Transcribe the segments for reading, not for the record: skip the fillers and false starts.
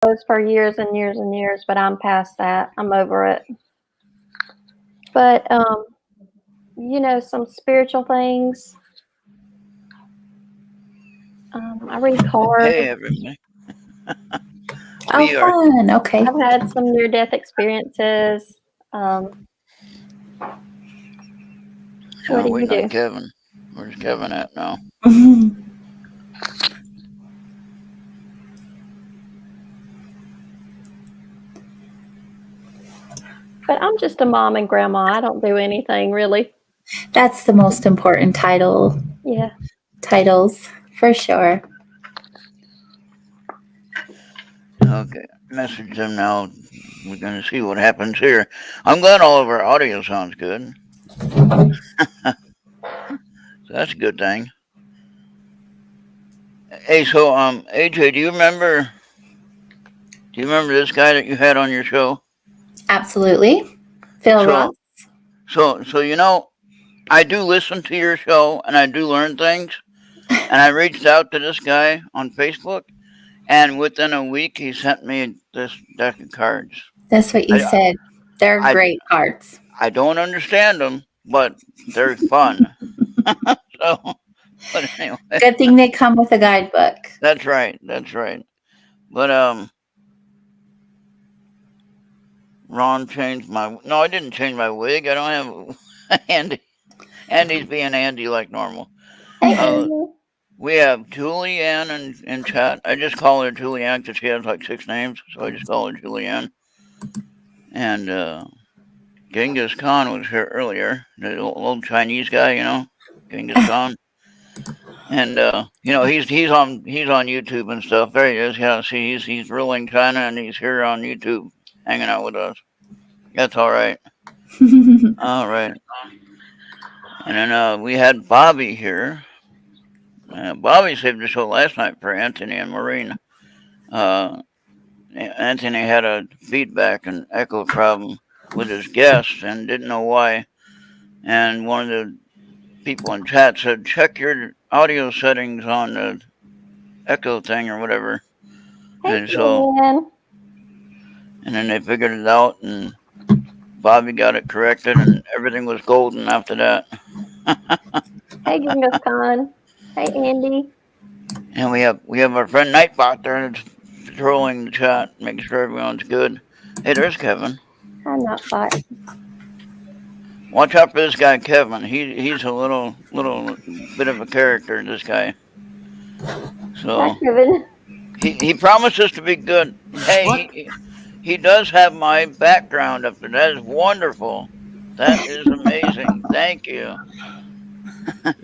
shows for years and years and years, but I'm past that. I'm over it. But some spiritual things. I read cards. Hey, everybody. Oh, fun. Okay. I've had some near-death experiences. What do you waiting do? on Kevin. Where's Kevin at now? But I'm just a mom and grandma. I don't do anything really. That's the most important title. Yeah. Titles, for sure. Okay, message them now. We're going to see what happens here. I'm glad all of our audio sounds good. So that's a good thing. Hey, so AJ, do you remember this guy that you had on your show? Absolutely. Phil Ross. So I do listen to your show and I do learn things. And I reached out to this guy on Facebook, and within a week he sent me this deck of cards. That's what you said. They're great cards. I don't understand them, but they're fun. But anyway. Good thing they come with a guidebook. That's right. But Ron changed my. No, I didn't change my wig. I don't have Andy. Andy's being Andy like normal. Hey, we have Julianne in chat. I just call her Julianne because she has like 6 names, so I just call her Julianne. And Genghis Khan was here earlier, the old Chinese guy, Genghis Khan. And he's on YouTube and stuff. There he is. Yeah, see, he's ruling China, and he's here on YouTube, hanging out with us. That's all right. All right. And then we had Bobby here. Bobby saved the show last night for Anthony and Maureen. Anthony had a feedback and echo problem with his guest and didn't know why. And one of the people in chat said, check your audio settings on the echo thing or whatever. Hey, and then they figured it out, and Bobby got it corrected, and everything was golden after that. Hey, Genghis Khan. Hey, Andy. And we have our friend Nightbot there that's patrolling the chat, making sure everyone's good. Hey, there's Kevin. Hi, Nightbot. Watch out for this guy, Kevin. He's a little bit of a character, this guy. So hi, Kevin. He promises to be good. Hey, he does have my background up there. That is wonderful. That is amazing. Thank you.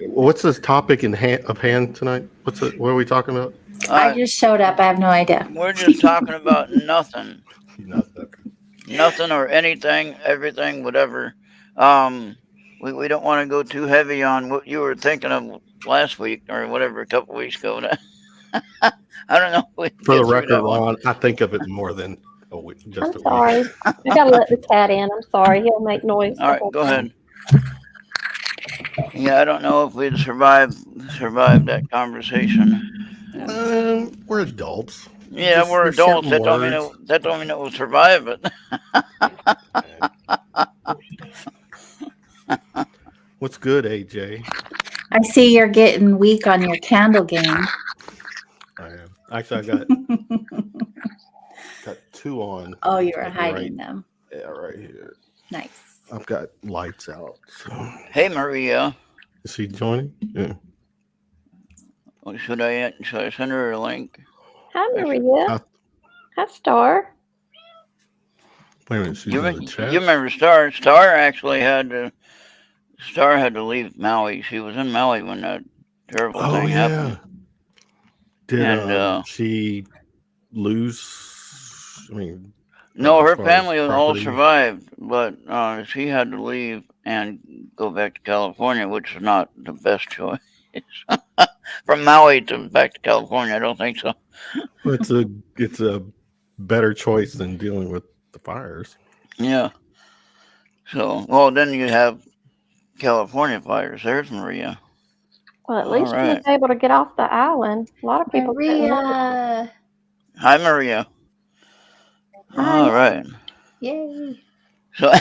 What's this topic of hand tonight? What are we talking about? I just showed up. I have no idea. We're just talking about nothing. Nothing or anything, everything, whatever. We don't want to go too heavy on what you were thinking of last week or whatever, a couple weeks ago. I don't know. For the record, Ron, I think of it more than a week. I'm sorry. I gotta let the cat in. I'm sorry. He'll make noise. All right, go ahead. Yeah, I don't know if we'd survive that conversation. We're adults. Yeah, we're adults. That don't mean that we'll survive it. What's good, AJ? I see you're getting weak on your candle game. I am. Actually, I got 2 on. Oh, you were hiding them. Yeah, right here. Nice. I've got lights out. So. Hey, Maria. Is she joining? Yeah. Should I send her a link? Hi, Maria. Hi, Star. Wait a minute. She's in the chat. You remember Star? Star actually had to leave Maui. She was in Maui when that terrible thing happened. Did she lose? I mean, no, her family all survived, but she had to leave and go back to California, which is not the best choice. From Maui back to California, I don't think so. It's a better choice than dealing with the fires. Yeah. So, well, then you have California fires. There's Maria. Well, at least she was able to get off the island. A lot of people. Maria. Hi, Maria. All right. Yay. So,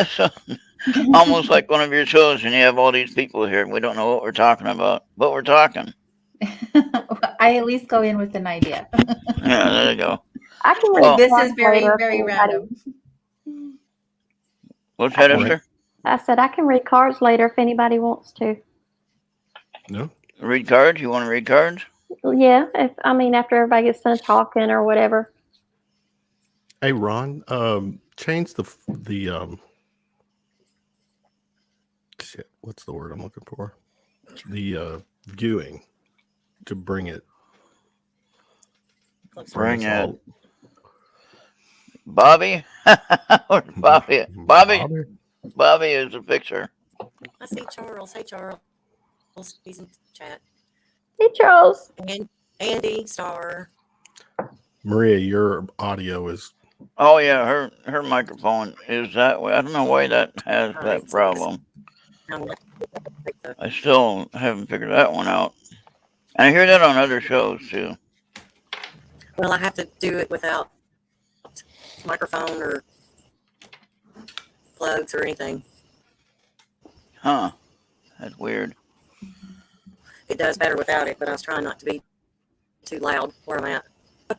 so almost like one of your shows, and you have all these people here. We don't know what we're talking about, but we're talking. I at least go in with an idea. Yeah, there you go. I can read Well, This cards is very, later if very anybody- random. what's I that, can- Esther? I said I can read cards later if anybody wants to. No. Read cards? You want to read cards? Yeah, after everybody gets done talking or whatever. Hey, Ron. Change the shit. What's the word I'm looking for? The viewing to bring it. Bring us it. all- Bobby? Where's Bobby? Bobby? Bobby? Bobby is the fixer. I see Charles. Hey, Charles. He's in chat. Hey, Charles. And Andy, Star. Maria, your audio is. Oh yeah, her microphone is that way. I don't know why that has that problem. I still haven't figured that one out. And I hear that on other shows too. Well, I have to do it without microphone or plugs or anything. Huh. That's weird. It does better without it, but I was trying not to be too loud where I'm at.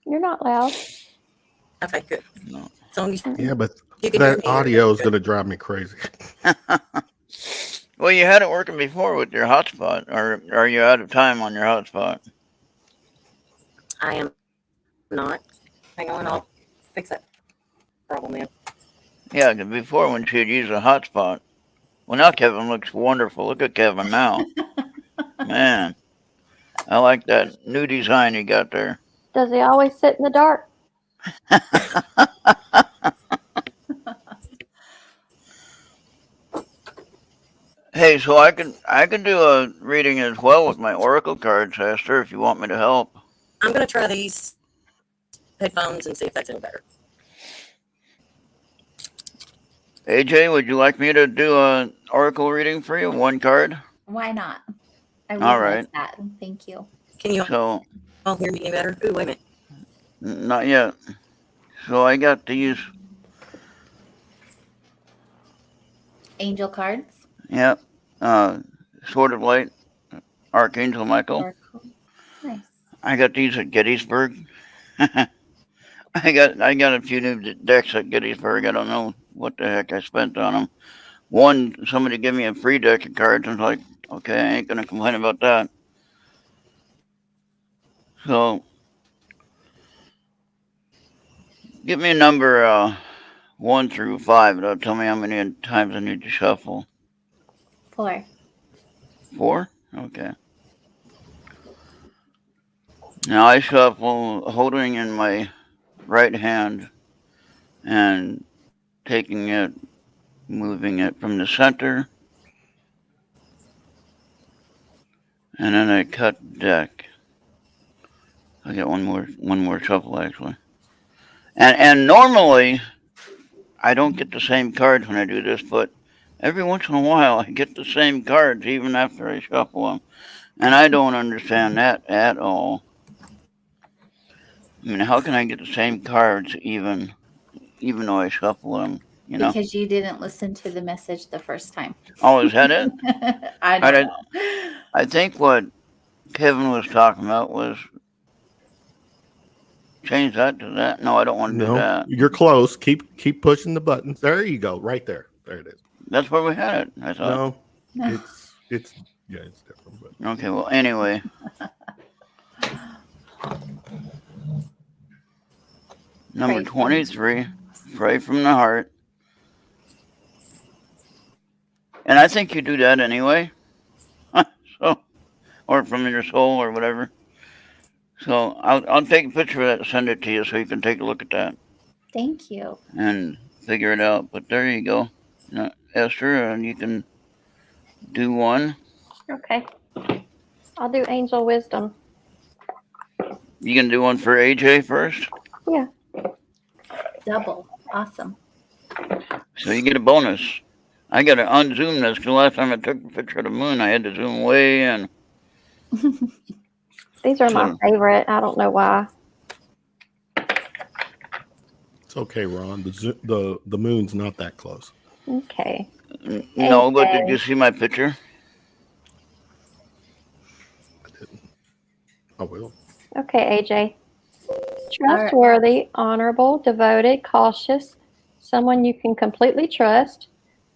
You're not loud. Okay, good. No. As long as Yeah, but you can hear that me, audio is good. going to drive me crazy. Well, you had it working before with your hotspot, or are you out of time on your hotspot? I am not. Hang on, I'll fix that problem then. Yeah, 'cause before when she'd use a hotspot. Well, now Kevin looks wonderful. Look at Kevin now. Man, I like that new design he got there. Does he always sit in the dark? Hey, so I can do a reading as well with my oracle cards, Esther, if you want me to help. I'm going to try these headphones and see if that's any better. AJ, would you like me to do a oracle reading for you? One card? Why not? I would All like right. that. Thank you. Can you So, all hear me any better? Ooh, wait a minute. not yet. So I got these. Angel cards. Yep. Sword of Light, Archangel Michael. Oracle. Nice. I got these at Gettysburg. I got a few new decks at Gettysburg. I don't know what the heck I spent on them. One, somebody gave me a free deck of cards. I was like, okay, I ain't gonna complain about that. So, give me a number 1 through 5. That'll tell me how many times I need to shuffle. 4. 4? Okay. Now I shuffle, holding in my right hand and taking it, moving it from the center, and then I cut the deck. I get one more shuffle actually, and normally I don't get the same cards when I do this, but every once in a while I get the same cards even after I shuffle them, and I don't understand that at all. I mean, how can I get the same cards even though I shuffle them? You know? Because you didn't listen to the message the first time. Oh, is that it? I don't know. I think what Kevin was talking about was change that to that. No, I don't want to do No, that. you're close. Keep pushing the buttons. There you go. Right there. There it is. That's where we had it, I thought. No, it's different. But Okay, well, anyway. Number Pray from- 23, pray from the heart. And I think you do that anyway. So, or from your soul or whatever. So I'll take a picture of that and send it to you so you can take a look at that Thank you. and figure it out. But there you go, Esther, and you can do one. Okay. I'll do angel wisdom. You can do one for AJ first, Yeah. Double. Awesome. so you get a bonus. I got to unzoom this because the last time I took a picture of the moon, I had to zoom way in. These are my favorite. I don't know why. It's okay, Ron. The moon's not that close. Okay. No, but did AJ. you see my picture? I didn't. I will. Okay, AJ. right. Trustworthy, honorable, devoted, cautious, someone you can completely trust,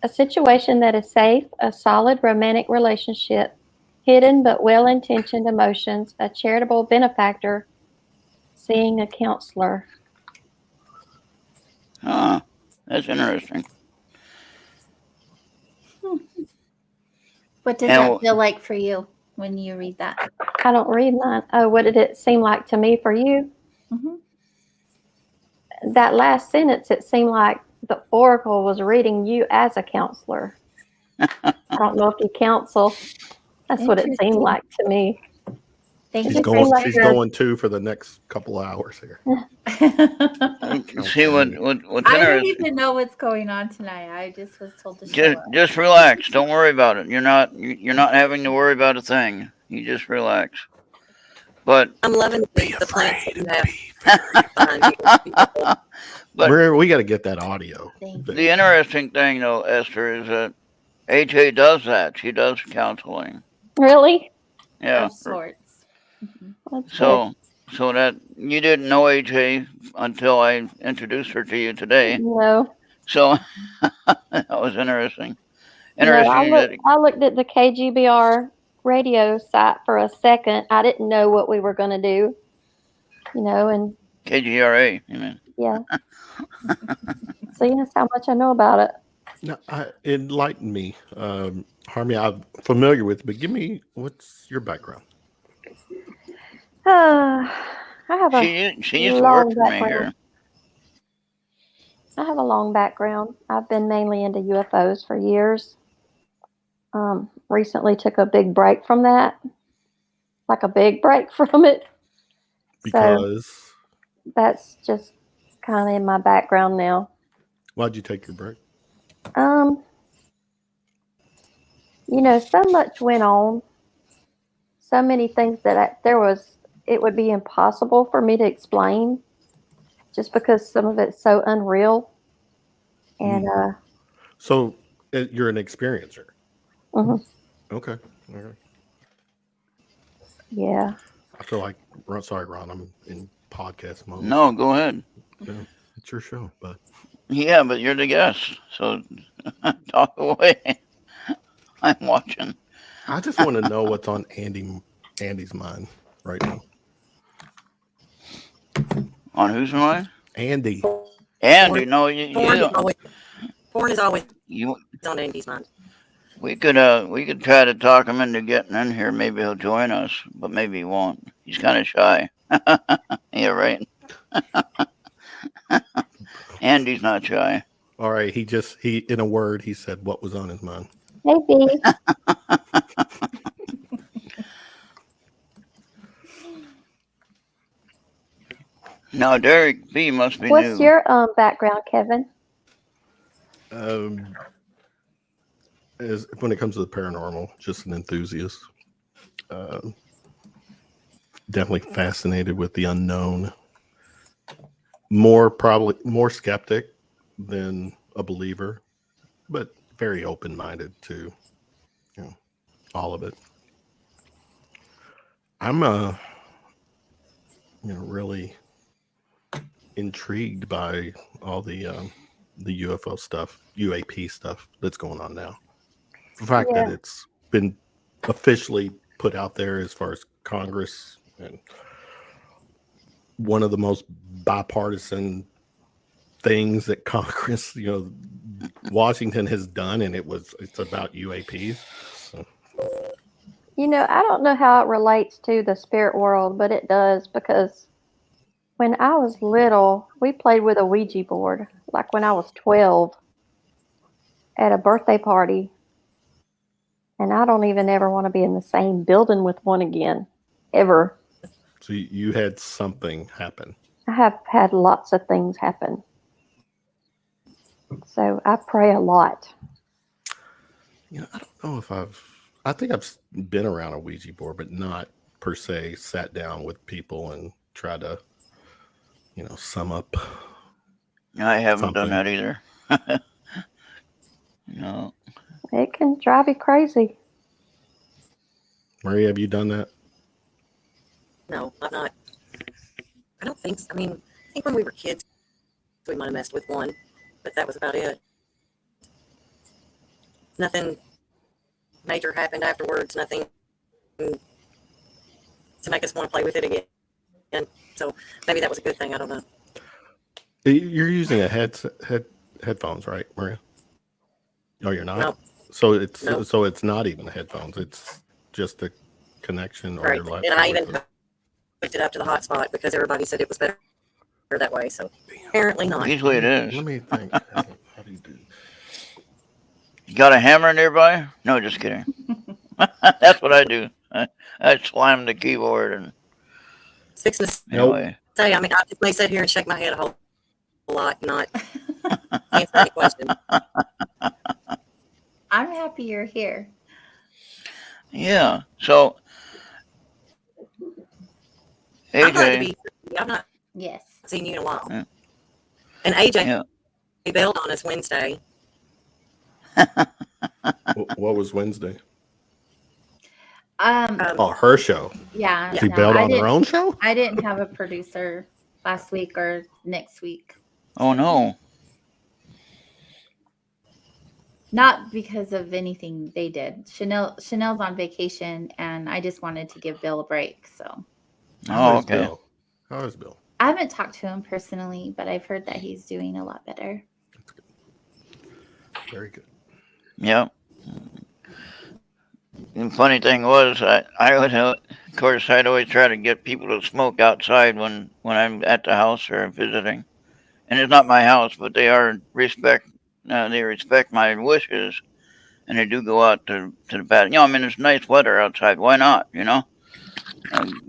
a situation that is safe, a solid romantic relationship, hidden but well-intentioned emotions, a charitable benefactor, seeing a counselor. Huh. That's interesting. What does And that feel like for you when you read that? I don't read mine. Oh, what did it seem like to me for you? Mhm. That last sentence, it seemed like the oracle was reading you as a counselor. I don't know if you counsel. That's what it seemed Interesting. like to me. Thank She's just you seemed for like She's you're- going to for the next couple of hours here. see what's I don't interesting. even know what's going on tonight. I just was told to show up. Just relax. Don't worry about it. You're not having to worry about a thing. You just relax. But I'm loving Be the plants that afraid. you have behind you. but We got to get that audio. Thank the interesting thing though, Esther, is that AJ does that. She does counseling. Really? Yeah. Of sorts. Mhm. That's good. So that you didn't know AJ until I introduced her to you today. No, So that was interesting. no. Interesting that I looked at the KGBR radio site for a second. I didn't know what we were going to do, and KGRA. You mean? yeah. So that's how much I know about it. No, enlighten me, Harmony. I'm familiar with, but what's your background? I have a She used to work long for me background. here. I have a long background. I've been mainly into UFOs for years. Recently took a big break from that, like a big break from it. So Because that's just kind of in my background now. why'd you take your break? So much went on, so many things that it would be impossible for me to explain just because some of it's so unreal. And, So you're an experiencer. mhm, Okay. Okay. yeah. I feel like, sorry, Ron, I'm in podcast mode. No, go ahead. Yeah, it's your show, but Yeah, but you're the guest, so talk away. I'm watching. I just want to know what's on Andy's mind right now. On whose mind? Andy. Andy, no, Porn is always you. on Andy's mind. We could try to talk him into getting in here. Maybe he'll join us, but maybe he won't. He's kind of shy. Yeah, right. Andy's not shy. All right. He in a word, he said what was on his mind. Maybe. Now, Derek B must be What's new. your background, Kevin? When it comes to the paranormal, just an enthusiast. Definitely fascinated with the unknown. Probably more skeptic than a believer, but very open-minded to all of it. I'm really intrigued by all the UFO stuff, UAP stuff that's going on now. The fact that it's been officially put out there as far as Congress, and one of the most bipartisan things that Congress, Washington has done, and it's about UAPs. So. I don't know how it relates to the spirit world, but it does, because when I was little, we played with a Ouija board, like when I was 12 at a birthday party. And I don't even ever want to be in the same building with one again, ever. So you had something happen. I have had lots of things happen. So I pray a lot. I don't know if I think I've been around a Ouija board, but not per se sat down with people and try to, sum up I haven't done something. that either. No. It can drive you crazy. Maria, have you done that? No, I've not. I don't think so. I mean, I think when we were kids, we might have messed with one, but that was about it. Nothing major happened afterwards. Nothing to make us want to play with it again. And so maybe that was a good thing. I don't know. You're using a headphones, right, Maria? Oh, you're not. No. So it's No. so it's not even the headphones. It's just the connection or Right. your laptop. And I even hooked it up to the hotspot because everybody said it was better that way. So apparently not. Usually it is. Let me think. How do you do? You got a hammer nearby? No, just kidding. That's what I do. I slam the keyboard and It's fixing to Nope. anyway. say, I mean, I just may sit here and shake my head a whole lot, not answer any questions. I'm happy you're here. Yeah. So I'm glad to AJ, be. I've not Yes. seen you in a while. Yeah. And AJ Yeah. bailed on us Wednesday. What was Wednesday? Um. Oh, her show. Yeah. She no, bailed I on her didn't. own show. I didn't have a producer last week or next week. oh no. Not because of anything they did. Chanel's on vacation, and I just wanted to give Bill a break. So Oh, okay. Bill? How is Bill? I haven't talked to him personally, but I've heard that he's doing a lot better. That's good. Very good. Yeah. The funny thing was, I would, of course, I'd always try to get people to smoke outside when I'm at the house or visiting. And it's not my house, but they respect my wishes, and they do go out to the patio. I mean, it's nice weather outside. Why not?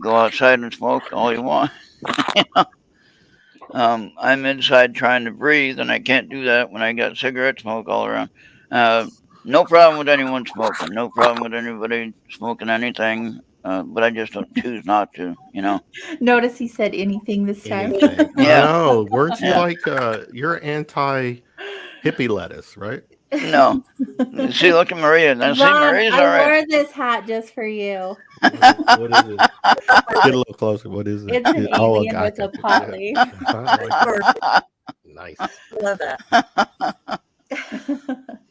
Go outside and smoke all you want. I'm inside trying to breathe, and I can't do that when I got cigarette smoke all around. No problem with anyone smoking. No problem with anybody smoking anything. But I just don't choose not to. Notice he said anything this time. Anything. Yeah. I know. Weren't you Yeah. like you're anti hippie lettuce, right? No. See, look at Maria. Now, see, Ron, Maria's all I right. wore this hat just for you. What is it? Get a little closer. What is it? It's an Oh, alien I with a got pot it. leaf. Yeah. Nice. I love that.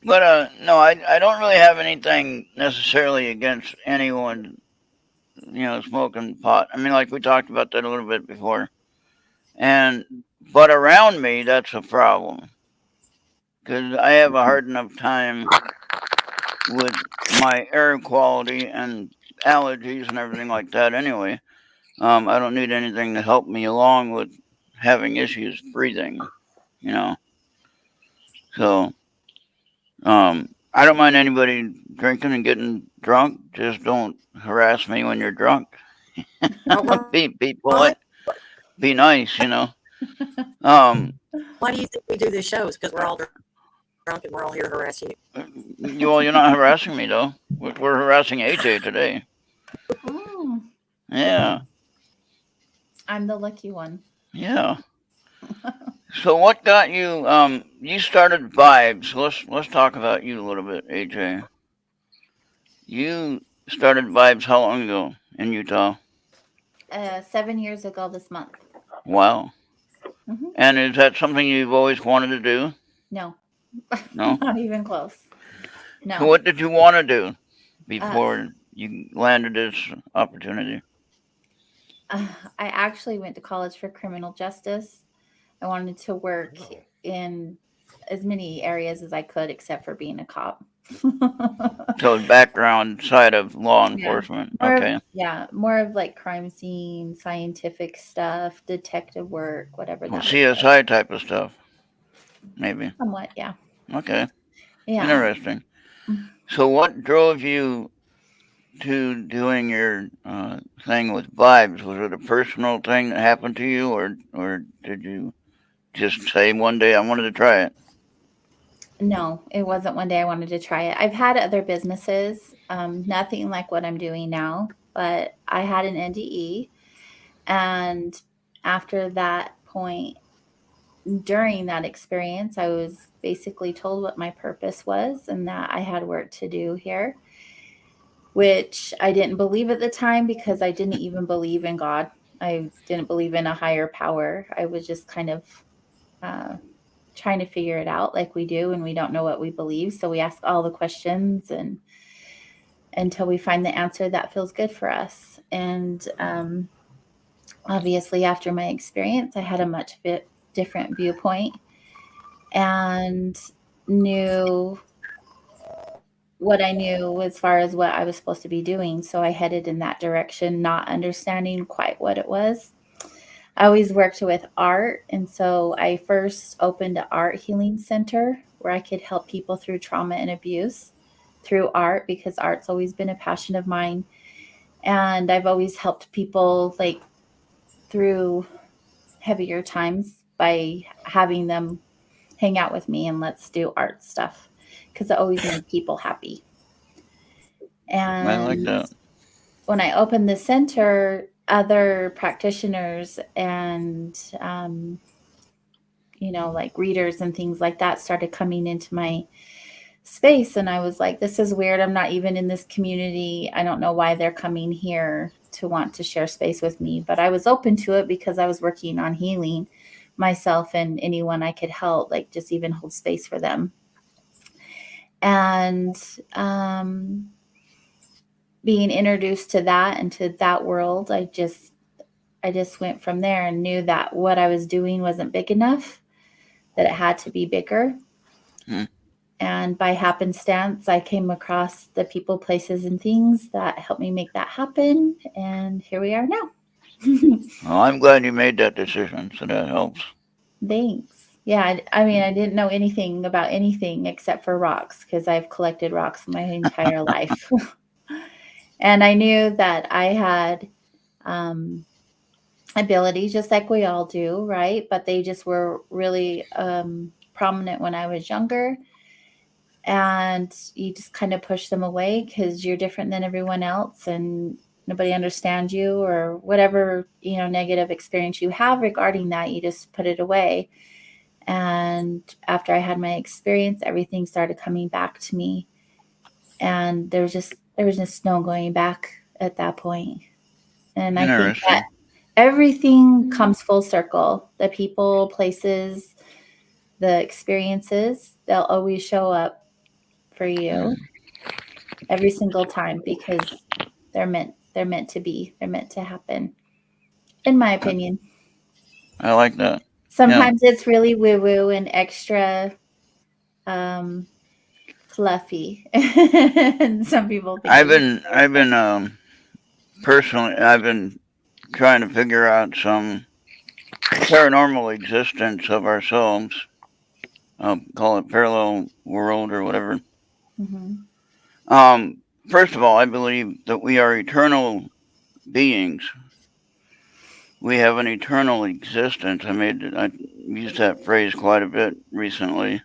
But no, I don't really have anything necessarily against anyone, smoking pot. I mean, like we talked about that a little bit before. But around me, that's a problem. Because I have a hard enough time with my air quality and allergies and everything like that anyway. I don't need anything to help me along with having issues breathing, So, I don't mind anybody drinking and getting drunk. Just don't harass me when you're drunk. be polite. Be nice, Why do you think we do these shows? Because we're all drunk and we're all here to harass you. You're not harassing me though. We're harassing AJ today. Mm, Yeah, I'm the lucky one. yeah. So what got you? You started Vibes. Let's talk about you a little bit, AJ. You started Vibes how long ago in Utah? 7 years ago this month. Wow. Mhm. And is that something you've always wanted to do? No. No? Not even close. No. So what did you want to do before you landed this opportunity? I actually went to college for criminal justice. I wanted to work in as many areas as I could, except for being a cop. So background side of law Yeah. enforcement. More Okay. more of like crime scene, scientific stuff, detective work, whatever Well, that is. CSI type of stuff. Maybe. Somewhat, yeah. Okay. Yeah. Interesting. So what drove you to doing your thing with Vibes? Was it a personal thing that happened to you, or did you just say one day I wanted to try it? No, it wasn't one day I wanted to try it. I've had other businesses, nothing like what I'm doing now, but I had an NDE. And after that point, during that experience, I was basically told what my purpose was and that I had work to do here, which I didn't believe at the time because I didn't even believe in God. I didn't believe in a higher power. I was just kind of trying to figure it out like we do when we don't know what we believe. So we ask all the questions and until we find the answer that feels good for us. And obviously, after my experience, I had a much different viewpoint and knew what I knew as far as what I was supposed to be doing. So I headed in that direction, not understanding quite what it was. I always worked with art. And so I first opened an art healing center where I could help people through trauma and abuse through art, because art's always been a passion of mine. And I've always helped people like through heavier times by having them hang out with me and let's do art stuff, because it always made people happy. I like And that. when I opened the center, other practitioners and like readers and things like that started coming into my space, and I was like, this is weird. I'm not even in this community. I don't know why they're coming here to want to share space with me, but I was open to it because I was working on healing myself and anyone I could help, like just even hold space for them. And being introduced to that and to that world, I just went from there and knew that what I was doing wasn't big enough, that it had to be bigger. And by happenstance, I came across the people, places, and things that helped me make that happen. And here we are now. Well, I'm glad you made that decision, so that helps. Thanks. Yeah, I mean, I didn't know anything about anything except for rocks because I've collected rocks my entire life. And I knew that I had abilities just like we all do, right? But they just were really prominent when I was younger. And you just kind of push them away because you're different than everyone else and nobody understands you, or whatever, negative experience you have regarding that, you just put it away. And after I had my experience, everything started coming back to me. And there was just no going back at that point. And I think that everything comes full circle. The people, places, the experiences, they'll always show up for you every single time because they're meant to be. They're meant to happen, in my opinion. I like that. Sometimes it's really woo-woo and extra fluffy. And some people think I've been personally, I've been trying to figure out some paranormal existence of ourselves. Call it parallel world or whatever. First of all, I believe that we are eternal beings. We have an eternal existence. I used that phrase quite a bit recently.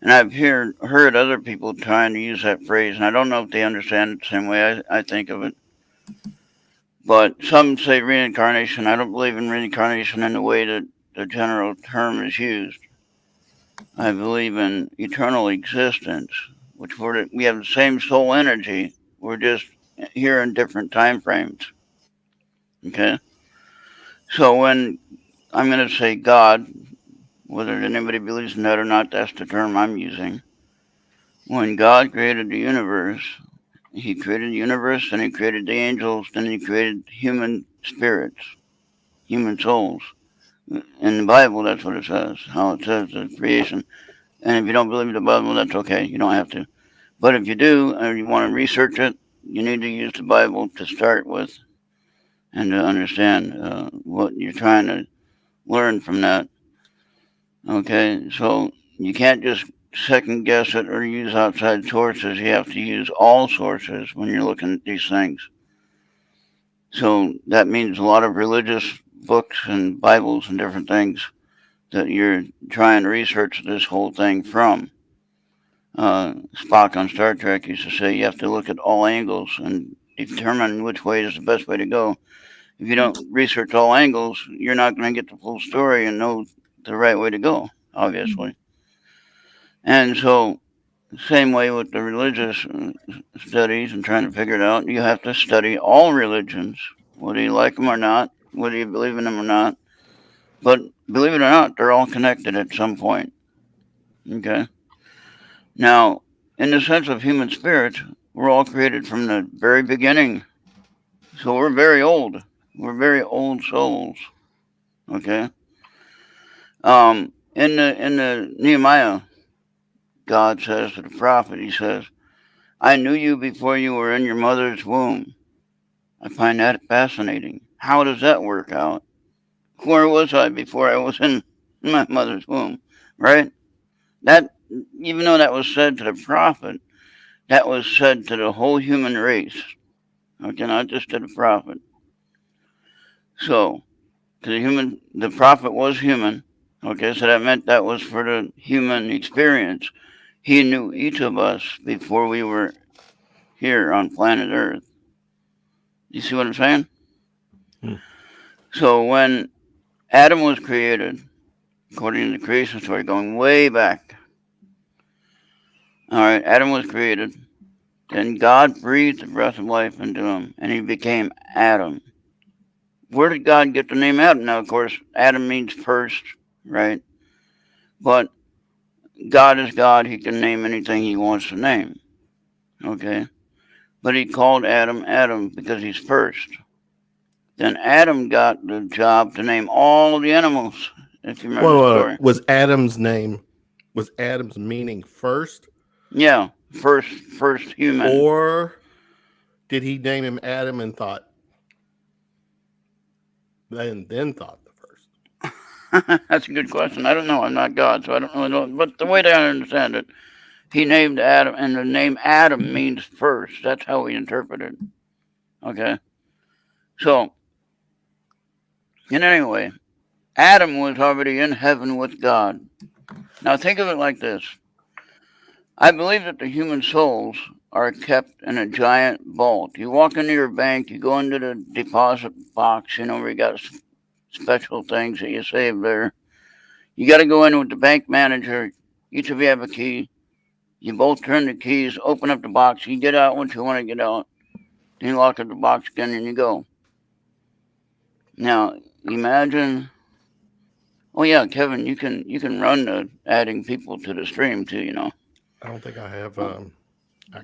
And I've heard other people trying to use that phrase, and I don't know if they understand it the same way I think of it. But some say reincarnation. I don't believe in reincarnation in the way that the general term is used. I believe in eternal existence, which we have the same soul energy. We're just here in different time frames. Okay? So when I'm going to say God, whether anybody believes in that or not, that's the term I'm using. When God created the universe, He created the universe, then He created the angels, then He created human spirits, human souls. In the Bible, that's what it says, how it says the creation. And if you don't believe the Bible, that's okay. You don't have to. But if you do, and you want to research it, you need to use the Bible to start with and to understand what you're trying to learn from that. Okay, so you can't just second guess it or use outside sources. You have to use all sources when you're looking at these things. So that means a lot of religious books and Bibles and different things that you're trying to research this whole thing from. Spock on Star Trek used to say you have to look at all angles and determine which way is the best way to go. If you don't research all angles, you're not going to get the full story and know the right way to go, obviously. And so, same way with the religious studies and trying to figure it out, you have to study all religions, whether you like them or not, whether you believe in them or not. But believe it or not, they're all connected at some point. Okay? Now, in the sense of human spirits, we're all created from the very beginning. So we're very old. We're very old souls. Okay? In the Nehemiah, God says to the prophet, he says, I knew you before you were in your mother's womb. I find that fascinating. How does that work out? Where was I before I was in my mother's womb? Right? That, even though that was said to the prophet, that was said to the whole human race. Okay, not just to the prophet. So, the prophet was human. Okay, so that meant that was for the human experience. He knew each of us before we were here on planet Earth. You see what I'm saying? Hmm. So when Adam was created, according to the creation story, going way back, all right, Adam was created. Then God breathed the breath of life into him, and he became Adam. Where did God get the name Adam? Now, of course, Adam means first, right? But God is God. He can name anything he wants to name. Okay? But he called Adam Adam because he's first. Then Adam got the job to name all the animals, if you remember the story. Was Adam's meaning first? Yeah, first human. Or did he name him Adam and then thought the first? That's a good question. I don't know. I'm not God, so I don't really know. But the way that I understand it, he named Adam, and the name Adam means first. That's how we interpret it. Okay? So, in any way, Adam was already in heaven with God. Now, think of it like this. I believe that the human souls are kept in a giant vault. You walk into your bank, you go into the deposit box, where you got special things that you save there. You got to go in with the bank manager. Each of you have a key. You both turn the keys, open up the box. You get out once you want to get out. Then you lock up the box again and you go. Now, imagine. Oh yeah, Kevin, you can run the adding people to the stream too. I don't think I have access.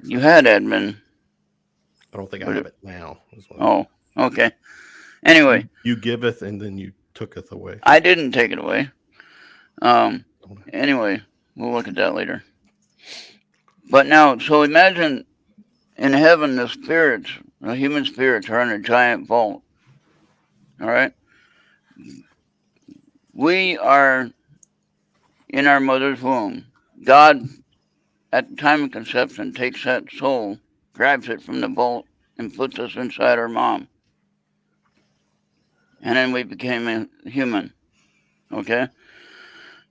You had admin. I don't think I have it now. Oh, okay. Anyway, you giveth and then you tooketh away. I didn't take it away. Anyway, we'll look at that later. But now, so imagine in heaven the human spirits are in a giant vault. All right? We are in our mother's womb. God, at the time of conception, takes that soul, grabs it from the vault, and puts us inside our mom. And then we became a human. Okay?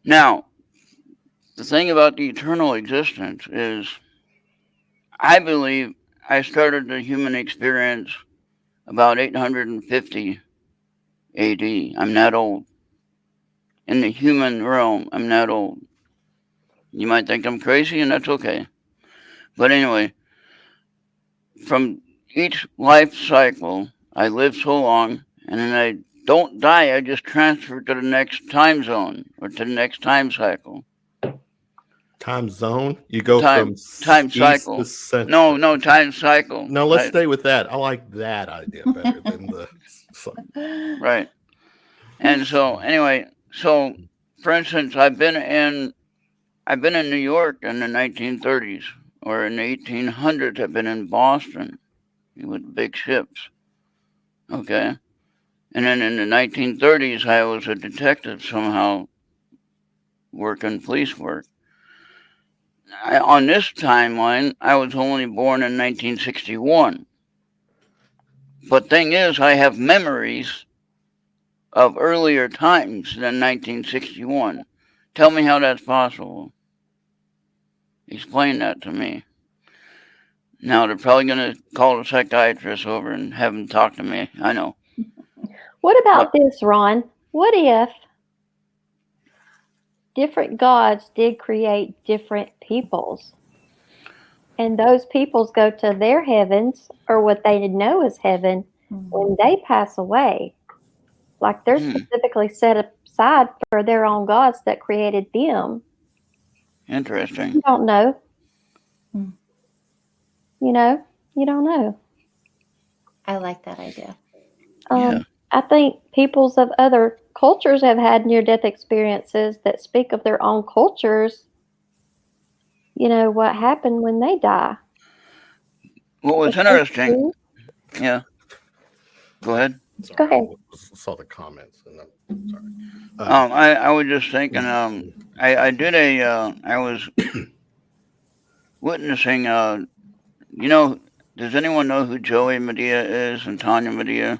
Now, the thing about the eternal existence is, I believe I started the human experience about 850 AD. I'm not old. In the human realm, I'm not old. You might think I'm crazy, and that's okay. But anyway, from each life cycle, I live so long, and then I don't die. I just transfer to the next time zone or to the next time cycle. Time zone? You go time cycle. No, time cycle. No, let's stay with that. I like that idea better than the right. And so anyway, for instance, I've been in New York in the 1930s, or in the 1800s. I've been in Boston with big ships. Okay. And then in the 1930s, I was a detective somehow working police work. On this timeline, I was only born in 1961. But thing is, I have memories of earlier times than 1961. Tell me how that's possible. Explain that to me. Now, they're probably going to call a psychiatrist over and have him talk to me. I know. What about this, Ron? What if different gods did create different peoples. And those peoples go to their heavens, or what they know as heaven, when they pass away. Like they're specifically set aside for their own gods that created them. Interesting. You don't know. Hmm. You know, you don't know. I like that idea. Yeah. I think peoples of other cultures have had near-death experiences that speak of their own cultures. You know, what happened when they die. What was interesting, yeah. Go ahead. Sorry, Go ahead. I saw the comments, and I'm sorry. I was just thinking, I was witnessing, does anyone know who Joey Medea is and Tanya Medea?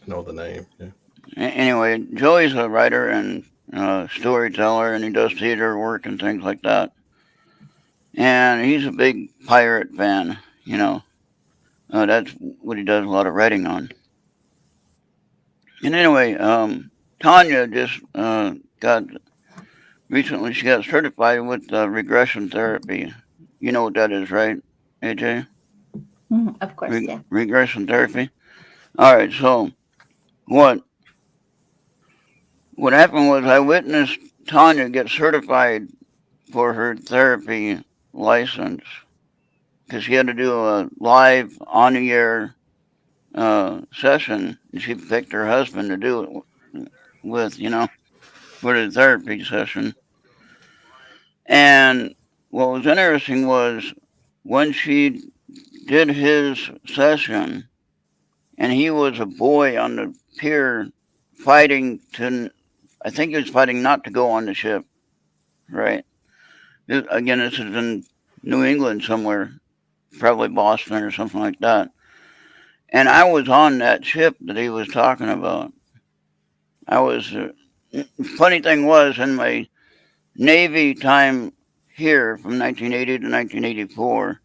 Know the name. Yeah. Anyway, Joey's a writer and storyteller, and he does theater work and things like that. And he's a big pirate fan, that's what he does a lot of writing on. And anyway, Tanya just recently she got certified with regression therapy. You know what that is, right, AJ? Of course, yeah. Regression therapy. All right, so what happened was I witnessed Tanya get certified for her therapy license because she had to do a live on-the-air session, and she picked her husband to do it with, for the therapy session. And what was interesting was when she did his session, and he was a boy on the pier fighting I think he was fighting not to go on the ship, right? Again, this is in New England somewhere, probably Boston or something like that. And I was on that ship that he was talking about. Funny thing was, in my Navy time here from 1980 to 1984,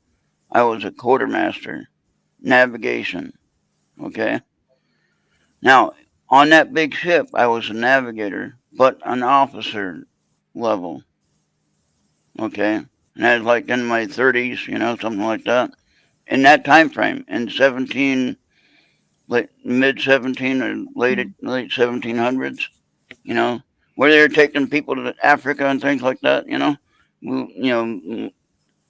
I was a quartermaster, navigation, okay? Now, on that big ship, I was a navigator, but an officer level, okay? And I was like in my 30s, something like that. In that time frame, in mid 17 or late 1700s, where they were taking people to Africa and things like that,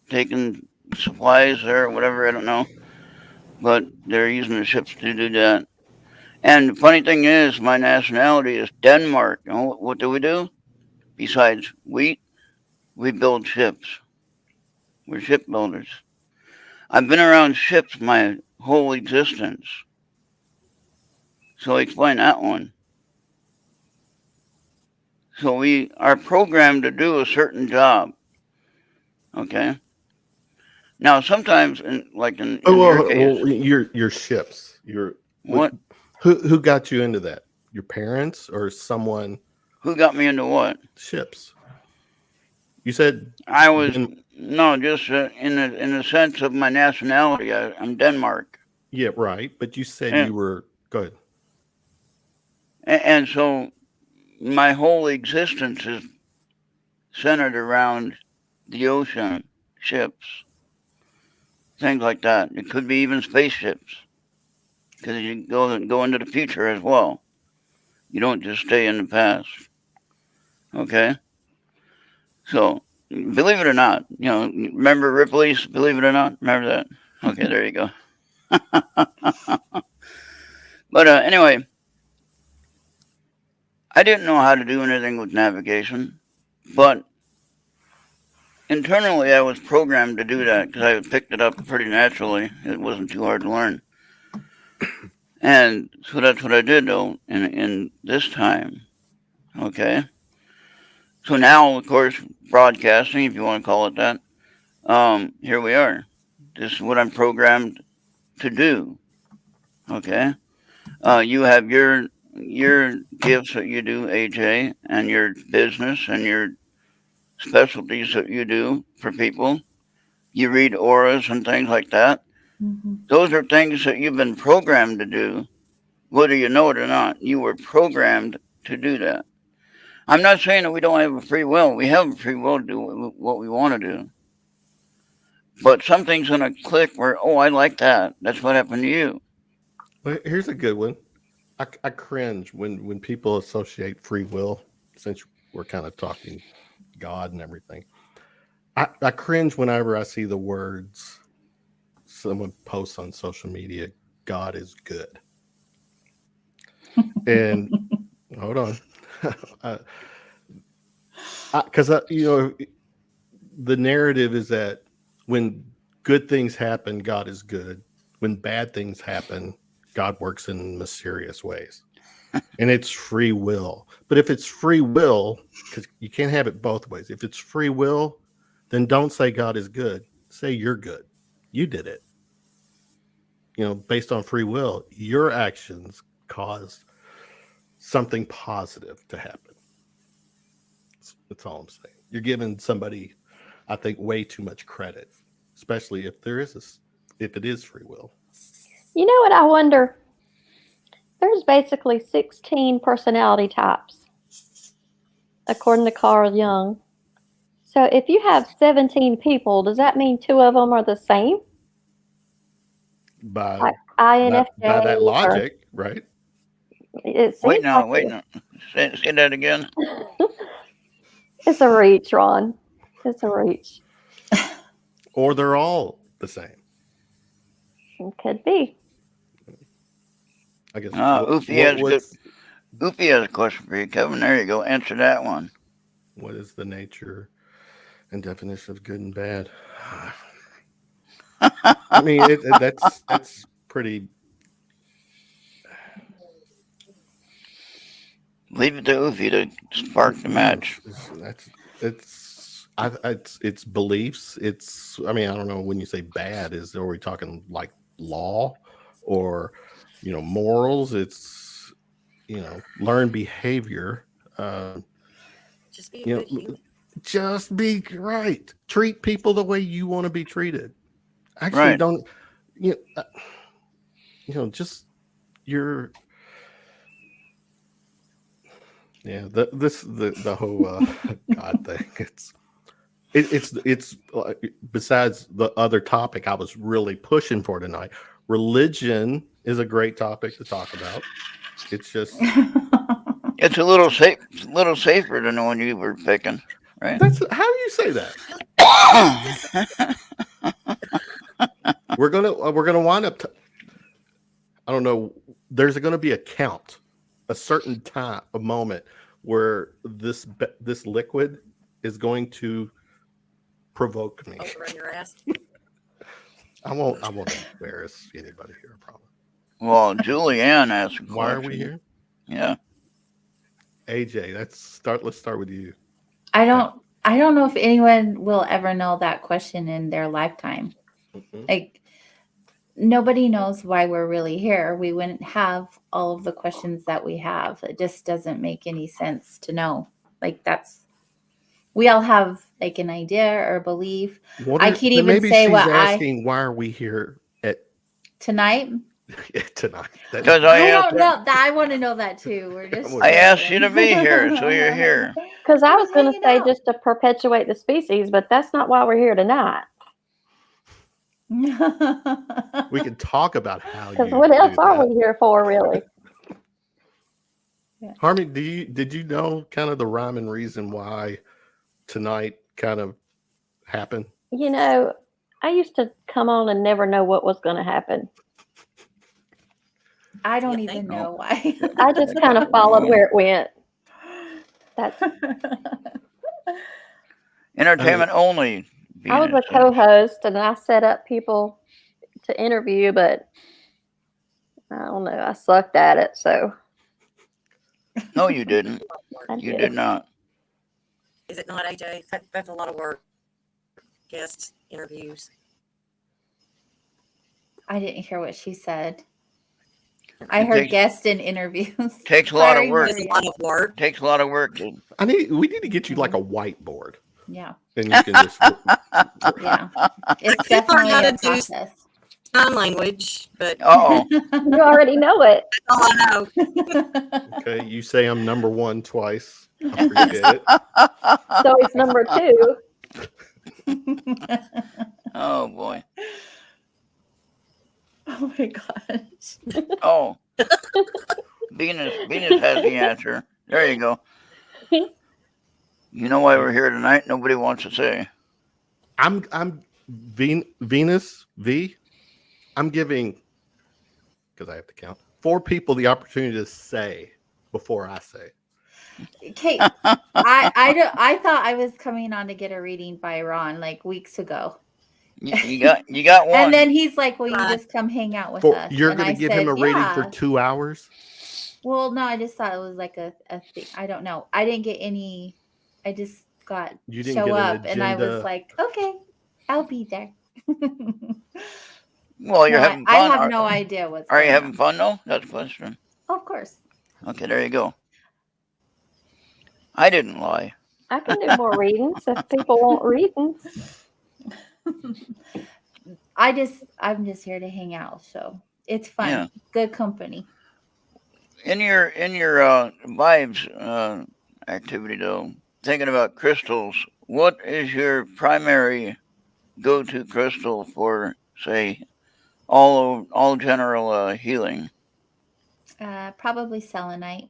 taking supplies there or whatever, I don't know. But they're using the ships to do that. And the funny thing is, my nationality is Denmark. And what do we do? Besides wheat, we build ships. We're shipbuilders. I've been around ships my whole existence. So explain that one. So we are programmed to do a certain job. Okay. Now sometimes, in your case, Your ships. what? Who got you into that? Your parents or someone? Who got me into what? Ships. You said I was just in the sense of my nationality. I'm Denmark. Yeah, right. But you said you were good. And so my whole existence is centered around the ocean, ships, things like that. It could be even spaceships, because you go into the future as well. You don't just stay in the past. Okay? So, believe it or not, remember Ripley's Believe It or Not? Remember that? Okay, there you go. But anyway, I didn't know how to do anything with navigation, but internally I was programmed to do that because I picked it up pretty naturally. It wasn't too hard to learn. And so that's what I did, though, in this time. Okay? So now, of course, broadcasting, if you want to call it that, here we are. This is what I'm programmed to do. Okay? You have your gifts that you do, AJ, and your business and your specialties that you do for people. You read auras and things like that. Mm-hmm. Those are things that you've been programmed to do, whether you know it or not. You were programmed to do that. I'm not saying that we don't have a free will. We have a free will to do what we want to do. But something's going to click where, oh, I like that. That's what happened to you. Well, here's a good one. I cringe when people associate free will, since we're kind of talking God and everything. I cringe whenever I see the words someone posts on social media, God is good. And hold on. Because, the narrative is that when good things happen, God is good. When bad things happen, God works in mysterious ways. And it's free will. But if it's free will, because you can't have it both ways. If it's free will, then don't say God is good. Say you're good. You did it. Based on free will, your actions caused something positive to happen. That's all I'm saying. You're giving somebody, I think, way too much credit, especially if it is free will. You know what I wonder? There's basically 16 personality types, according to Carl Jung. So if you have 17 people, does that mean 2 of them are the same? By Like INFJ? that logic, right? It seems Wait now. like Say that again. it's a reach, Ron. It's a reach. Or they're all the same. It could be. I guess. Oofy has a question for you, Kevin. There you go. Answer that one. What is the nature and definition of good and bad? I mean, that's pretty. Leave it to Oofy to spark the match. It's beliefs. I don't know, when you say bad, are we talking like law or, morals? It's, learned behavior. Just be a good human. Just be right. Treat people the way you want to be treated. Actually, Right. don't, just your. Yeah, the whole God thing. It's besides the other topic I was really pushing for tonight. Religion is a great topic to talk about. It's just it's a little safer than the one you were picking, right? That's how do you say that? We're gonna wind up. I don't know. There's going to be a count, a certain time, a moment where this liquid is going to provoke me. Run your ass. I won't embarrass anybody here, I promise. Well, Julianne asked a question. Why are we here? Yeah. AJ, let's start with you. I don't know if anyone will ever know that question in their lifetime. Mm-hmm. Like, nobody knows why we're really here. We wouldn't have all of the questions that we have. It just doesn't make any sense to know. Like, we all have like an idea or belief. I can't even maybe say she's what asking, why are we here tonight? Because I don't know. I want to know that too. I asked you to be here, so you're here. Because I was going to say just to perpetuate the species, but that's not why we're here tonight. We can talk about how. Because what else are we here for, really? Yeah. Harmony, did you know kind of the rhyme and reason why tonight kind of happened? I used to come on and never know what was going to happen. I don't even know why. I just kind of followed where it went. That's entertainment only. I was a co-host and I set up people to interview, but I don't know. I sucked at it, so. No, you didn't. You did not. Is it not, AJ? That's a lot of work. Guest interviews. I didn't hear what she said. I heard guest in interviews. Takes a lot of work. It's a lot of work. Takes a lot of work. We need to get you like a whiteboard. Yeah. And you can just. Yeah. It's definitely a process. Sign language, but you already know it. That's all I know. Okay, you say I'm number one twice. I appreciate it. So he's number 2. Oh boy. Oh my gosh. Oh, Venus has the answer. There you go. You know why we're here tonight? Nobody wants to say. I'm Venus V. I'm giving, because I have to count, 4 people the opportunity to say before I say. Okay, I thought I was coming on to get a reading by Ron like weeks ago. You got one. And then he's like, "Will you Right. just come hang out with For, us?" you're And going I to give said, him a reading for "Yeah." 2 hours? Well, no, I just thought it was like a thing. I don't know. I didn't get any. I just got You didn't show get an up, and I was agenda? like, "Okay, I'll be there." Well, you're No, having I fun. have no idea what's Are you going having on. fun though? That's the question. Of course. Okay, there you go. I didn't lie. I can do more readings if people want readings. I'm just here to hang out, so it's fun. Yeah. Good company. In your vibes activity though, thinking about crystals, what is your primary go-to crystal for, say, all general healing? Probably selenite.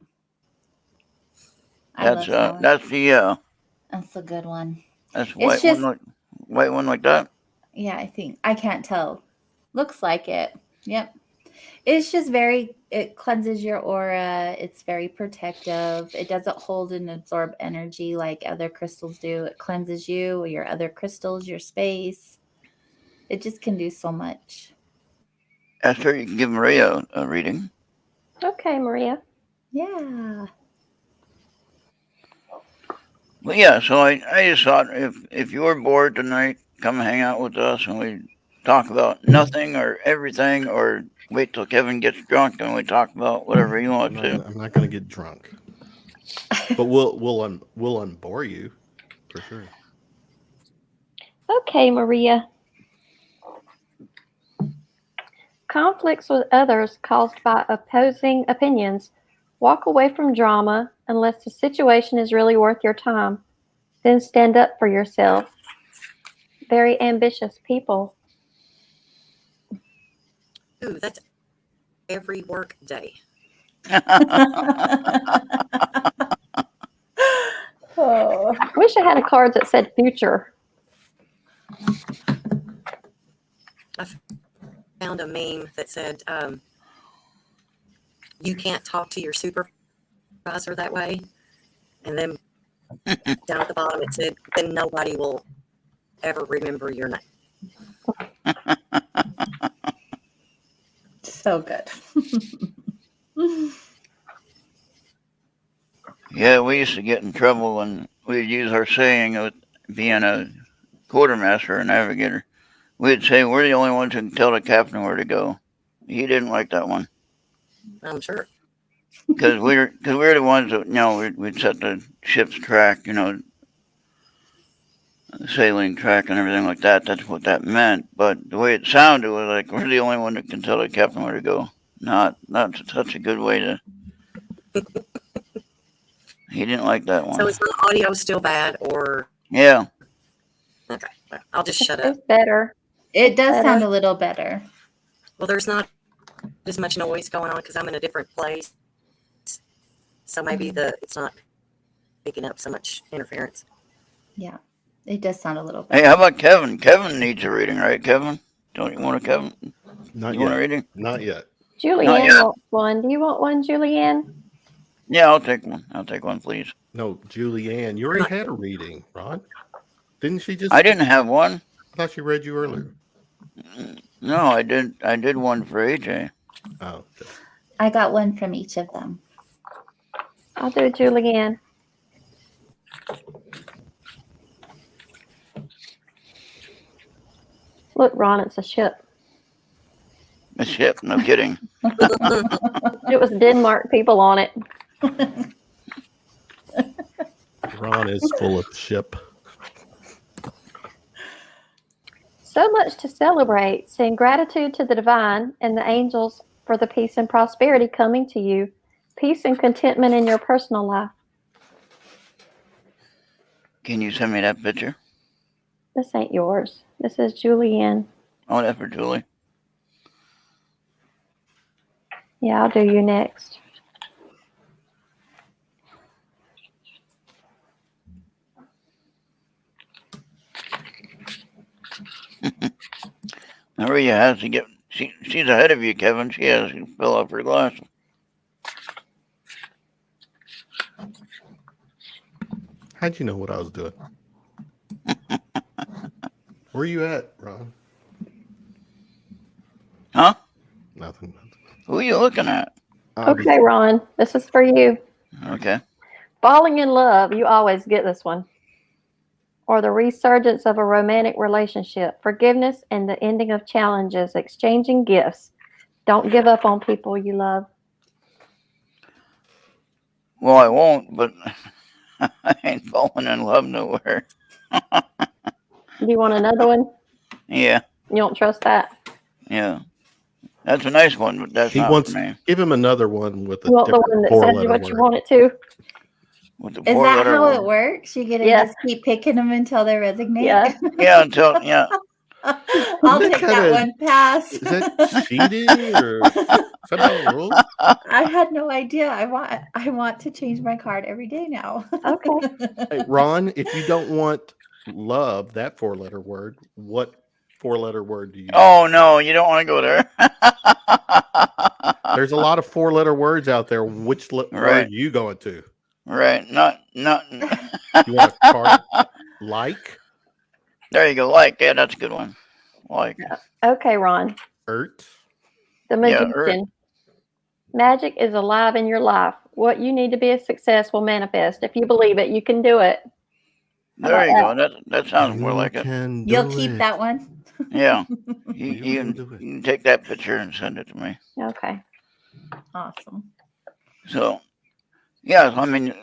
I love That's selenite. that's a good one. that's It's white just, white one like that. yeah, I think I can't tell. Looks like it. Yep. It's just it cleanses your aura. It's very protective. It doesn't hold and absorb energy like other crystals do. It cleanses you, your other crystals, your space. It just can do so much. Esther, you can give Maria a reading. Okay, Maria. Yeah. Well, yeah. So I just thought if you were bored tonight, come hang out with us and we talk about nothing or everything, or wait till Kevin gets drunk and we talk about whatever you want to. I'm not going to get drunk, but we'll unbore you for sure. Okay, Maria. Conflicts with others caused by opposing opinions. Walk away from drama unless the situation is really worth your time. Then stand up for yourself. Very ambitious people. Ooh, that's every work day. Oh. I wish I had a card that said future. I found a meme that said, "You can't talk to your supervisor that way," and then down at the bottom it said, "Then nobody will ever remember your name." So good. Yeah, we used to get in trouble when we'd use our saying of being a quartermaster or navigator. We'd say we're the only ones who can tell the captain where to go. He didn't like that one I'm sure. because we're the ones that we'd set the ship's track, sailing track and everything like that. That's what that meant. But the way it sounded was like we're the only one that can tell the captain where to go. Not such a good way to. He didn't like that one. So is the audio still bad, or Yeah. okay? Well, I'll just shut up. It's better. It does Better. sound a little better. Well, there's not as much noise going on because I'm in a different place, so maybe it's not picking up so much interference. Yeah. It does sound a little Hey, better. how about Kevin? Kevin needs a reading, right, Kevin? Don't you want a Kevin? Not You want a yet. reading? Not yet. Julianne yet. wants one. Do you want one, Julianne? Yeah, I'll take one. I'll take one, please. No, Julianne, you already had a reading, Ron. Didn't she just? I didn't have one. I thought she read you earlier. No, I did. I did one for AJ. Oh, okay. I got one from each of them. I'll do Julianne. Look, Ron, it's a ship. A ship? No kidding. It was Denmark people on it. Ron is full of ship. So much to celebrate. Send gratitude to the divine and the angels for the peace and prosperity coming to you. Peace and contentment in your personal life. Can you send me that picture? This ain't yours. This is Julianne. Oh, that's for Julie. Yeah, I'll do you next. Maria has to get. She's ahead of you, Kevin. She has to fill up her glass. How'd you know what I was doing? Where you at, Ron? Huh? Nothing. Who are you looking at? Okay, Ron, this is for you. Okay. Falling in love, you always get this one. Or the resurgence of a romantic relationship, forgiveness and the ending of challenges, exchanging gifts. Don't give up on people you love. Well, I won't, but I ain't falling in love nowhere. Do you want another one? Yeah, You don't trust that? yeah. That's a nice one, but that's He not wants. for me. Give him another one with a You want the different one that four-letter says what word. you want it to? With the Is that four-letter how word. it works? You get to Yes. just keep picking them until they resonate? Yeah. Yeah, until yeah. I'll Isn't that take that kinda- one. Pass. Is that cheating or is that how it rolls? I had no idea. I want to change my card every day now. Okay. Hey, Ron, if you don't want love, that four-letter word, what four-letter word do you? Oh no, you don't want to go there. There's a lot of four-letter words out there. Which Right. word are you going to? Right. Not. You want a card like There you go. Like, yeah, that's a good one. Like, Okay, Ron. ERRT? The Yeah, magician. Magic is alive in your life. What you need to be a success will manifest. If you believe it, you can do it. How there you about go. That sounds more You like it. can You'll do keep it. that one. Yeah. You You can do it. can take that picture and send it to me. Okay. Awesome. So, yeah, I mean,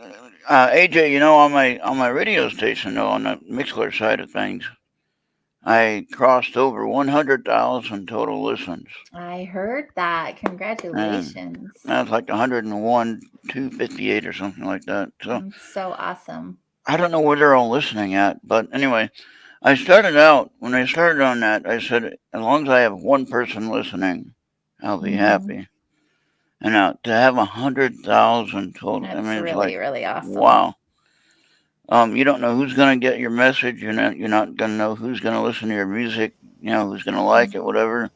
AJ, you know, on my radio station though, on the Mixler side of things, I crossed over 100,000 total listens. I heard that. Congratulations. That's like 101, 258 or something like that. So That's so awesome. I don't know where they're all listening at, but anyway, I started out when I started on that. I said, as long as I have one person listening, I'll be Mhm. happy. And now to have 100,000 total, That's I mean, it's really, like really awesome. wow. You don't know who's gonna get your message. You're not gonna know who's gonna listen to your music. You know who's gonna like it, whatever.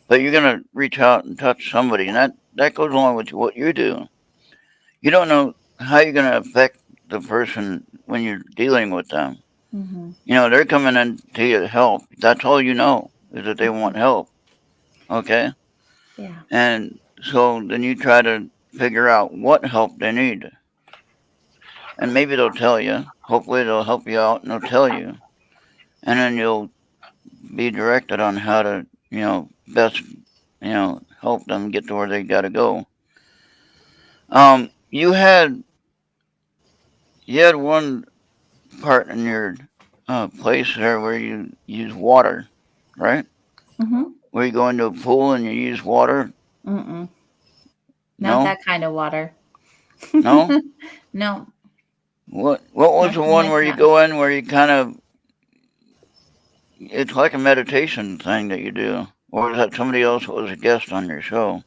But you're gonna reach out and touch somebody, and that goes along with what you do. You don't know how you're gonna affect the person when you're dealing with them. Mm-hmm. You know, they're coming in to get help. That's all you know is that they want help. Okay? Yeah. And so then you try to figure out what help they need. And maybe they'll tell you. Hopefully they'll help you out and they'll tell you. And then you'll be directed on how to, best, help them get to where they gotta go. You had one part in your place there where you use water, right? Mm-hmm. Where you go into a pool and you use water? Mm-mm. No? Not that kind of water. No? No. What was the Nothing one like where you that. go in where you kind of, it's like a meditation thing that you do? Or is that somebody else that was a guest on your show?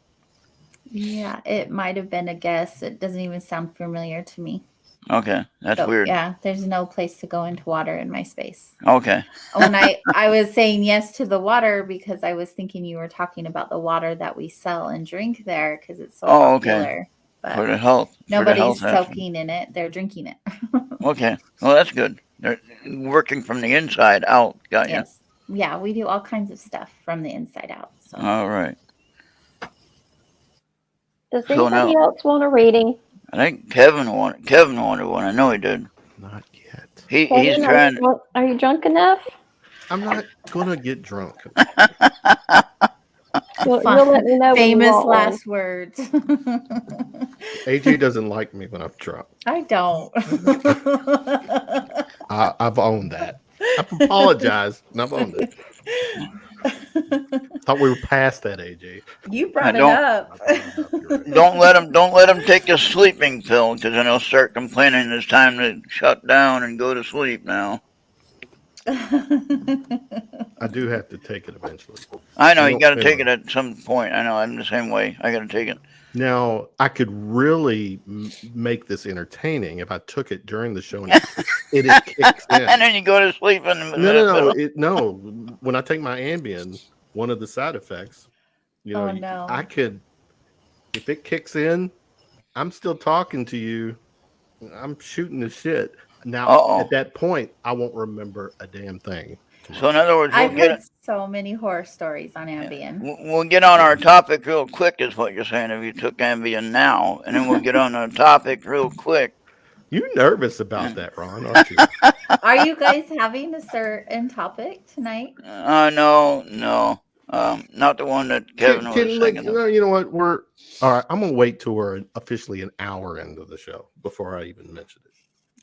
Yeah, it might have been a guess. It doesn't even sound familiar to me. Okay, that's So, weird. yeah, there's no place to go into water in my space. Okay. When I was saying yes to the water because I was thinking you were talking about the water that we sell and drink there because it's so popular. Okay. But For the health. nobody's for the health soaking in it; they're drinking it. Okay. Well, that's good. They're working from the inside out. Got you. Yes, yeah, we do all kinds of stuff from the inside out. So All right. Does So anybody now, else want a reading? I think Kevin wanted one. I know he did. Not yet. He's Kevin, trying. are you drunk enough? I'm not gonna get drunk. You'll let me know when you famous want one. last words. AJ doesn't like me when I'm drunk. I don't. I've owned that. I've apologized and I've owned it. thought we were past that, AJ. You brought it don't- up. You're right. Don't let him take a sleeping pill, because then he'll start complaining it's time to shut down and go to sleep now. I do have to take it eventually. I know, I you won't got to spend take on it at some point. I know, I'm the same way. I got to take it. Now, I could really make this entertaining if I took it during the show and it kicks in. And then you go to sleep in the No. When I take my Ambien, one of the side effects, Oh, no. I could, if it kicks in, I'm still talking to you. I'm shooting the shit. Now, at that point, I won't remember a damn thing. So in other words, I've heard so many horror stories on Ambien. We'll get on our topic real quick, is what you're saying, if you took Ambien now. And then we'll get on the topic real quick. You nervous about that, Ron, aren't you? Are you guys having a certain topic tonight? No. Not the one that Kevin was thinking of. You know what? We're all right. I'm gonna wait till we're officially an hour into the show before I even mention it.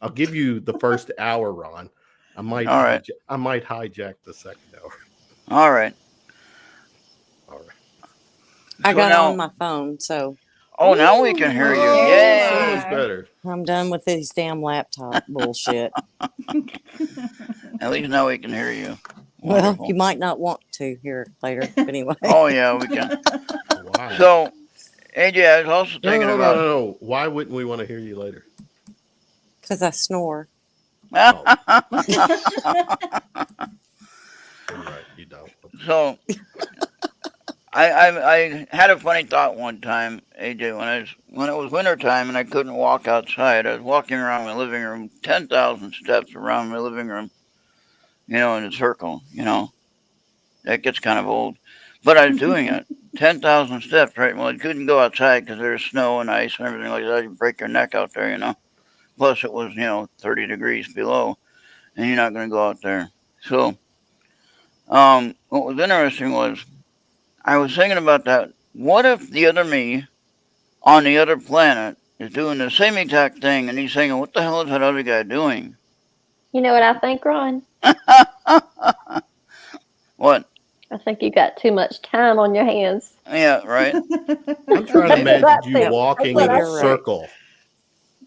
I'll give you the first hour, Ron. I might hijack the second hour. All right. I So got now- on my phone, so Oh, now we can hear you. Oh, Yay! So much better. I'm done with these damn laptop bullshit. At least now we can hear you. Well, Wonderful. you might not want to hear it later. But anyway, Oh, yeah, we can. Wow. So, AJ, I was also No, thinking no. about... Why wouldn't we want to hear you later? because I snore. You're right. You don't. So, I had a funny thought one time, AJ, when it was winter time and I couldn't walk outside. I was walking around my living room, 10,000 steps around my living room, in a circle. That gets kind of old, but I was doing it, 10,000 steps, right? Well, I couldn't go outside because there's snow and ice and everything like that. You break your neck out there, Plus, it was 30 degrees below, and you're not going to go out there. So, what was interesting was, I was thinking about that. What if the other me on the other planet is doing the same exact thing, and he's saying, "What the hell is that other guy doing?" You know what I think, Ron? What? I think you got too much time on your hands. Yeah, right. I'm trying to imagine you That's walking what in I a think. circle.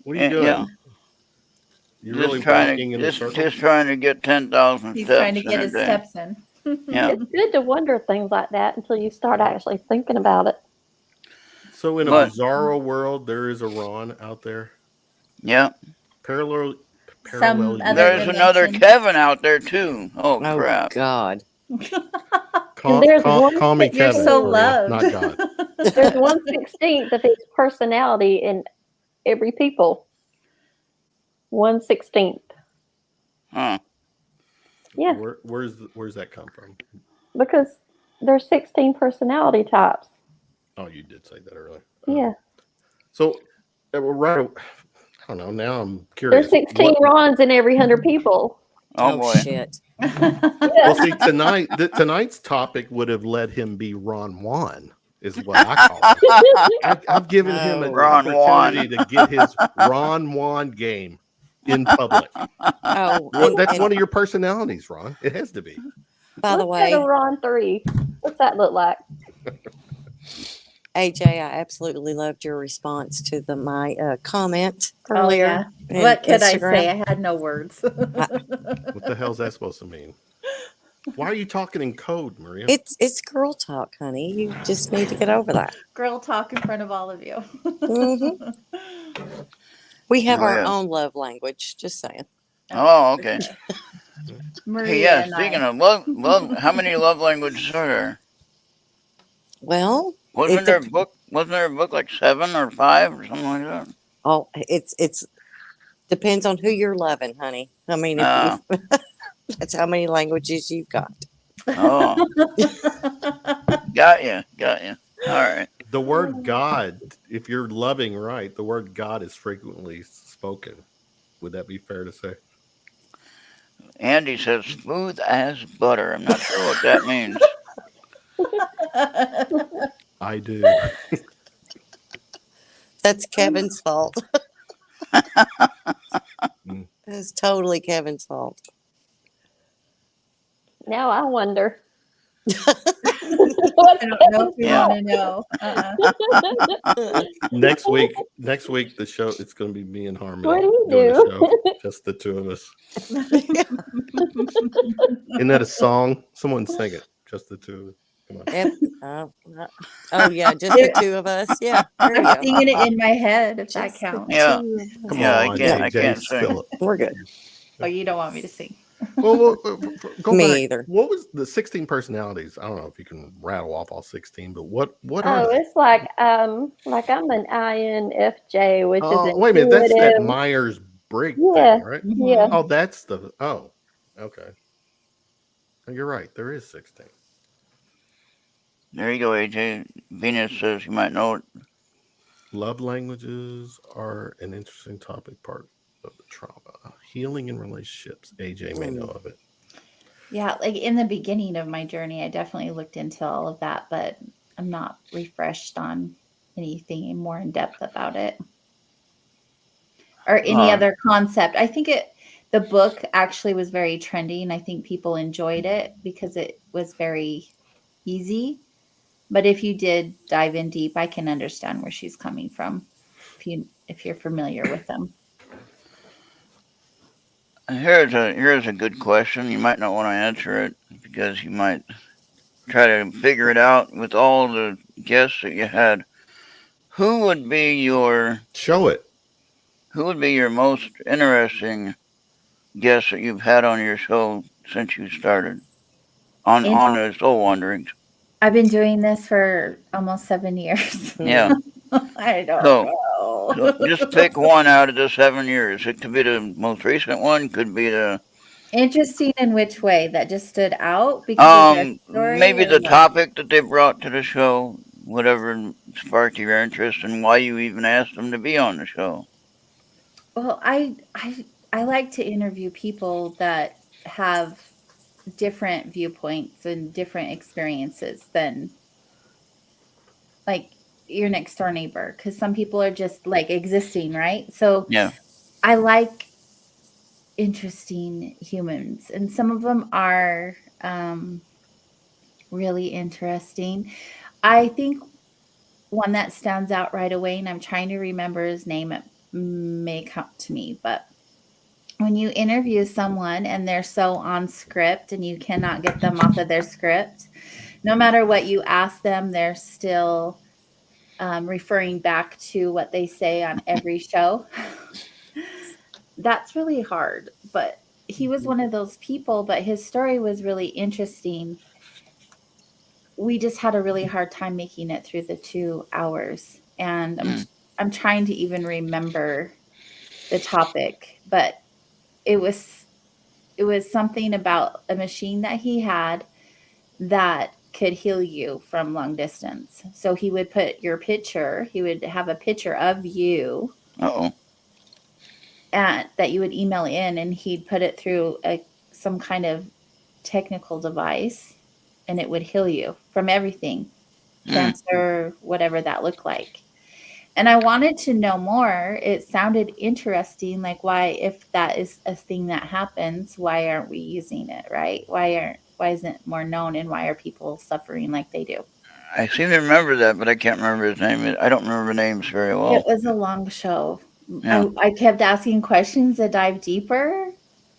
What are you doing? Yeah. You're Just really trying walking in a circle? just trying to get 10,000 He's steps trying to in get a his day. steps in. Yeah. It's good to wonder things like that until you start actually thinking about it. So in a But- bizarro world, there is a Ron out there. Yeah. Parallel. Some other There's another dimension. Kevin out there too. Oh, Oh crap. God! Call, There's call, one call me that You're Kevin. so Maria, loved. not God. There's 1/16 of his personality in every people. 1/16. Huh. Yeah, Where's that come from? because there's 16 personality types. Oh, you did say that earlier. Yeah, So, right. I don't know. Now I'm curious. there's 16 Rons in every 100 people. Oh, boy. Shit! Well, see, tonight's topic would have let him be Ron Juan, is what I call it. I've given him an Ron opportunity to get his Ron Juan game in public. Oh, Well, and- that's and one of your personalities, Ron. It has to be. by the Let's go way, to Ron 3. What's that look like? AJ, I absolutely loved your response to my comment Oh, earlier. yeah. in What could I Instagram. say? I had no words. What the hell's that supposed to mean? Why are you talking in code, Maria? It's girl talk, honey. You just need to get over that. Girl talk in front of all of you. Mhm. We have Oh, our yeah. own love language. Just saying. Oh, okay. Maria Hey, yeah, and speaking I. of love, how many love languages are there? Well, Wasn't It there a dep- book? Wasn't there a book like 7 or 5 or something like that? oh, it's depends on who you're loving, honey. I mean, Ah. if that's how many languages you've got. Oh, got you. All right. The word God, if you're loving right, the word God is frequently spoken. Would that be fair to say? Andy says smooth as butter. I'm not sure what that means. I do. That's Kevin's fault. Mm. It's totally Kevin's fault. Now I wonder. What's I don't know if you Yeah. want to know. Next week, the show, it's going to be me and Harmony What do you doing a do? show, just the two of us. Isn't that a song? Someone sing it. Just the two of us. Come on. If, oh yeah, just the two of us. Yeah, there you I'm go. singing it in my head, if that Just the counts. Yeah. two of us. Come Yeah, I on, can't- AJ, I can't sing. spill it. We're good. Oh, you don't want me to sing? Well, go Me back. either. What was the 16 personalities? I don't know if you can rattle off all 16, but what are Oh, they? it's like I'm an INFJ, which is Wait a minute, that's that intuitive. Myers-Briggs Yeah, thing, right? yeah. Oh, that's the okay. You're right. There is 16. There you go, AJ. Venus says you might know it. Love languages are an interesting topic, part of the trauma. Healing in relationships. AJ may know of it. Yeah, like in the beginning of my journey, I definitely looked into all of that, but I'm not refreshed on anything more in depth about it or any other concept. I think the book actually was very trendy, and I think people enjoyed it because it was very easy. But if you did dive in deep, I can understand where she's coming from if you're familiar with them. Here's a good question. You might not want to answer it because you might try to figure it out with all the guests that you had. Who would be your Show it. Who would be your most interesting guest that you've had on your show since you started on the Soul Wanderings? I've been doing this for almost 7 years. Yeah. I don't So know. just pick one out of the 7 years. It could be the most recent one. Could be the Interesting in which way? That just stood out because of their story? maybe or the what? topic that they brought to the show, whatever sparked your interest, and why you even asked them to be on the show. Well, I like to interview people that have different viewpoints and different experiences than like your next door neighbor, because some people are just like existing, right? So Yeah. I like interesting humans, and some of them are really interesting. I think one that stands out right away, and I'm trying to remember his name, it may come to me, but when you interview someone and they're so on script and you cannot get them off of their script, no matter what you ask them, they're still referring back to what they say on every show. That's really hard, but he was one of those people, but his story was really interesting. We just had a really hard time making it through the 2 hours, and I'm trying to even remember the topic, but it was something about a machine that he had that could heal you from long distance. So he would put your picture, he would have a picture of you Uh-oh. and that you would email in, and he'd put it through some kind of technical device, and it would heal you from everything, cancer, whatever that looked like. And I wanted to know more. It sounded interesting, like why, if that is a thing that happens, why aren't we using it, right? Why isn't it more known, and why are people suffering like they do? I seem to remember that, but I can't remember his name. I don't remember names very well. It was a long show. Yeah. I kept asking questions to dive deeper,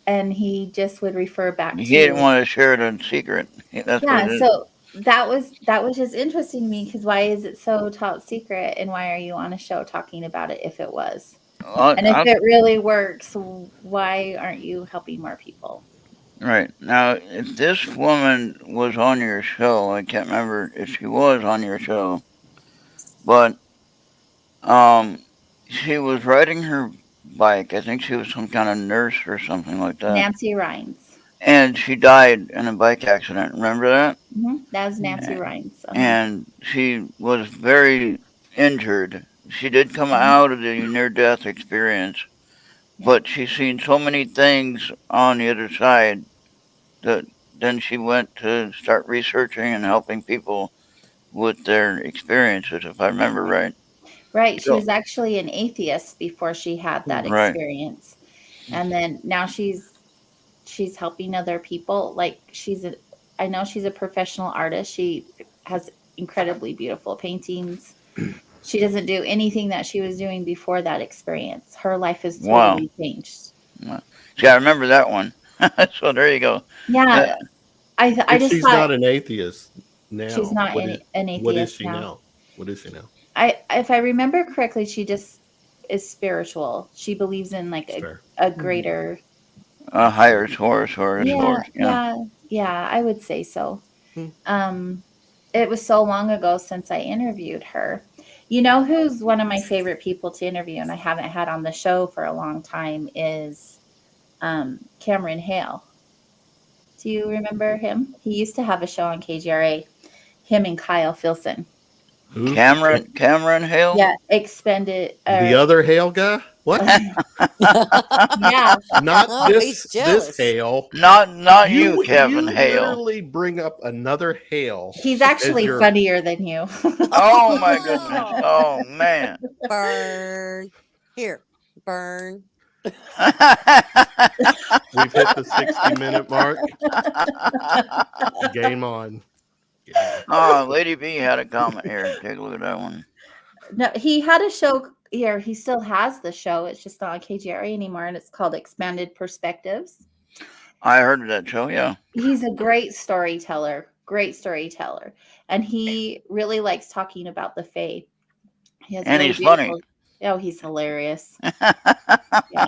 and he just would refer back He to. didn't want to share it in secret. That's what it is. So that was just interesting to me, because why is it so top secret, and why are you on a show talking about it if it was? And if it really works, why aren't you helping more people? Right. Now, if this woman was on your show, I can't remember if she was on your show, but she was riding her bike. I think she was some kind of nurse or something like that. Nancy Rhines. And she died in a bike accident. Remember that? Mm-hmm. That was Nancy Rhines. And she was very injured. She did come out of the near-death experience, but she's seen so many things on the other side that then she went to start researching and helping people with their experiences, if I remember right. Right. She was actually an atheist before she had that Right. experience. And then now she's helping other people. Like she's I know she's a professional artist. She has incredibly beautiful paintings. She doesn't do anything that she was doing before that experience. Her life is Wow. totally changed. See, I remember that one. So there you go. Yeah, I If just she's thought not an atheist now, she's not what an is, what is atheist she now? What is she now? If I remember correctly, she just is spiritual. She believes in like It's fair. a greater. A higher source or a source. Yeah, I would say so. Hmm. It was so long ago since I interviewed her. You know who's one of my favorite people to interview, and I haven't had on the show for a long time, is Cameron Hale. Do you remember him? He used to have a show on KGRA. Him and Kyle Filson. Who? Cameron Hale? Yeah, expended. The other Hale guy? What? Yeah. Not Oh, he's this jealous. Hale. Not you, Kevin you Hale. literally bring up another Hale. He's actually your- funnier than you. Oh my goodness. Oh man. Burn. Here, burn. We've hit the 60-minute mark. Game on. Oh, Lady B had a comment here. Take a look at that one. No, he had a show here. He still has the show. It's just not on KGRA anymore, and it's called Expanded Perspectives. I heard of that show, yeah. He's a great storyteller, and he really likes talking about the faith. He has And really he's funny. Oh, he's hilarious. Yeah,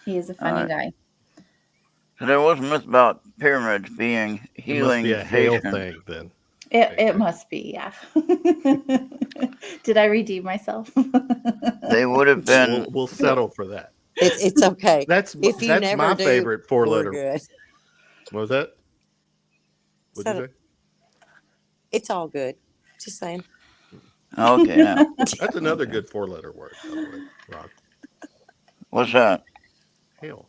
he is a funny guy. So there was a myth about pyramids being healing It must be a Hale stations. thing then. It must be, yeah. Did I redeem myself? They would have been. We'll settle for that. It's okay. That's If you that's never my do, favorite We're four-letter. good. What was that? What did you say? It's all good. Just saying. Okay, yeah. That's another good four-letter word, by the way, Ron. What's that? Hale.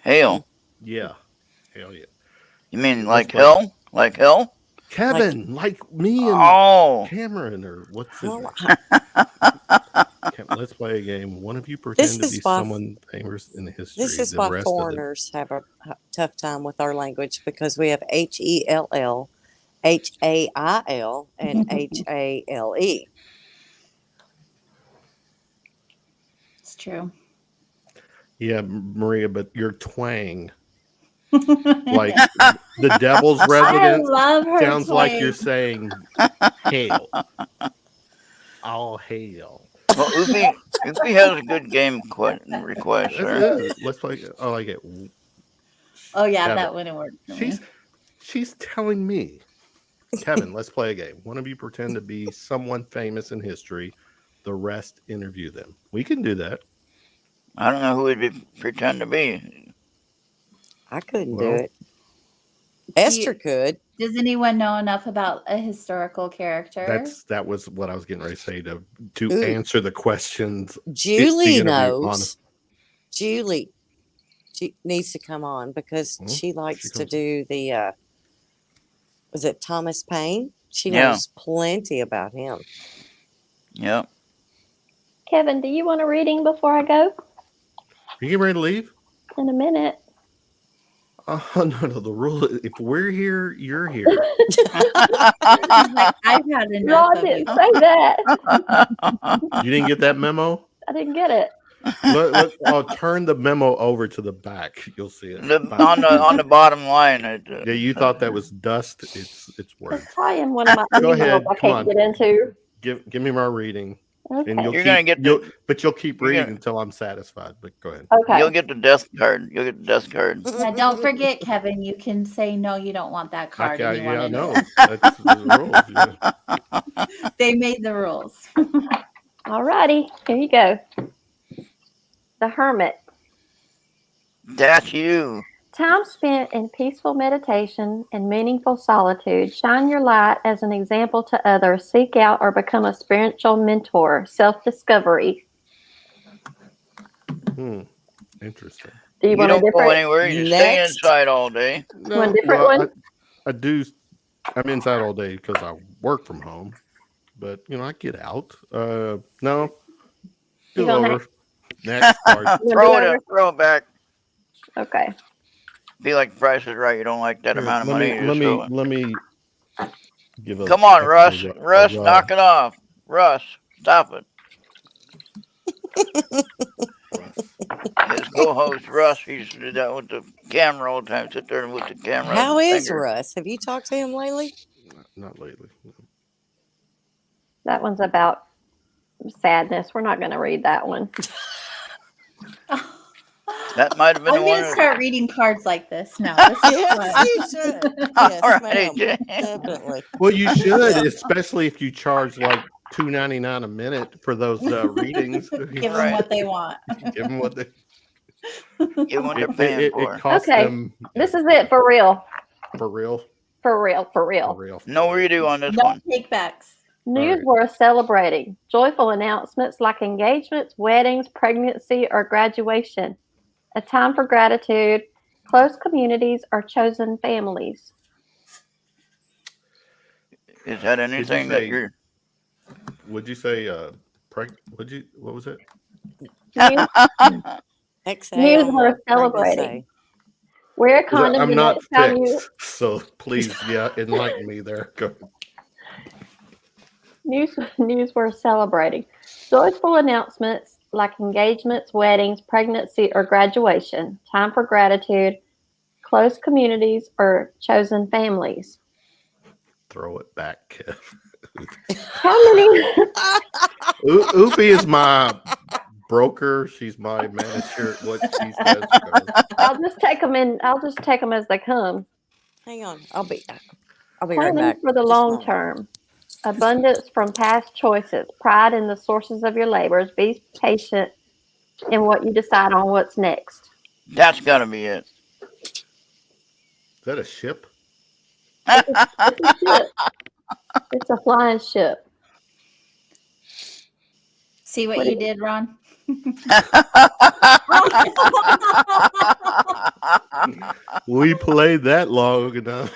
Hale. Yeah. Hell yeah. You mean like That's hell? Like hell? Kevin, like me and Oh. Cameron, or what's his Well, name? Let's play a game. One of you pretend to is be why- someone famous in the history. this is the why rest foreigners have a tough time with our language because we have HELL, HAIL, and HALE. It's true. Yeah, Maria, but your twang, like the devil's I resident, love her. sounds like twang. you're saying hail. All hail. Well, Upi has a good game request, sir. Let's play. I like it. Oh yeah, Kevin. that wouldn't work. For me. She's telling me, Kevin, let's play a game. One of you pretend to be someone famous in history. The rest interview them. We can do that. I don't know who would pretend to be. I couldn't Well, do it. Esther could. Does anyone know enough about a historical character? That was what I was getting ready to say to Ooh. answer the questions. Julie interview knows. Julie she needs to come on because Mhm. she likes She to comes. do the was it Thomas Paine? She Yeah. knows plenty about him. Yep. Kevin, do you want a reading before I go? You getting ready to leave? In a minute. Oh no, the rule is if we're here, you're here. Like, I've had No, enough I of didn't you. say that. You didn't get that memo? I didn't get it. I'll turn the memo over to the back. You'll see it. On the bottom line. Yeah, you thought that was dust. It's words. It's probably in one of my Go emails ahead, I come can't on. get into. Give me my reading, Okay. and You're gonna get you'll keep you're reading gonna- until I'm satisfied. But go ahead. Okay. You'll get the death card. You'll get the death card. Now, don't forget, Kevin, you can say no, you don't want that card. and you Yeah, I want know. it. That's the rules. Yeah. They made the rules. All righty. Here you go. The Hermit. That's you. Time spent in peaceful meditation and meaningful solitude. Shine your light as an example to others. Seek out or become a spiritual mentor. Self-discovery. Interesting. Do you You want a don't go different? anywhere. You stay Next. inside all day. No, Want a different one? I do. I'm inside all day because I work from home, but I get out. No, You do gonna over. Next card. You wanna Throw do it over? up. Throw it back. Okay. be like Price is Right. You don't like that Here, amount of money. let just me give a come on, a Russ. ru- a Russ, ru- knock it off. Russ, stop it. His co-host Russ, he used to do that with the camera all the time. Sit there with the camera. How is finger. Russ? Have you talked to him lately? Not lately. That one's about sadness. We're not going to read that one. That might have been I'm the one. gonna start reading cards like this now. This is Yes, fun. you should. All Yes, right, ma'am. Jane. Definitely. Well, you should, especially if you charge like $2.99 a minute for those readings. Give Right. them what they want. Give them what they. Give what they're paying It for. costs Okay, them. This is it for real. For real. For real. For For real. real. No redo on this No one. take backs. News right. worth celebrating. Joyful announcements like engagements, weddings, pregnancy, or graduation. A time for gratitude. Close communities or chosen families. Is that anything that say- you're? Would you say what was it? News, Exhale. news worth pregnancy. celebrating. Wear a condom I'm the not next time you. fixed, so please, enlighten me there. Go. News worth celebrating. Joyful announcements like engagements, weddings, pregnancy, or graduation. Time for gratitude. Close communities or chosen families. Throw it back, Kev. How many? Oofy is my broker. She's my manager. What she says goes. I'll just take them in. I'll just take them as they come. Hang on. I'll be right Planning back. for the Just a long moment. term. Abundance from past choices. Pride in the sources of your labors. Be patient in what you decide on what's next. That's got to be it. Is that a ship? It's a ship. It's a flying ship. See what What you do did, Ron? We played that long enough.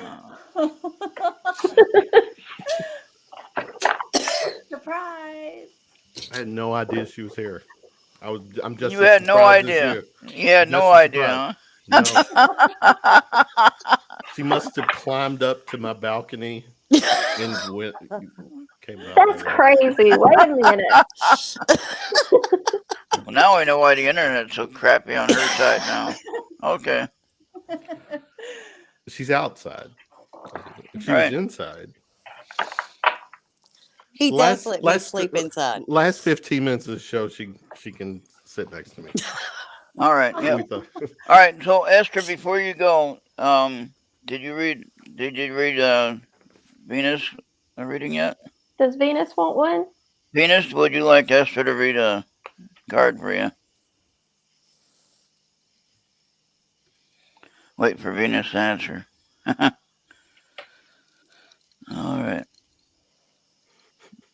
Surprise! I had no idea she was here. I'm just. You as had no surprised as idea. you. You had no Just as idea, surprised. No, huh? she must have climbed up to my balcony and came out. That's there. crazy. Wait a minute. Well, now I know why the internet's so crappy on her side now. Okay. She's outside. If she Right. was inside. He does let me sleep inside. Last 15 minutes of the show, she can sit next to me. All right. We Yep. thought- All right. So Esther, before you go, did you read Venus a reading yet? Does Venus want one? Venus, would you like Esther to read a card for you? Wait for Venus to answer. All right.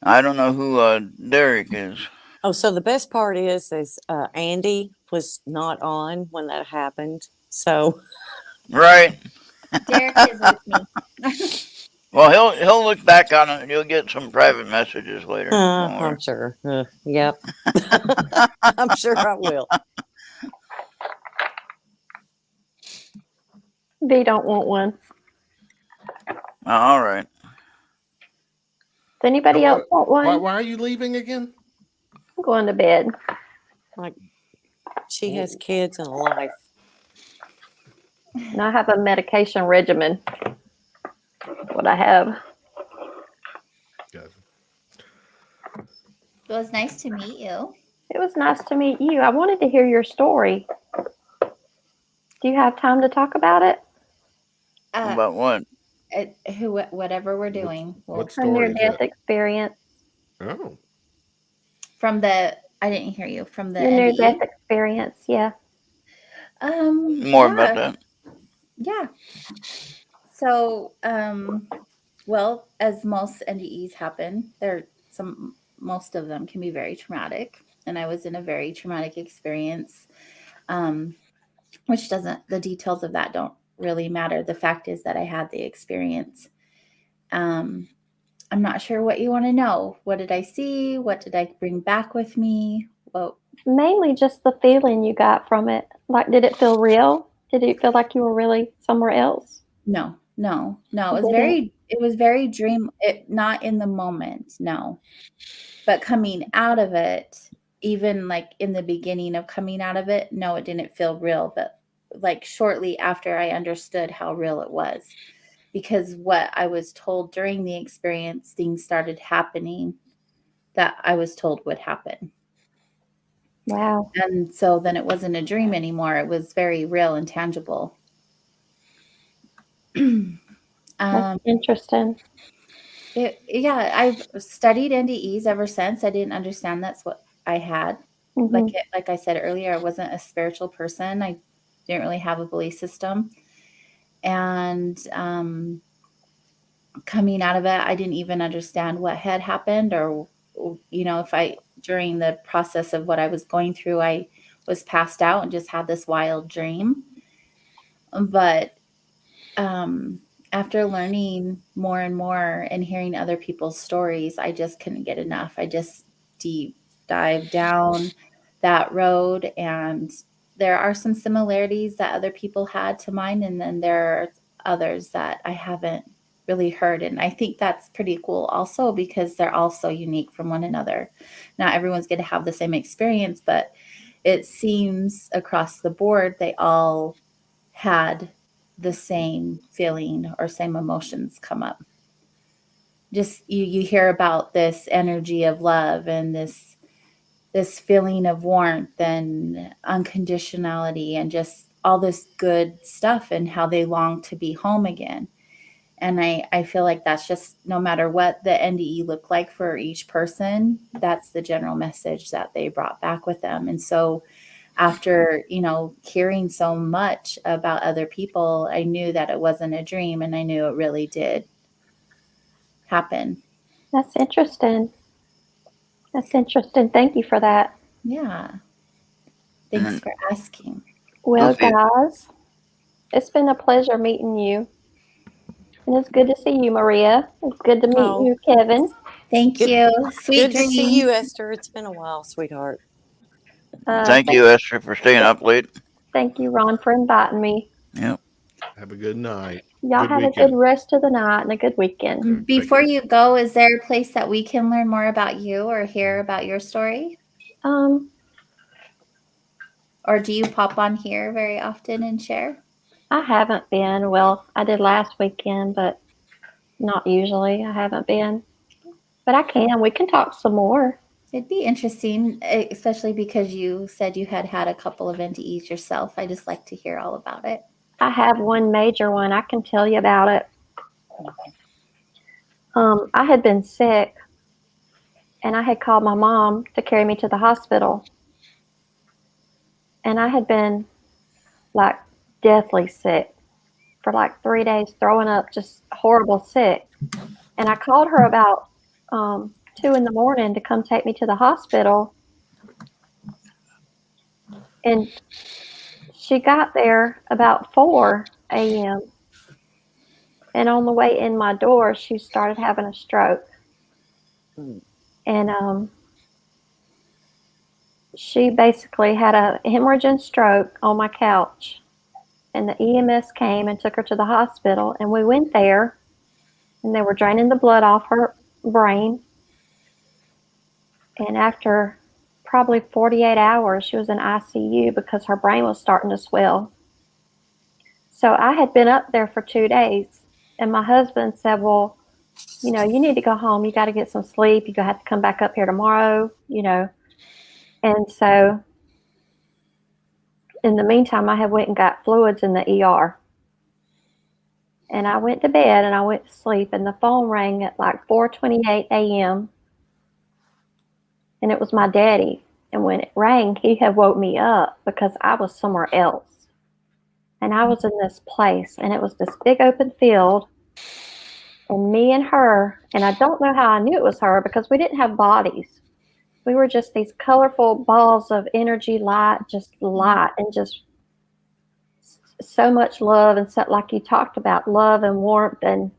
I don't know who Derek is. Oh, so the best part is Andy was not on when that happened. So Right. Derek is with me. Well, he'll look back on it and you'll get some private messages later. Don't worry. I'm sure. Yep. I'm sure I will. V don't want one. All right. Does anybody else want one? Why are you leaving again? I'm going to bed. She has kids and a life. And I have a medication regimen. What I have. Gotcha. It was nice to meet you. It was nice to meet you. I wanted to hear your story. Do you have time to talk about it? About what? Whatever we're doing. What From your story is death that? experience. Oh, From the, I didn't hear you. From the Your near NDE? death experience, yeah. More about that. Yeah. So, well, as most NDEs happen, most of them can be very traumatic. And I was in a very traumatic experience, which the details of that don't really matter. The fact is that I had the experience. I'm not sure what you want to know. What did I see? What did I bring back with me? Well, Mainly just the feeling you got from it. Like, did it feel real? Did it feel like you were really somewhere else? No. It You was didn't? very not in the moment, no. But coming out of it, even like in the beginning of coming out of it, no, it didn't feel real. But like shortly after, I understood how real it was, because what I was told during the experience, things started happening that I was told would happen. Wow. And so then it wasn't a dream anymore. It was very real and tangible. That's interesting. Yeah, I've studied NDEs ever since. I didn't understand that's what I had. Hmm. Like I said earlier, I wasn't a spiritual person. I didn't really have a belief system. And coming out of it, I didn't even understand what had happened, or, if during the process of what I was going through, I was passed out and just had this wild dream. But after learning more and more and hearing other people's stories, I just couldn't get enough. I just deep dive down that road, and there are some similarities that other people had to mine, and then there are others that I haven't really heard. And I think that's pretty cool also, because they're all so unique from one another. Not everyone's going to have the same experience, but it seems across the board they all had the same feeling or same emotions come up. Just you hear about this energy of love and this feeling of warmth and unconditionality and just all this good stuff, and how they long to be home again. And I feel like that's just, no matter what the NDE looked like for each person, that's the general message that they brought back with them. And so after, hearing so much about other people, I knew that it wasn't a dream, and I knew it really did happen. That's interesting. That's interesting. Thank you for that. Yeah. Thanks And for asking. Well, Lucy, guys, it's been a pleasure meeting you. And it's good to see you, Maria. It's good to meet Oh, you, Kevin. Thank good, you. Sweet good to see you, dreams. Esther. It's been a while, sweetheart. thank Thank, you, Esther, for staying up late. thank you, Ron, for inviting me. Yep. Have a good night. Y'all Good have a good weekend. rest of the night and a good weekend. Take Before care. you go, is there a place that we can learn more about you or hear about your story? Um, Or do you pop on here very often and share? I haven't been. Well, I did last weekend, but not usually. I haven't been. But I can. We can talk some more. It'd be interesting, especially because you said you had a couple of NDEs yourself. I just like to hear all about it. I have one major one. I can tell you about it. I had been sick, and I had called my mom to carry me to the hospital. And I had been like deathly sick for like 3 days, throwing up, just horrible sick. And I called her about 2 in the morning to come take me to the hospital. And she got there about 4 a.m. And on the way in my door, she started having a stroke. Mm. And she basically had a hemorrhaging stroke on my couch. And the EMS came and took her to the hospital. And we went there, and they were draining the blood off her brain. And after probably 48 hours, she was in ICU because her brain was starting to swell. So I had been up there for 2 days, and my husband said, well, you need to go home. You got to get some sleep. You're going to have to come back up here tomorrow. And so in the meantime, I had went and got fluids in the ER. And I went to bed and I went to sleep, and the phone rang at like 4:28 a.m. and it was my daddy. And when it rang, he had woke me up because I was somewhere else. And I was in this place, and it was this big open field, and me and her, and I don't know how I knew it was her because we didn't have bodies. We were just these colorful balls of energy, light, and just so much love, and so, like you talked about, love and warmth, and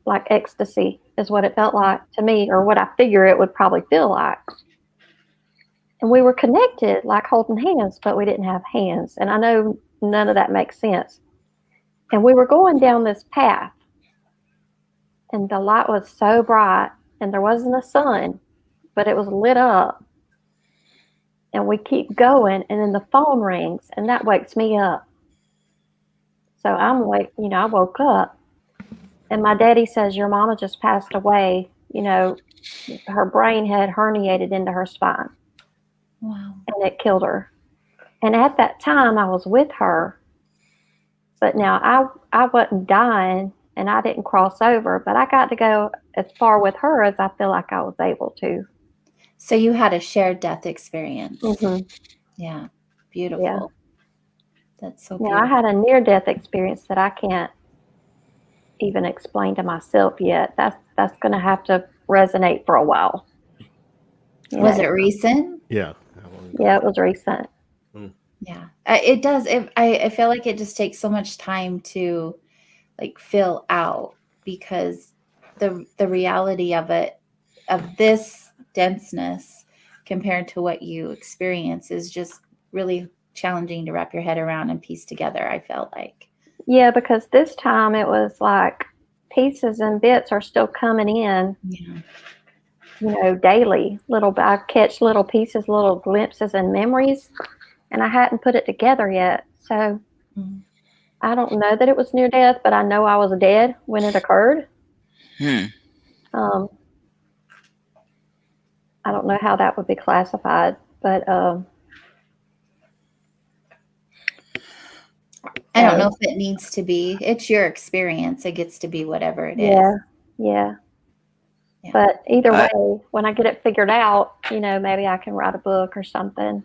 like ecstasy is what it felt like to me, or what I figure it would probably feel like. And we were connected, like holding hands, but we didn't have hands. And I know none of that makes sense. And we were going down this path, and the light was so bright, and there wasn't a sun, but it was lit up. And we keep going, and then the phone rings, and that wakes me up. So I'm awake, I woke up, and my daddy says, your mama just passed away. Her brain had herniated into her spine, Wow. and it killed her. And at that time, I was with her, but now I wasn't dying, and I didn't cross over, but I got to go as far with her as I feel like I was able to. So you had a shared death experience. Mm-hmm. Yeah. Beautiful. Yeah. That's so Now, beautiful. I had a near-death experience that I can't even explain to myself yet. That's going to have to resonate for a while. Was it recent? Yeah. Yeah, it was recent. Yeah, it does. I feel like it just takes so much time to like fill out, because the reality of it, of this denseness compared to what you experience, is just really challenging to wrap your head around and piece together, I felt like. Yeah, because this time it was like pieces and bits are still coming in, daily. I catch little pieces, little glimpses and memories, and I hadn't put it together yet. So I don't know that it was near death, but I know I was dead when it occurred. I don't know how that would be classified, but I don't know if it needs to be. It's your experience. It gets to be whatever it is. Yeah. But either way, when I get it figured out, maybe I can write a book or something.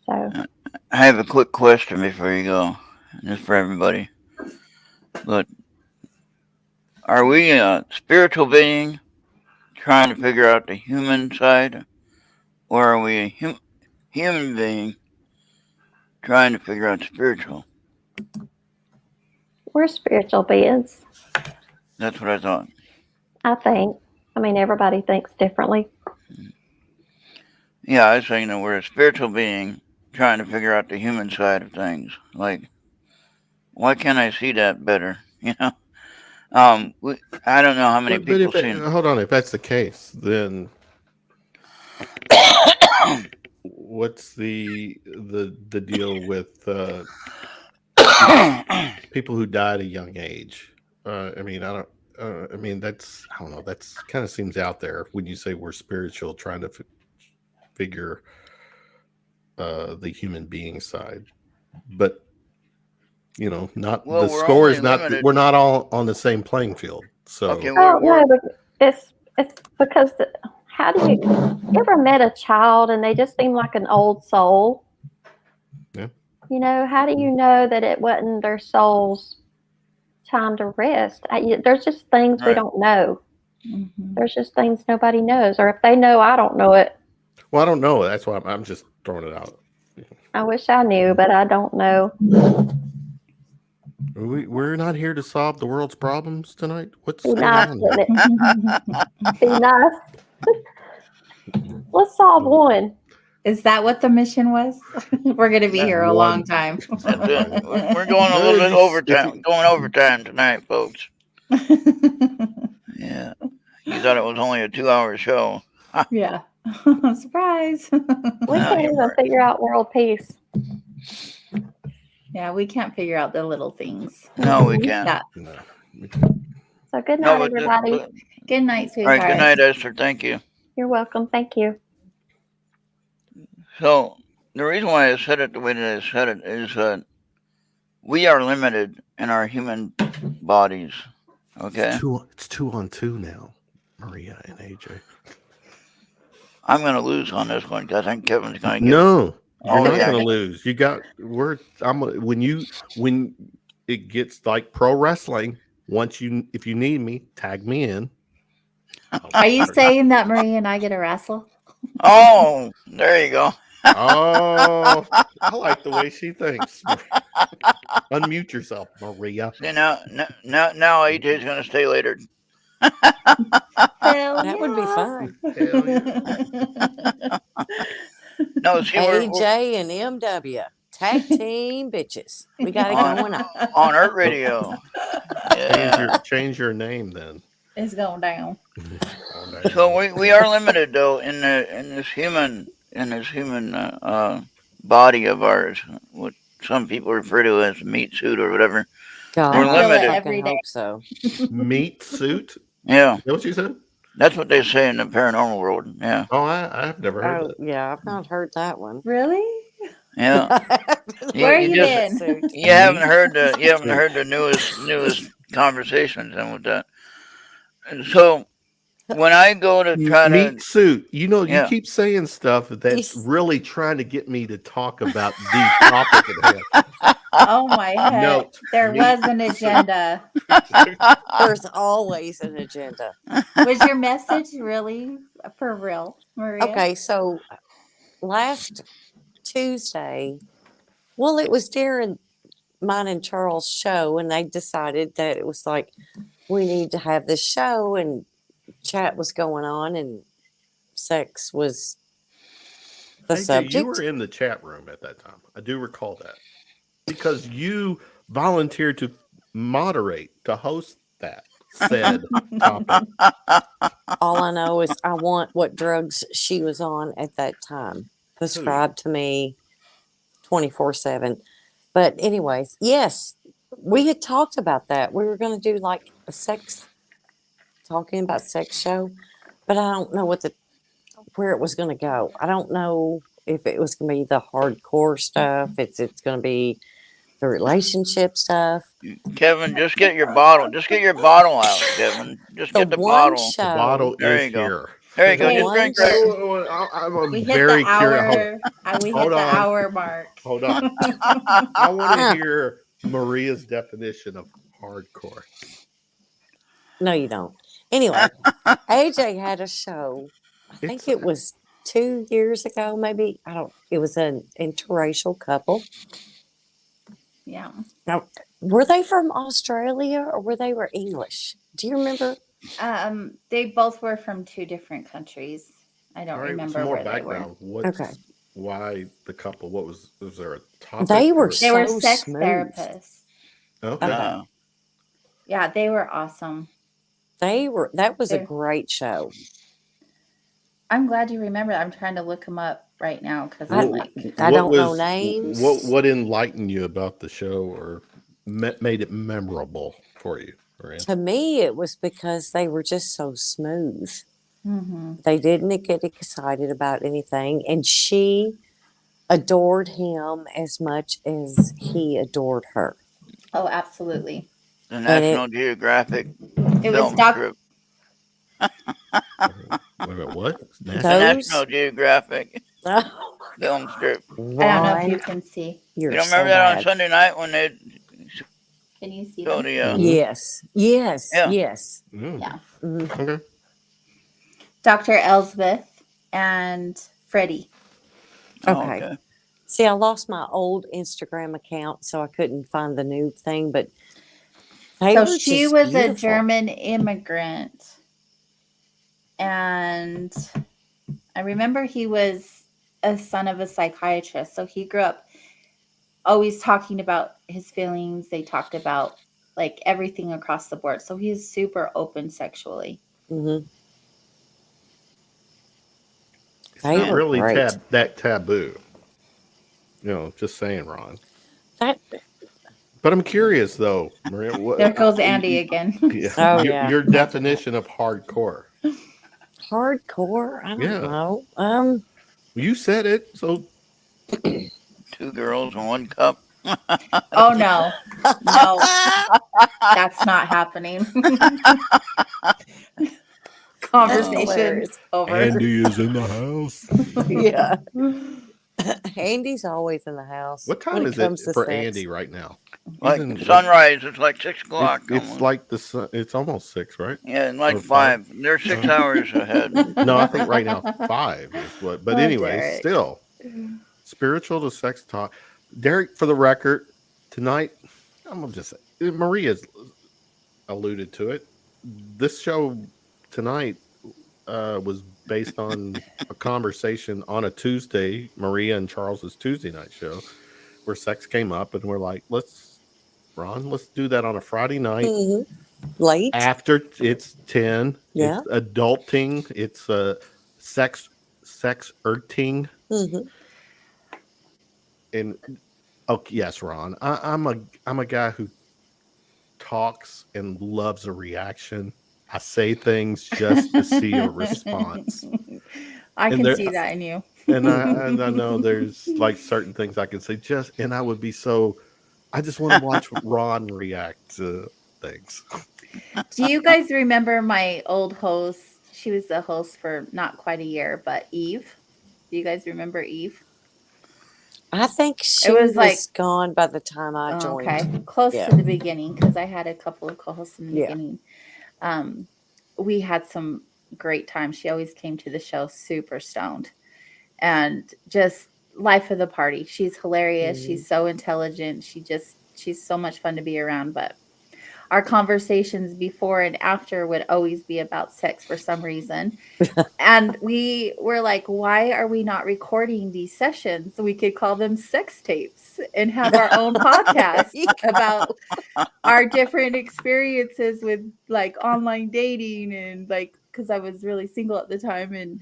So I have a quick question before you go, just for everybody. But are we a spiritual being trying to figure out the human side, or are we a human being trying to figure out spiritual? we're spiritual beings, That's what I thought. I think. I mean, everybody thinks differently. Yeah, I was saying that we're a spiritual being trying to figure out the human side of things. Like, why can't I see that better? I don't know how many But people see. hold on, if that's the case, then what's the deal with people who die at a young age? I mean, I don't. I mean, that's, I don't know. That's kind of seems out there when you say we're spiritual, trying to figure the human being side, but not Well, the we're score only is not. limited. We're not all on the same playing field. So Okay, Oh no, but it's because how do you ever met a child and they just seem like an old soul? Yeah. How do you know that it wasn't their soul's time to rest? There's just things we don't know. There's just things nobody knows, or if they know, I don't know it. Well, I don't know. That's why I'm just throwing it out. I wish I knew, but I don't know. We're not here to solve the world's problems tonight. What's Be going nice on? with it. Be nice. Let's solve one. Is that what the mission was? We're going to be here a long time. That's it. We're going a little bit overtime. Going overtime tonight, folks. Yeah. You thought it was only a 2-hour show. Yeah. Surprise. We can't even figure out world peace. Yeah, we can't figure out the little things. No, we can't. Yeah. No. So good night, everybody. Good night, All sweetheart. right, good night, Esther. Thank you. You're welcome. Thank you. So, the reason why I said it the way that I said it is that we are limited in our human bodies. Okay? It's 2-on-2 now, Maria and AJ. I'm going to lose on this one because I think Kevin's going to get. No, you're Oh, not yeah. going to lose. When it gets like pro wrestling. If you need me, tag me in. Are you saying that Maria and I get a wrestle? Oh, there you go. Oh, I like the way she thinks. Unmute yourself, Maria. See, now AJ's going to stay later. Hell That would be yeah. fun. Hell yeah. No, see, we're AJ and MW. Tag team bitches. We got it on going on. on Earth Radio. Yeah. Change your name then. It's going down. So we are limited though in this human body of ours, what some people refer to as meat suit or whatever. God, We're I feel it limited. every fucking day. hope so. Meat suit. Yeah, Is that what you said? that's what they say in the paranormal world. Yeah, Oh, I've never heard Oh, that. yeah, I've not heard that one. Really? yeah. Where You you just- been? You haven't heard Suit. the newest conversations and with that. And so when I go to try to Meat suit. You know, you Yeah. keep saying stuff that's Yes. really trying to get me to talk about the topic at hand. Oh my head. Note, There meat was an agenda. There's always an agenda. Was your message really for real, Maria? Okay, so last Tuesday, well, it was during mine and Charles' show, and they decided that it was like, we need to have this show, and chat was going on, and sex was the AJ, subject. you were in the chat room at that time. I do recall that because you volunteered to moderate, to host that said topic. All I know is I want what drugs she was on at that time prescribed to me 24/7. But anyways, yes, we had talked about that. We were going to do like a talking about sex show, but I don't know where it was going to go. I don't know if it was going to be the hardcore stuff. It's going to be the relationship stuff. Kevin, just get your bottle. Just get your bottle out, Kevin. Just The get the one bottle. show. The bottle There is you go. here. There you go. The Just one drink show- right. I'm We hit very the curious. hour. We hit Hold the on. hour mark. Hold on. I want Ah. to hear Maria's definition of hardcore. No, you don't. Anyway, AJ had a show. I think it was 2 years ago, maybe. I don't. It was an interracial couple. Yeah. Now, were they from Australia or were they English? Do you remember? They both were from two different countries. I don't All right, remember some more where they were. background. What's, Okay. Why the couple? What was there a topic? They were or- They were So sex smooth. therapists. Okay. Uh, Yeah, they were awesome. That was a They're- great show. I'm glad you remember that. I'm trying to look them up right now because I- I'm like, I What don't know was- names. What enlightened you about the show or made it memorable for you, Maria? To me, it was because they were just so smooth. mm-hmm. They didn't get excited about anything. And she adored him as much as he adored her. Oh, absolutely. the National Geographic It was film Doc. strip. Wait a minute, what? The Those- National Geographic Oh, film strip. I don't know if you Ron, can see. you're You don't so remember that on bad. Sunday night when they Can you see showed them? the Mhm. Yes, yes, Yeah. yes. Mm, Yeah. Mhm. Okay. Dr. Elsbeth and Freddie. Oh, Okay. See, I lost my old Instagram account, so I couldn't find the new thing. But they So were she just was a beautiful. German immigrant. And I remember he was a son of a psychiatrist. So he grew up always talking about his feelings. They talked about like everything across the board. So he's super open sexually. Mhm. It's They not were really great. that taboo. Just saying, Ron. That, But I'm curious though, Maria. What, There goes Andy again. Yeah, Oh, your, yeah. your definition of hardcore. hardcore? I don't Yeah. know. You said it, so 2 girls and 1 cup. Oh, no. No, that's not happening. Conversation hilarious. over. Andy is in the house. Yeah. Andy's always in the house. What time when is comes it to for sex. Andy right now? Like He's in- sunrise, it's like 6 o'clock. It's almost. like the sun. It's almost 6, right? Yeah, and like or 5. 5. They're 6 hours ahead. No, I think right now 5 is what. But Oh, anyway, Derek. still spiritual to sex talk. Derek, for the record, tonight I'm gonna just say Maria's alluded to it. this show tonight was based on a conversation on a Tuesday, Maria and Charles's Tuesday night show, where sex came up, and we're like, let's do that on a Friday night Mhm. Late. after it's 10. Yeah. It's adulting. It's sex erting. Mhm. And okay, yes, Ron, I'm a guy who talks and loves a reaction. I say things just to see a response. I And can there- see that in you. And I know there's like certain things I can say and I would be so. I just want to watch Ron react to things. Do you guys remember my old host? She was the host for not quite a year, but Eve. Do you guys remember Eve? I think she was was like- gone by the time I Oh, joined. okay, close Yeah. to the beginning because I had a couple of co-hosts in the Yeah. beginning. We had some great times. She always came to the show super stoned, and just life of the party. She's hilarious. Mhm. She's so intelligent. She's so much fun to be around. But our conversations before and after would always be about sex for some reason. And we were like, why are we not recording these sessions? We could call them sex tapes and have our own podcast you about our different experiences with like online dating and like, because I was really single at the time and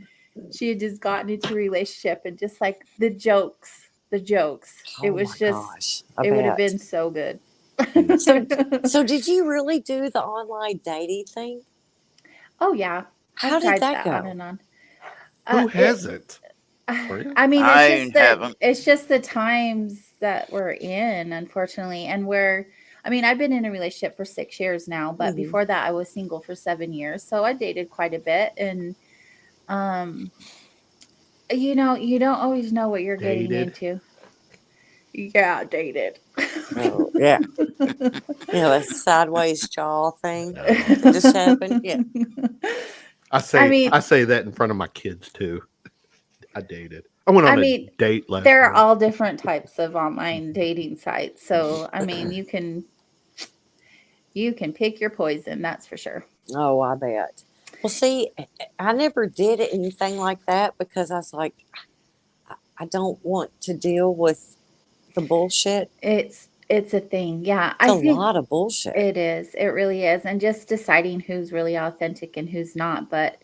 she had just gotten into a relationship and just like the jokes. It Oh was my just, gosh, I it would have bet. been so good. So did you really do the online dating thing? Oh yeah. How I've did tried that on go? and on. Who It- hasn't? Maria? I mean, I it's just haven't. it's just the times that we're in, unfortunately, and I've been in a relationship for 6 years now, but Mhm. before that, I was single for 7 years, so I dated quite a bit, and you don't always know what you're getting Dated? into. Yeah, dated. Oh, yeah. That sideways jaw thing No. that just happened. Yeah. I say that in front of my kids too. I dated. I went on a date last there are night. all different types of online dating sites, so I mean, you can pick your poison, that's for sure. Oh, I bet. Well, see, I never did anything like that because I was like, I don't want to deal with the bullshit. It's a thing, yeah. It's I a think lot of bullshit. it is. It really is, and just deciding who's really authentic and who's not. But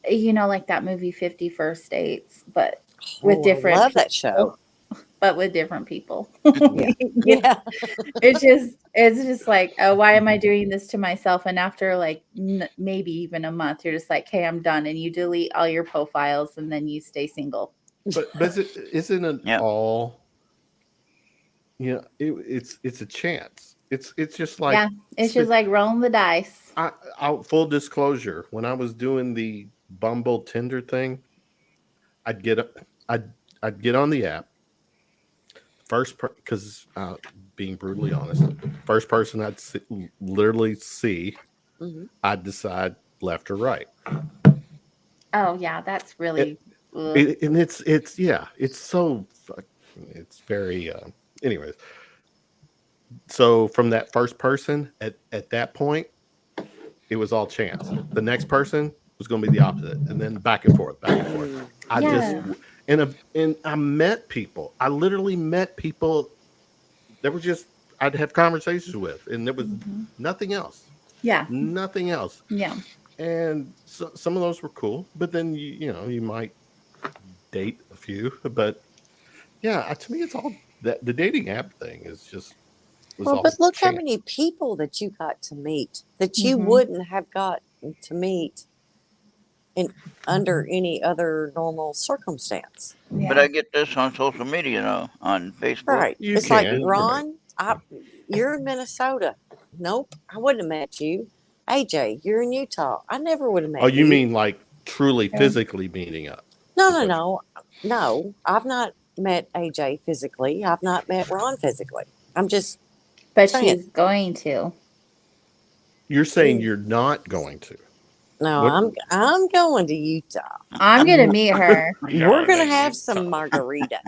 like that movie 50 First Dates, but with Oh, different I love that show. but with different people. Yeah. It's just like, oh, why am I doing this to myself? And after like maybe even a month, you're just like, hey, I'm done, and you delete all your profiles, and then you stay single. But isn't it Yeah. all? It's a chance. It's just like Yeah, it's just like rolling the dice. I full disclosure. When I was doing the Bumble Tinder thing, I'd get on the app first because being brutally honest, first person I'd literally see, Mhm. I'd decide left or right. Oh yeah, that's really. ugh. And it's so it's very anyways. So from that first person at that point, it was all chance. The next person was going to be the opposite, and then back and forth. And I met people. I literally met people that were just I'd have conversations with, and there was nothing else. Yeah, Nothing else. yeah. And so, some of those were cool, but then you might date a few. But yeah, to me, it's all that the dating app thing is just. Well, but look how chance. many people that you got to meet that you Mhm. wouldn't have gotten to meet under any other normal circumstance. Yeah. But I get this on social media now, on Facebook. Right. You It's like, can, Ron, you're in Minnesota. Nope, I wouldn't have met you. AJ, you're in Utah. I never would have met you. Oh, you mean like truly Yeah. physically meeting up? No. I've not met AJ physically. I've not met Ron physically. I'm just But saying. she's going to. You're saying you're not going to. No, What- I'm going to Utah. I'm gonna meet her. We're gonna have some margarita.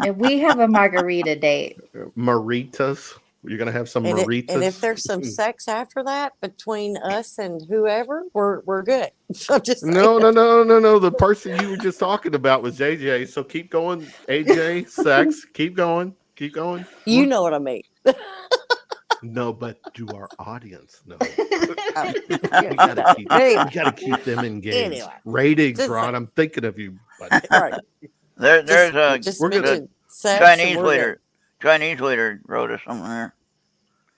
If we have a margarita date. Maritas. You're gonna have some And, Maritas. and if there's some sex after that between us and whoever, we're good. I'm just saying. No. The person you were just talking about was JJ. So keep going, AJ. Sex. Keep going. Keep going. You know what I mean. No, but do our audience know? Oh, We gotta keep them engaged. Anyway, Ratings, just Ron. like- I'm thinking of you. Buddy. right. There's a Just we're gonna- mention sex. Chinese and we're waiter. Chinese waiter wrote us something there.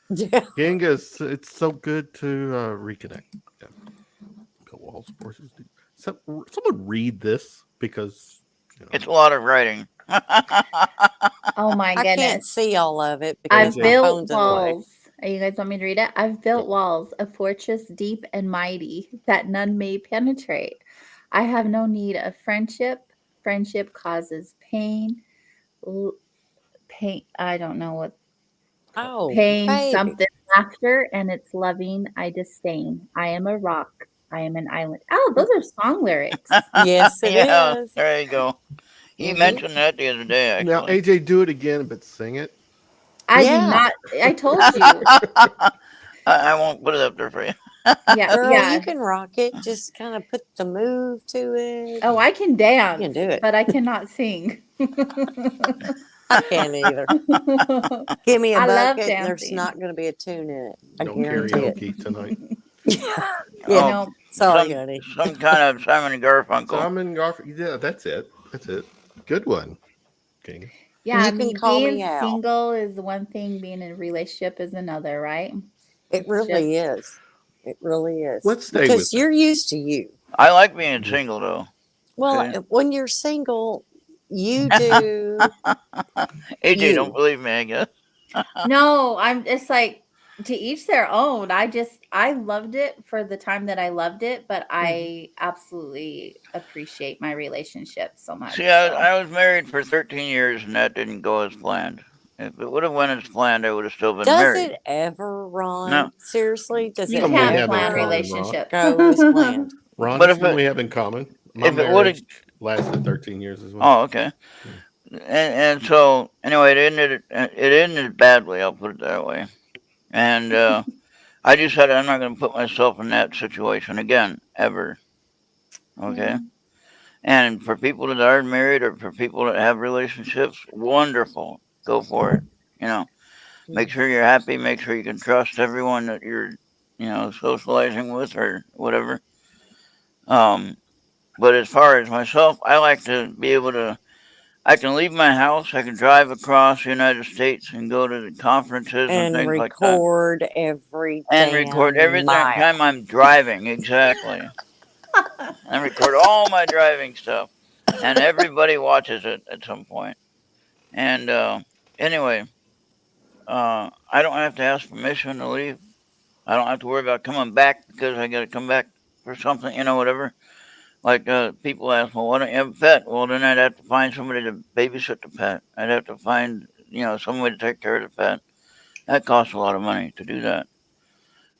good. Yeah. Genghis, it's so good to reconnect. Yeah. Built walls, forces. Someone read this because It's a lot of writing. Oh my I can't goodness. see all of it I've because my built phone's in the way. walls. Are you guys want me to read it? I've built walls, a fortress deep and mighty that none may penetrate. I have no need of friendship. Friendship causes pain. Pain. I don't know what Oh, pain. baby. Something laughter, and it's loving. I disdain. I am a rock. I am an island. Oh, those are song lyrics. Yes, it is. Yeah, there you go. He Mhm. mentioned that the other day, actually. now AJ, do it again, but sing it. I Yeah. did not. I told you. I won't put it up there for you. Yeah, Girl, yeah. you can rock it. Just kind of put the move to it. Oh, I can dance. You can do it. but I cannot sing. I can't either. Give me a I love bucket, and there's dancing. not going to be a tune in it. I No guarantee it. karaoke tonight. Yeah, Oh, No, sorry, some, honey. some kind of Simon and Garfunkel. Simon Garfunkel. Yeah, that's it. That's it. Good one. King. yeah, You I can mean, call me being out. single is one thing, being in a relationship is another, right? It It's really just- is. It really is. Let's stay because with you're used to you. I like being single, though. Well, Okay. when you're single, you do. AJ You. don't believe me, I guess. No, I'm just like to each their own. I loved it for the time that I loved it, but I absolutely appreciate my relationship so much. See, so. I was married for 13 years, and that didn't go as planned. If it would have went as planned, I would have still been Does married. it ever, Ron? No. Seriously? Does You it Something we can't have in plan common, Ron. relationships. go as planned? Ron, But it's if something it- we have in common. My if it would've- marriage lasted 13 years as well. Oh, okay. And so anyway, it ended badly. I'll put it that way. And I decided I'm not going to put myself in that situation again, ever. Okay. Yeah. And for people that are married or for people that have relationships, wonderful. Go for it. Make sure you're happy. Make sure you can trust everyone that you're, socializing with or whatever. But as far as myself, I like to be able to. I can leave my house. I can drive across the United States and go to the conferences and And things like that. record every And record damn every mile. time I'm driving. Exactly. And record all my driving stuff. And everybody watches it at some point. And anyway, I don't have to ask permission to leave. I don't have to worry about coming back because I got to come back for something, whatever. Like people ask, well, why don't you have a pet? Well, then I'd have to find somebody to babysit the pet. I'd have to find, somebody to take care of the pet. That costs a lot of money to do that.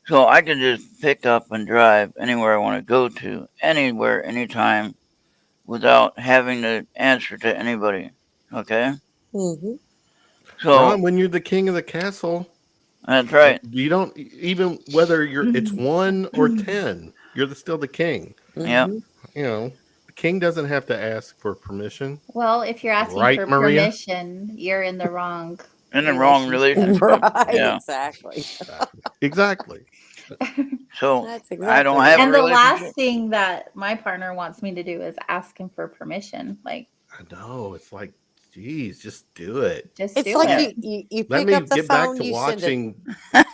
So I can just pick up and drive anywhere I want to go to, anywhere, anytime, without having to answer to anybody. Okay? Mhm. So Ron, when you're the king of the castle, that's right. you don't even whether it's 1 or 10, you're still the king. Yeah. Mhm. The king doesn't have to ask for permission. Well, if you're asking Right, for Maria? permission, you're in the wrong. In the wrong relationship. Right, Yeah. exactly. Exactly. So That's exactly. I don't have a And the relationship. last thing that my partner wants me to do is ask him for permission. Like, I know. It's like, geez, just do it. just It's do like it. you Let pick me up the get back phone, to you send it. watching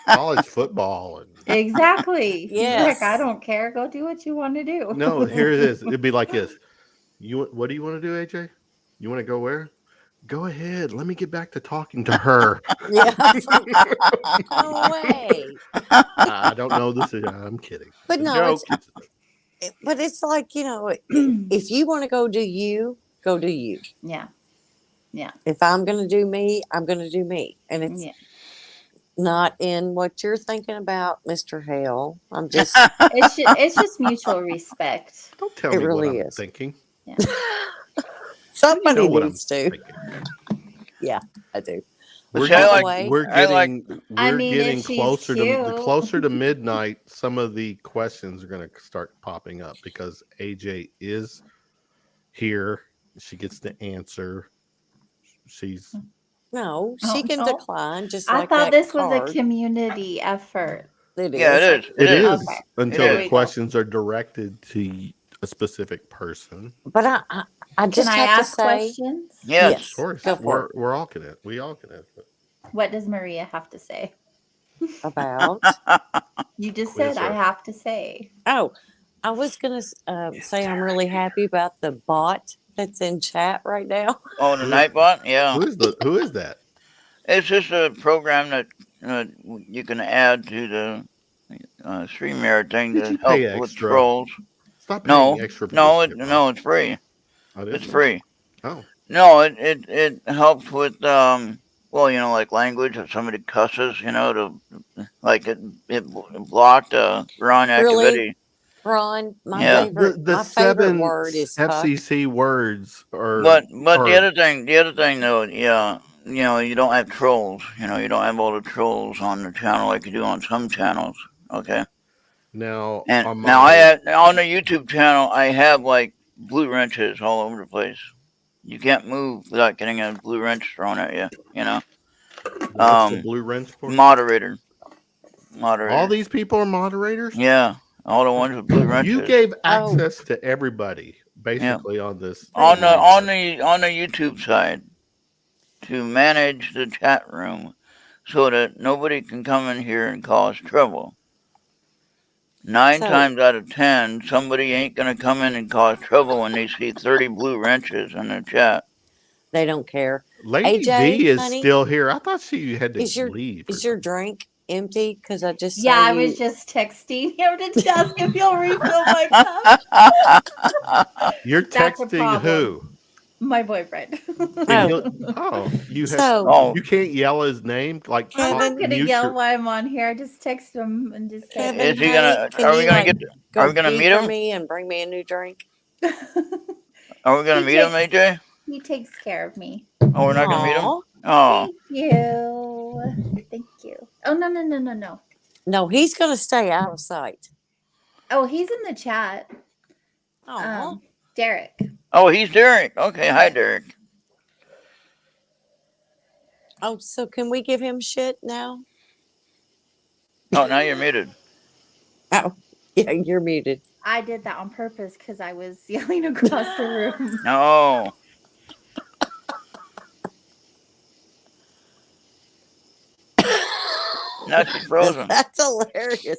college football. And Exactly. He's Yes. like, I don't care. Go do what you want to do. no, here it is. It'd be like this. What do you want to do, AJ? You want to go where? Go ahead. Let me get back to talking to her. Yeah. No way. I don't know this. I'm kidding. But It's a no, joke. but it's like, if you want to go do you, go do you. Yeah. If I'm going to do me, I'm going to do me. And it's Yeah. not in what you're thinking about, Mr. Hale. I'm just, It's just mutual respect. Don't tell It me really what I'm is. thinking. Yeah. somebody know what needs I'm to. thinking. Yeah, I do. We're see, I By the like- way, we're I like- getting I we're mean, getting if she's closer to cute. closer to midnight. Some of the questions are going to start popping up because AJ is here. She gets to answer. She's no, she Oh, can no. decline just I like thought that this was card. a community effort. It Yeah, is. it is. it is Okay. until There the we go. questions are directed to a specific person. But I Can just I have to ask say, questions? Yes. Of course, go for it. we're all gonna we all gonna What does Maria have to say? About. You just Quiz said I her. have to say. Oh, I was gonna say I'm really happy about the bot that's in chat right now. Oh, the Nightbot? Yeah. who is that? It's just a program that you can add to the StreamYard thing Did to you help pay with extra? trolls. Stop paying No, extra for no, this shit, Bob. it's free. Oh, it It's is? free. Oh, No, it helps with well, like language. If somebody cusses, to like it blocked wrong Really? activity. Ron, my Yeah. favorite the my favorite 7 word is fuck. FCC words are. But the are- other thing though, yeah, you don't have trolls. You don't have all the trolls on the channel like you do on some channels. Okay. now And on now my- I have on the YouTube channel I have like blue wrenches all over the place. You can't move without getting a blue wrench thrown at you. what's the blue wrench for? Moderator. All these people are moderators. Yeah, all the ones with blue wrenches. You gave access to everybody basically on this. on the YouTube side to manage the chat room so that nobody can come in here and cause trouble. 9 So- times out of 10, somebody ain't gonna come in and cause trouble when they see 30 blue wrenches in the chat. They don't care. Lady AJ, D is honey, still here. I thought she had to Is your leave. or is your something. drink empty? Because I just Yeah, saw I you. was just texting him to ask if he'll refill my cup. You're That's a texting problem. who? My boyfriend. You have, So you can't yell his name like I'm Kevin, not gonna mute yell your- while I'm on here. Just text him and just say, Kevin, Is he honey, gonna? can Are we you, gonna like, get? go Are we gonna pee meet for him? me and bring me a new drink? Are we gonna He meet him, takes- AJ? He takes care of me. Oh, we're not gonna meet him. Aw. Oh, Thank you. Thank you. Oh no. No, he's gonna stay out of sight. Oh, he's in the chat. Oh, Derek. oh, he's Derek. Okay, hi, Derek. oh, so can we give him shit now? Oh, now you're muted. Oh, yeah, you're muted. I did that on purpose because I was yelling across the room. No. Now she's frozen. That's hilarious.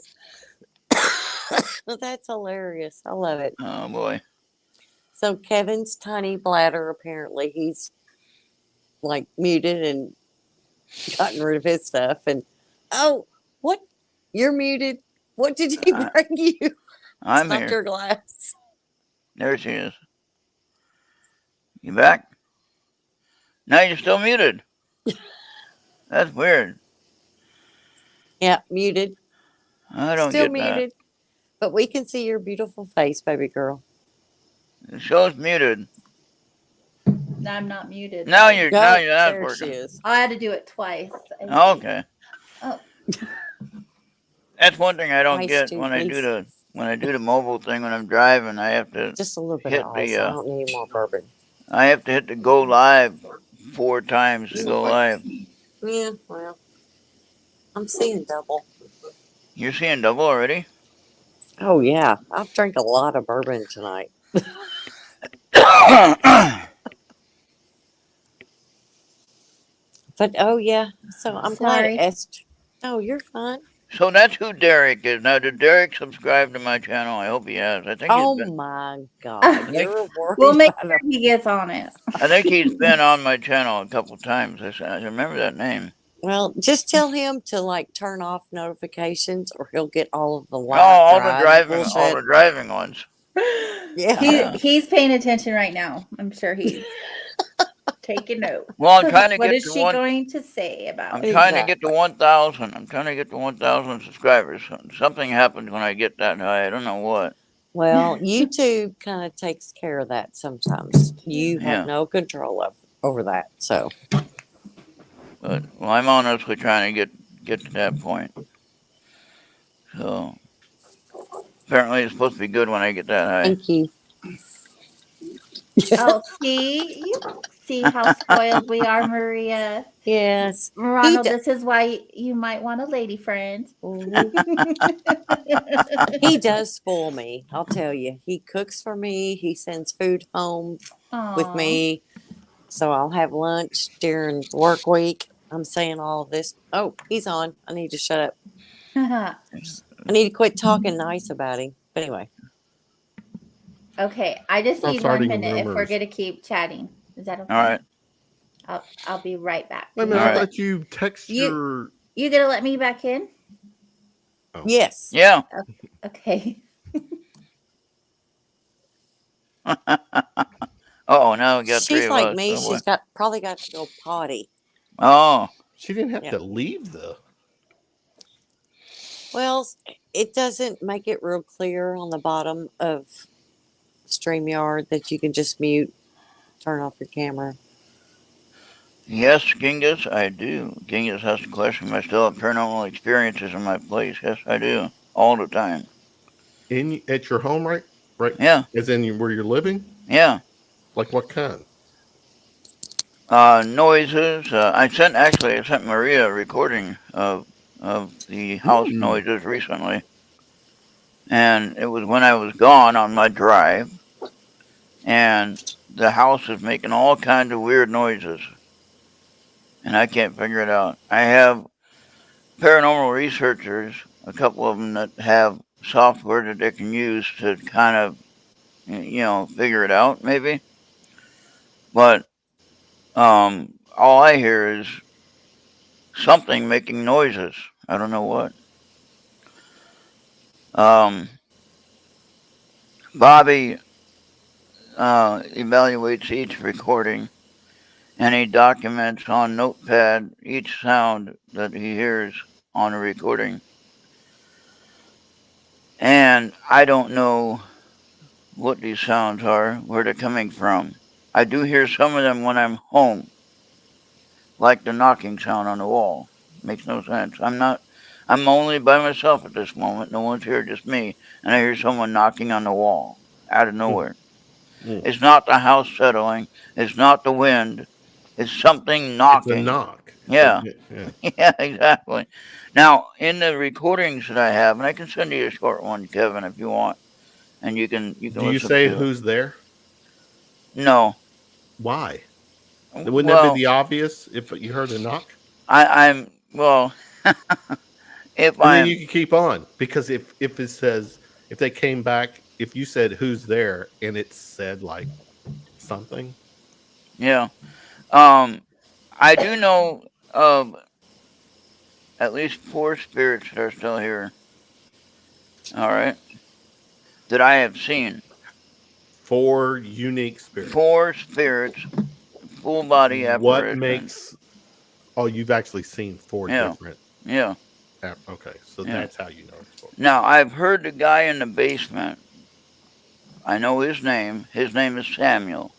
That's hilarious. I love it. Oh boy. So Kevin's tiny bladder, apparently he's like muted and gotten rid of his stuff. And oh, what? You're muted. What did he bring you? I'm Stop here. your glass. There she is. You back? Now you're still muted. That's weird. Yeah, muted. I don't Still get muted. But we can see your beautiful face, baby girl. that. The show's muted. No, I'm not muted. Now you're not There working. she is. I had to do it twice. I think. Okay. Oh. That's one thing I don't Ice get too, when I do please. the mobile thing when I'm driving. I have to Just a little bit hit of ice. the I don't need more bourbon. hit the go live 4 times to go live. Yeah, well, I'm seeing double. You're seeing double already? Oh yeah, I've drank a lot of bourbon tonight. But oh yeah, so I'm Sorry. glad Esther. Oh, you're fine. So that's who Derek is. Now, did Derek subscribe to my channel? I hope he has. I think Oh he's been, my God, you're worried We'll make about sure he gets on it. I think he's been on my channel a couple times. I remember that name. Well, just tell him to like turn off notifications, or he'll get all of the Oh, live all the drive driving bullshit. ones. Yeah. He's paying attention right now. I'm sure he's taking note. Well, I'm trying to What get is to she one. going to say about I'm it? trying to get to 1,000. I'm trying to get to 1,000 subscribers. Something happens when I get that high. I don't know what. Well, YouTube kind of takes care of that sometimes. You Yeah. have no control over that. So But well, I'm honestly trying to get to that point. So apparently it's supposed to be good when I get that high. Thank you. Oh, see, you see how spoiled we are, Maria. Yes. He Ronald, d- this is why you might want a lady friend. Mhm. He does spoil me. I'll tell you. He cooks for me. He sends food home with Aw. me. So I'll have lunch during the work week. I'm saying all of this. Oh, he's on. I need to shut up. I need to quit talking nice about him. But anyway, Okay, I just I'm need 1 starting minute if we're rumors. gonna keep chatting. Is that okay? All right. I'll be right back. Wait a You minute, I All gonna right. thought you text you your. you gonna let me back in? Oh. yes. Yeah. Okay. Oh, now we got three She's of like us. me. Oh boy. She's got probably got to go potty. Oh. She didn't have Yeah. to leave the. Well, it doesn't make it real clear on the bottom of StreamYard that you can just mute, turn off your camera. Yes, Genghis, I do. Genghis has to question I still have paranormal experiences in my place. Yes, I do. All the time. At your home, right? Right. Yeah. As in where you're living? Yeah. Like what kind? Noises. I sent Maria a recording of the house noises recently. And it was when I was gone on my drive. And the house is making all kinds of weird noises. And I can't figure it out. I have paranormal researchers, a couple of them that have software that they can use to kind of, figure it out, maybe. But all I hear is something making noises. I don't know what. Bobby evaluates each recording and he documents on Notepad each sound that he hears on a recording. And I don't know what these sounds are, where they're coming from. I do hear some of them when I'm home, like the knocking sound on the wall. Makes no sense. I'm only by myself at this moment. No one's here, just me. And I hear someone knocking on the wall out of nowhere. Mm. It's not the house settling. It's not the wind. It's something It's a knocking. knock. Yeah. Yeah. Yeah, exactly. Now, in the recordings that I have, and I can send you a short one, Kevin, if you want, and you can Do you listen say to it. who's there? No. Why? Wouldn't that be Well, the obvious if you heard a knock? I'm well. If And then I'm you can keep on because if it says if they came back, if you said who's there and it said like something. yeah, I do know of at least 4 spirits that are still here. All right, that I have seen. 4 unique spirits. 4 spirits, full body What apparition. makes oh you've actually seen 4 Yeah, different yeah, okay, so yeah. that's how you know it's 4. Now I've heard the guy in the basement. I know his name. His name is Samuel.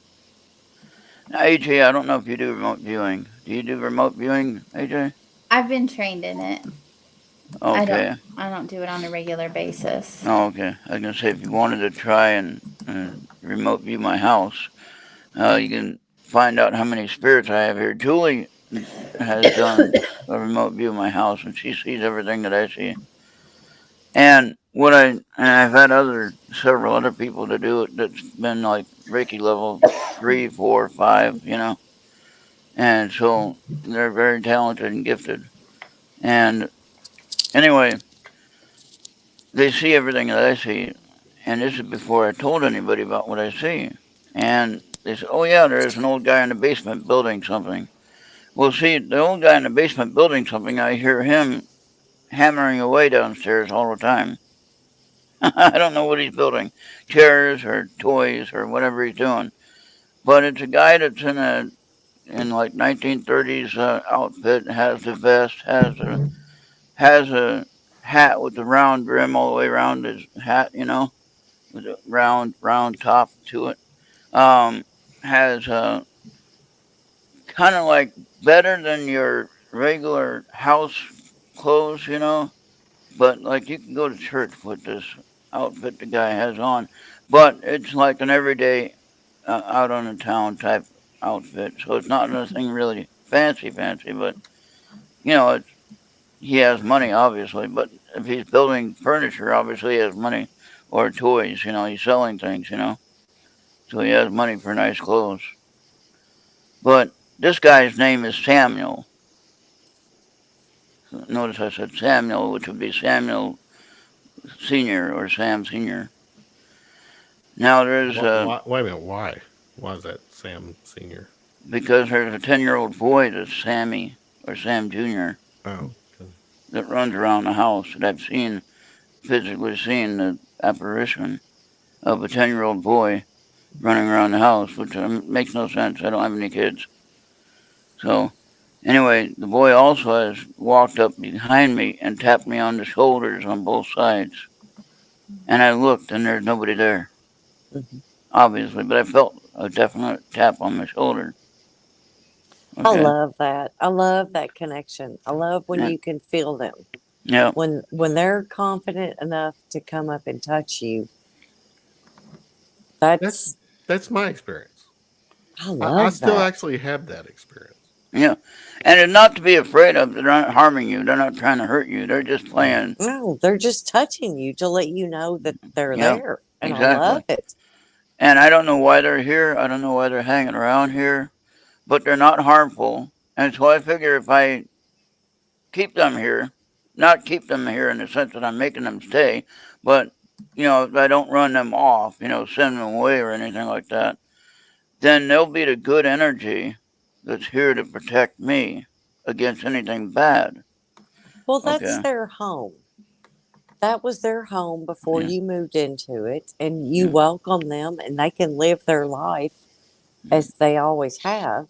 Now, AJ, I don't know if you do remote viewing. Do you do remote viewing, AJ? I've been trained in it. Okay. I don't do it on a regular basis. Oh, okay. I was gonna say if you wanted to try and remote view my house, you can find out how many spirits I have here. Julie has done a remote view of my house, and she sees everything that I see. And I've had several other people to do it. That's been like Reiki level 3, 4, 5, and so they're very talented and gifted. And anyway, they see everything that I see, and this is before I told anybody about what I see. And they said, "Oh yeah, there's an old guy in the basement building something." Well, see, the old guy in the basement building something, I hear him hammering away downstairs all the time. I don't know what he's building, chairs or toys or whatever he's doing. But it's a guy that's in like 1930s outfit, has the vest, has a hat with the round brim all the way around his hat, with a round top to it. Has kind of like better than your regular house clothes, you know, but like you can go to church with this outfit the guy has on, but it's like an everyday out on the town type outfit. So it's not nothing really fancy, but you know, he has money obviously. But if he's building furniture, obviously he has money, or toys. You know, he's selling things. You know, so he has money for nice clothes. But this guy's name is Samuel. Notice I said Samuel, which would be Samuel Senior or Sam Senior. Now there's Wait a minute. Why? Why is that Sam Senior? because there's a 10-year-old boy that's Sammy or Sam Junior Oh, okay. that runs around the house that I've seen physically seen the apparition of a 10-year-old boy running around the house, which makes no sense. I don't have any kids. So anyway, the boy also has walked up behind me and tapped me on the shoulders on both sides. And I looked and there's nobody there, Mhm. obviously, but I felt a definite tap on my shoulder. I Okay. love that. I love that connection. I love when Yeah. you can feel them. Yeah. When they're confident enough to come up and touch you. That's That's my experience. I I love still that. actually have that experience. Yeah. And it's not to be afraid of. They're not harming you. They're not trying to hurt you. They're just playing. No, they're just touching you to let you know that they're Yeah. there. And I Exactly. love it. And I don't know why they're here. I don't know why they're hanging around here, but they're not harmful. And so I figure if I keep them here, not keep them here in the sense that I'm making them stay, but you know, if I don't run them off, you know, send them away or anything like that, then they'll be the good energy that's here to protect me against anything bad. Well, that's Okay. their home. That was their home before Yeah. you moved into it, and you Yeah. welcome them, and they can live their life as they always have.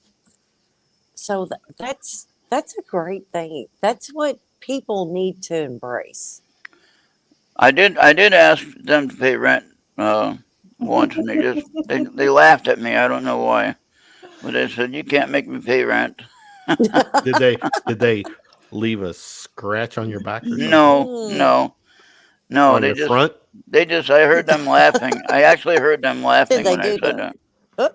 So that's a great thing. That's what people need to embrace. I did ask them to pay rent once, and they laughed at me. I don't know why, but they said you can't make me pay rent. Did they leave a scratch on your back or something? No, Mm. no, no. On your front? I heard them laughing. I actually heard them Did laughing they when I do said the? that. Oh.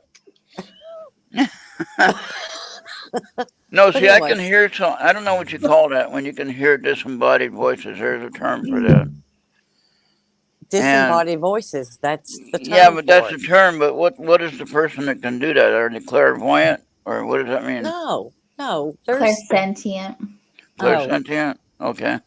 No, But see, I can anyways, hear some. I don't know what you call that when you can hear disembodied voices. There's a term for that. And disembodied voices. That's the yeah, term but that's for the it. term. But what is the person that can do that? Are they clairvoyant, or what does that mean? No, no. There's Clairsentient. oh, Clairsentient? Okay.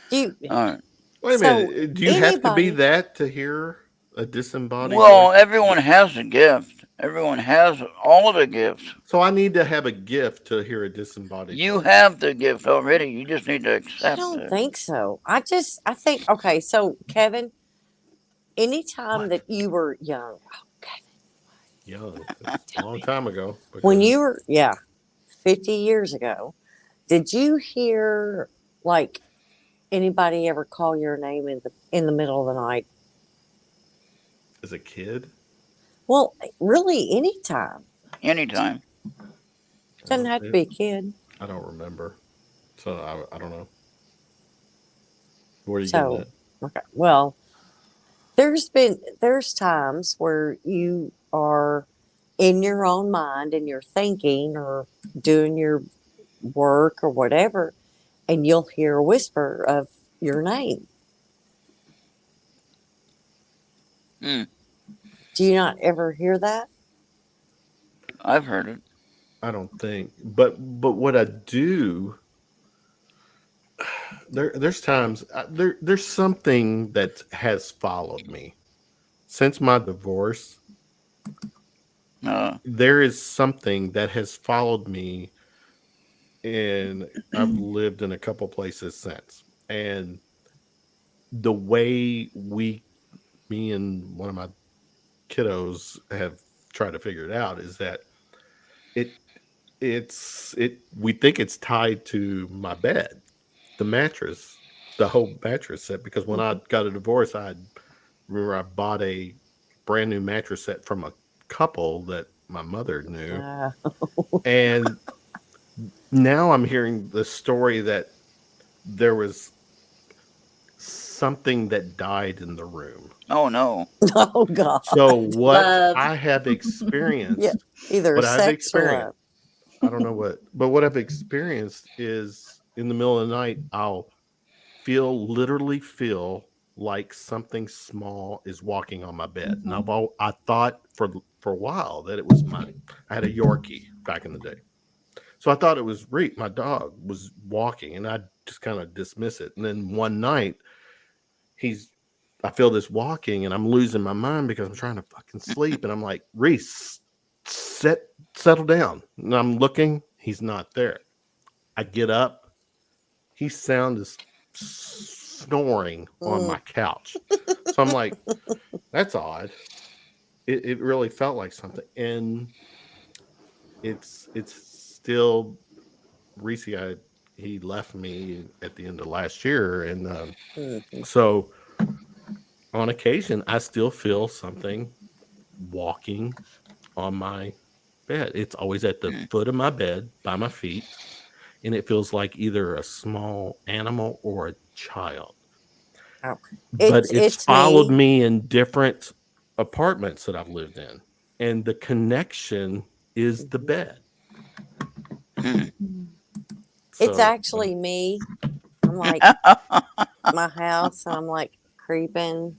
do you, All right. Wait a so minute. Do you have to be anybody. that to hear a disembodied Well, voice? everyone has a gift. Everyone has all of the gifts. So I need to have a gift to hear a disembodied You voice. have the gift already. You just need to I accept don't it. think so. I think okay. So Kevin, anytime What? that you were young, Young. That's a long time ago. when Because you were 50 years ago, did you hear like anybody ever call your name in the middle of the night? as a kid, Well, really, anytime. Anytime. Doesn't have to be a kid. I don't remember. So I don't know. Where are you getting So, at? okay. Well, there's times where you are in your own mind and you're thinking or doing your work or whatever, and you'll hear a whisper of your name. Hmm. Do you not ever hear that? I've heard it. I don't think. But what I do there's times there's something that has followed me since my divorce. Uh, There is something that has followed me, and I've lived in a couple places since. And the way me and one of my kiddos have tried to figure it out is that it we think it's tied to my bed, the mattress, the whole mattress set. Because when I got a divorce, I remember I bought a brand new mattress set from a couple that my mother knew, Uh, and now I'm hearing the story that there was something that died in the room. Oh no. Oh God. So what Love. I have experienced, Either what I've sex or experienced, love. I don't know what I've experienced is in the middle of the night, I'll literally feel like something small is walking on my bed. And I thought for a while that it was I had a Yorkie back in the day. So I thought it was Reek, my dog, was walking, and I just kind of dismiss it. And then one night, I feel this walking, and I'm losing my mind because I'm trying to fucking sleep. And I'm like, Reese, settle down. And I'm looking, he's not there. I get up, his sound is snoring on my couch. So I'm like, that's odd. It really felt like something. And it's still Reese. He left me at the end of last year, and Mhm. so on occasion I still feel something walking on my bed. It's always at the foot of my bed by my feet, and it feels like either a small animal or a child. Oh. But it's It's followed me. me in different apartments that I've lived in, and the connection is the bed. It's So, actually me. I'm like my house, and I'm like creeping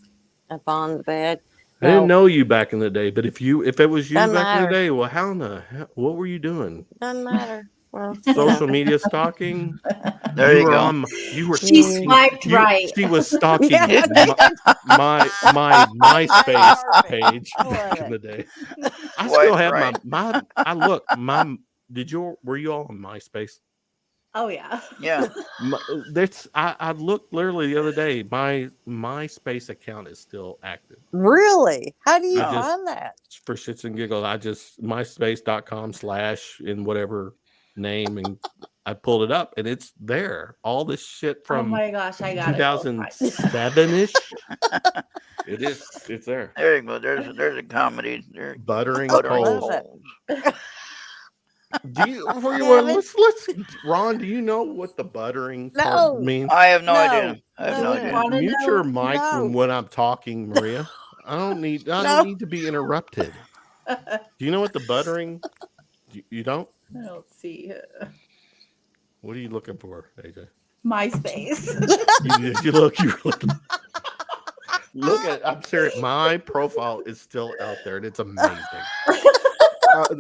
up on the bed. I didn't No, know you back in the day, but if it was you doesn't back in the matter. day, well, how in the hell, what were you doing? Doesn't matter. Well, Social media stalking? There you go. You were She stalking. swiped right. She was Yeah, stalking I did. my MySpace Perfect. page I love back in it. the day. I Swipe still have right. were you all on MySpace? Oh yeah. Yeah. I looked literally the other day. My MySpace account is still active. Really? How do you I Oh. just find that? for shits and giggles, I just myspace.com/ in whatever name, and I pulled it up, and it's there. All this shit Oh from my gosh, I gotta go find. 2007-ish. It's there. There you go. There's a comedy. There. Buttering Buttering Love poles. it. Kevin? Let's Ron, do you know what the buttering part No. means? I have no No. idea. I have Do no it. idea. Wanna Mute know? your mic No. when I'm talking, Maria. I don't No. need to be interrupted. Do you know what the buttering? You don't? Let's see. What are you looking for, AJ? MySpace. Look at. I'm serious. My profile is still out there, and it's amazing.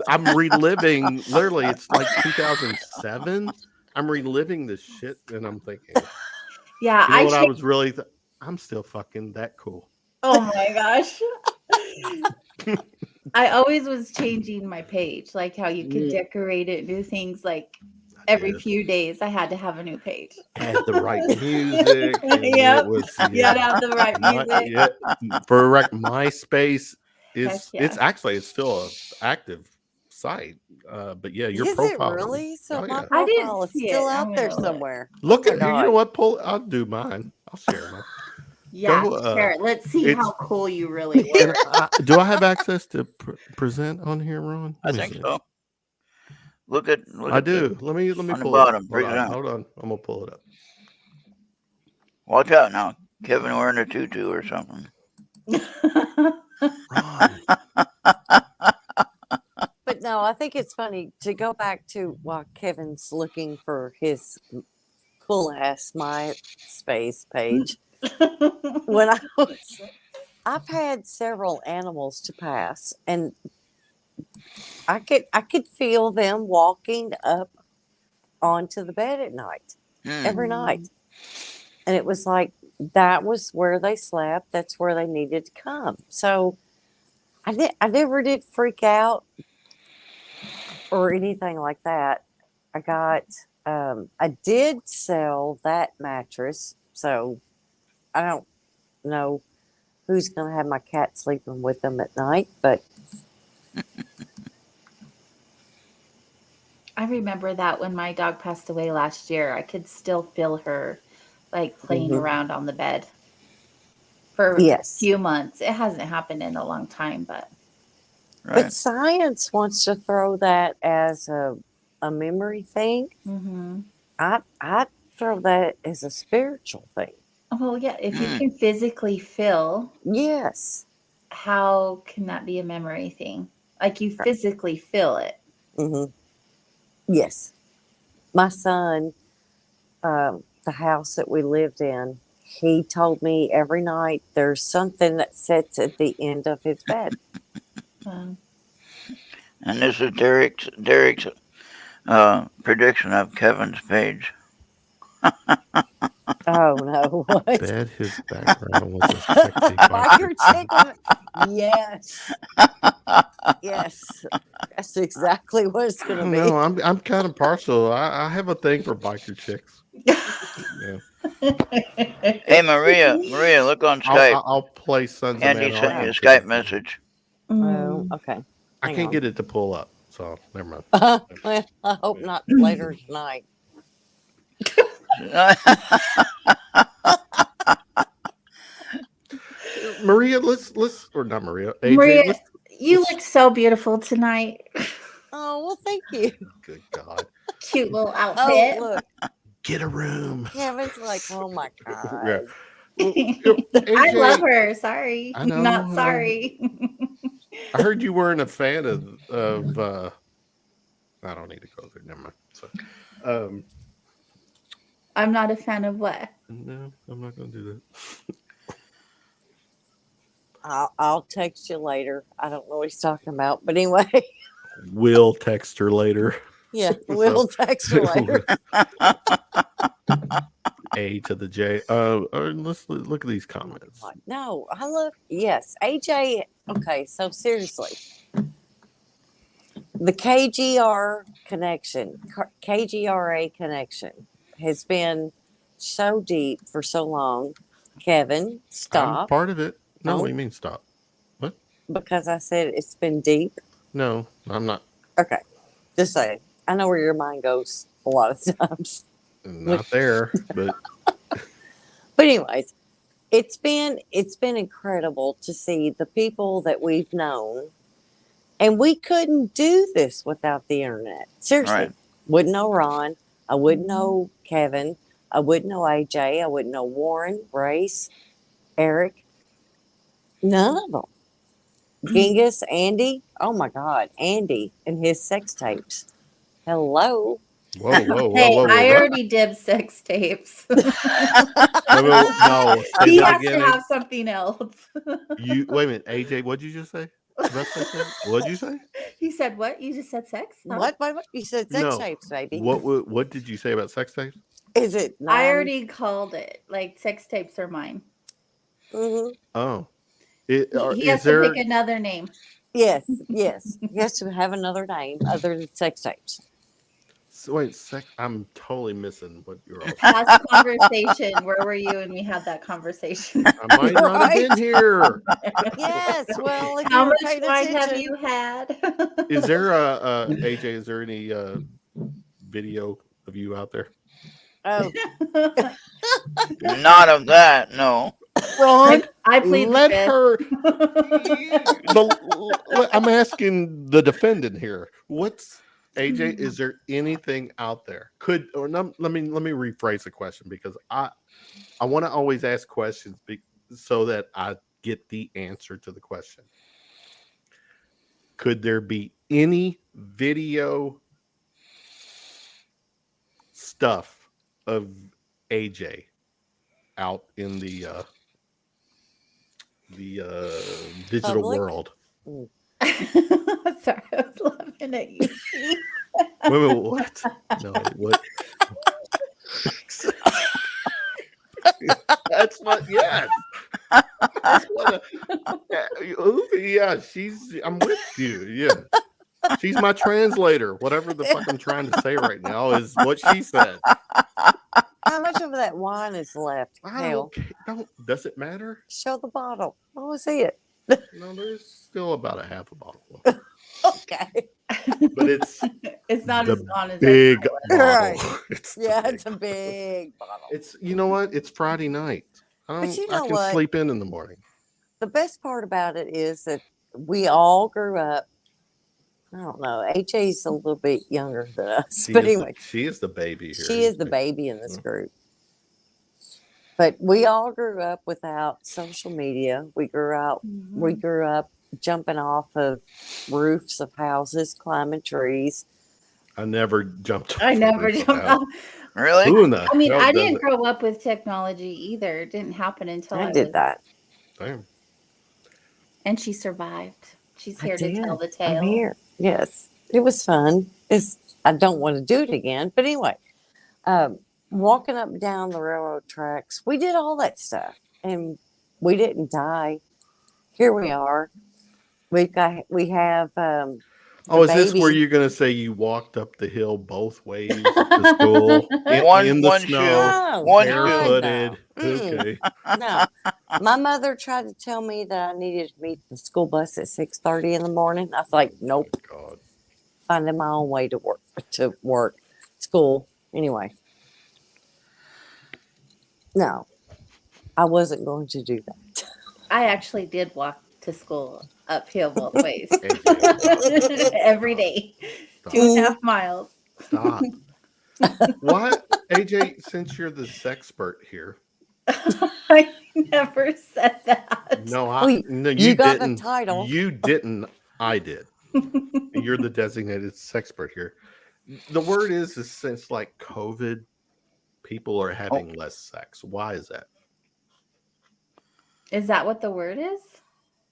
I'm reliving. Literally, it's like 2007. I'm reliving this shit, and I'm thinking, Yeah, you know I what? I changed. was really. I'm still fucking that cool. Oh my gosh. I always was changing my page, like how you could decorate it, do things like every did. few days I had to have a new page. Had the right music. And Yep. it was. You had to have the right music. MySpace Heck yeah. it's still an active site. But yeah, your Is it profile. really? So Oh, my yeah. I didn't profile is see still it. I'm out there gonna look. somewhere. Look Oh at my you know God. what? I'll do mine. I'll share mine. Yeah, Go, sure. Let's see it's- how cool you really were. Do I have access to present on here, Ron? I Let me think see. so. Look at. I do. Let me on the pull it up. bottom, present. Hold on. I'm gonna pull it up. Watch out now, Kevin wearing a tutu or something. Ron. But no, I think it's funny to go back to while Kevin's looking for his cool ass MySpace page. When I've had several animals to pass, and I could feel them walking up onto the bed at night, every night, and it was like that was where they slept. That's where they needed to come. So I never did freak out or anything like that. I did sell that mattress, so I don't know who's going to have my cat sleeping with them at night, but I remember that when my dog passed away last year, I could still feel her like playing around on the bed for a yes. few months. It hasn't happened in a long time, but Right. But science wants to throw that as a a memory thing, Mm-hmm. I throw that as a spiritual thing. Well, yeah, if you Mm. can physically feel, Yes. how can that be a memory thing? Like you Right. physically feel it. Hmm. Yes. My son, the house that we lived in, he told me every night there's something that sits at the end of his bed. Um, And this is Derek's prediction of Kevin's page. Oh no! What? Bet his background was a sexy biker. Biker chick on it? Yes, yes. That's exactly what it's I gonna don't be. know. I'm kind of partial. I have a thing for biker chicks. Yeah. Hey, Maria, look on Skype. I'll play Sons of Andy sent you a Anarchy. Skype message. Oh, okay. I Hang can't on. get it to pull up, so never mind. Well, I hope not later tonight. Maria, let's or not Maria. AJ, Maria, let's. you let's- look so beautiful tonight. Oh well, thank you. Good God. Cute little Oh outfit. look, Get a room. Kevin's like, oh my god. Yeah. Well, I AJ, love her. Sorry. I know, Not I know. sorry. I heard you weren't a fan of I don't need to go there. Never mind. So, I'm not a fan of what? no, I'm not going to do that. I'll text you later. I don't know what he's talking about, but anyway, We'll text her later. yeah, we'll text you later. A to the J. Let's look at these comments. No, I love yes, AJ. Okay, so seriously, the KGRA connection has been so deep for so long. Kevin, I'm stop. part of it. No, No. what do you mean stop? What? Because I said it's been deep. No, I'm not. Okay, just saying. I know where your mind goes a lot of times. Not there, but But anyways, it's been incredible to see the people that we've known, and we couldn't do this without the internet. Seriously, Right. wouldn't know Ron, I wouldn't know Kevin, I wouldn't know AJ, I wouldn't know Warren, Race, Eric, none of them. Genghis, Andy, oh my God, Andy and his sex tapes. Hello. whoa. Hey, What? I already did sex tapes. No, say He that has again. to have something else. You wait a minute, AJ. What'd you just say? About sex tape? What'd you say? You said what? You just said sex? Huh? What? You said sex No. tapes, baby. What did you say about sex tapes? Is it? I already called it. Like sex tapes are mine. Mm-hmm. Oh, He is has there? to pick another name. Yes, yes. He has to have another name other than sex tapes. Wait, I'm totally missing what you're all. Last conversation. Where were you when we had that conversation? I might not have been here. Yes. Well, if How you were much paying wine have attention, you had? Is there AJ? Is there any video of you out there? oh, Not of that, no. Ron, I plead the let fifth. her. I'm asking the defendant here. What's AJ? Is there anything out there? Let me rephrase the question, because I want to always ask questions so that I get the answer to the question. Could there be any video stuff of AJ out in the digital Public? world? Sorry, I was laughing at you. Wait, what? No, what? That's what. Yes. That's what. Yeah, I'm with you. Yeah, she's my translator. Whatever the fuck I'm trying to say right now is what she said. how much of that wine is left? Hell, Does it matter? show the bottle. I want to see it. No, there's still about a half a bottle left. Okay. But it's It's not the as gone as big I thought it bottle. Right. It's the Yeah, big it's a big bottle. It's, you know what? It's Friday night. But you I know can what? sleep in the morning. The best part about it is that we all grew up I don't know. AJ's a little bit younger than us, She but is anyway, she is the baby here. she is the baby in this group. But we all grew up without social media. We grew up jumping off of roofs of houses, climbing trees. I never jumped. I off a never roof of jumped a house. off. Really? Who in the I mean, hell I does didn't it? grow up with technology either. It didn't happen until I I did was, that. Damn. and she survived. She's I here to tell did. the tale. I'm here. Yes, it was fun. I don't want to do it again, but anyway, walking up and down the railroad tracks, we did all that stuff, and we didn't die. Here we are. We have Oh, the is this where baby. you're going to say you walked up the hill both ways to school in the One snow, No, one God, barefooted? no. Mm-mm. Okay. No, my mother tried to tell me that I needed to meet the school bus at 6:30 in the morning. I was like, nope, Oh, God. finding my own way to work, school. Anyway, no, I wasn't going to do that. I actually did walk to school uphill both ways AJ, every day, Stop. 2.5 miles. Stop. What, AJ? Since you're the sexpert here, I never said that. no, no, you got the didn't. title. You didn't. I did. You're the designated sexpert here. The word is since like COVID, people are having less sex. Why is that? Is that what the word is?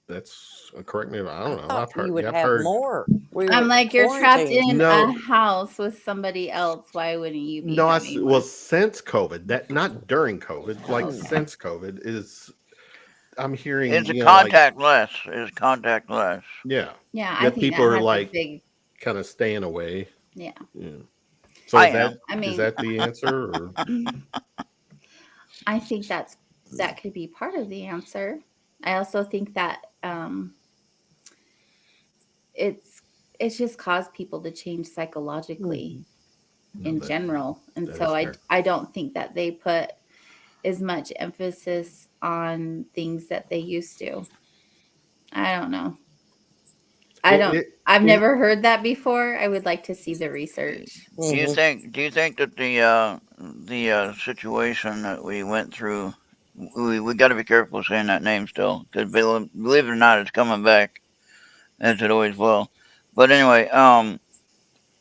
That's correct me. I don't know. Thought I've heard. you would I've have heard. more. I'm like, you're trapped quarantined. in No. a house with somebody else. Why wouldn't you be? No, having well, one? since COVID, that not during COVID, like Oh. since COVID is. I'm hearing. It's a you know, like, contact less. It's contact less. yeah, Yeah, I that think people that are has like a big. kind of staying away. Yeah. So I is that I mean- is that the answer? Or? I think that could be part of the answer. I also think that it's just caused people to change psychologically No, in that- general, and that so is I fair. I don't think that they put as much emphasis on things that they used to. I don't know. I've never heard that before. I would like to see the research. Do you Mhm. think that the situation that we went through, we got to be careful saying that name still, because believe it or not, it's coming back, as it always will. But anyway,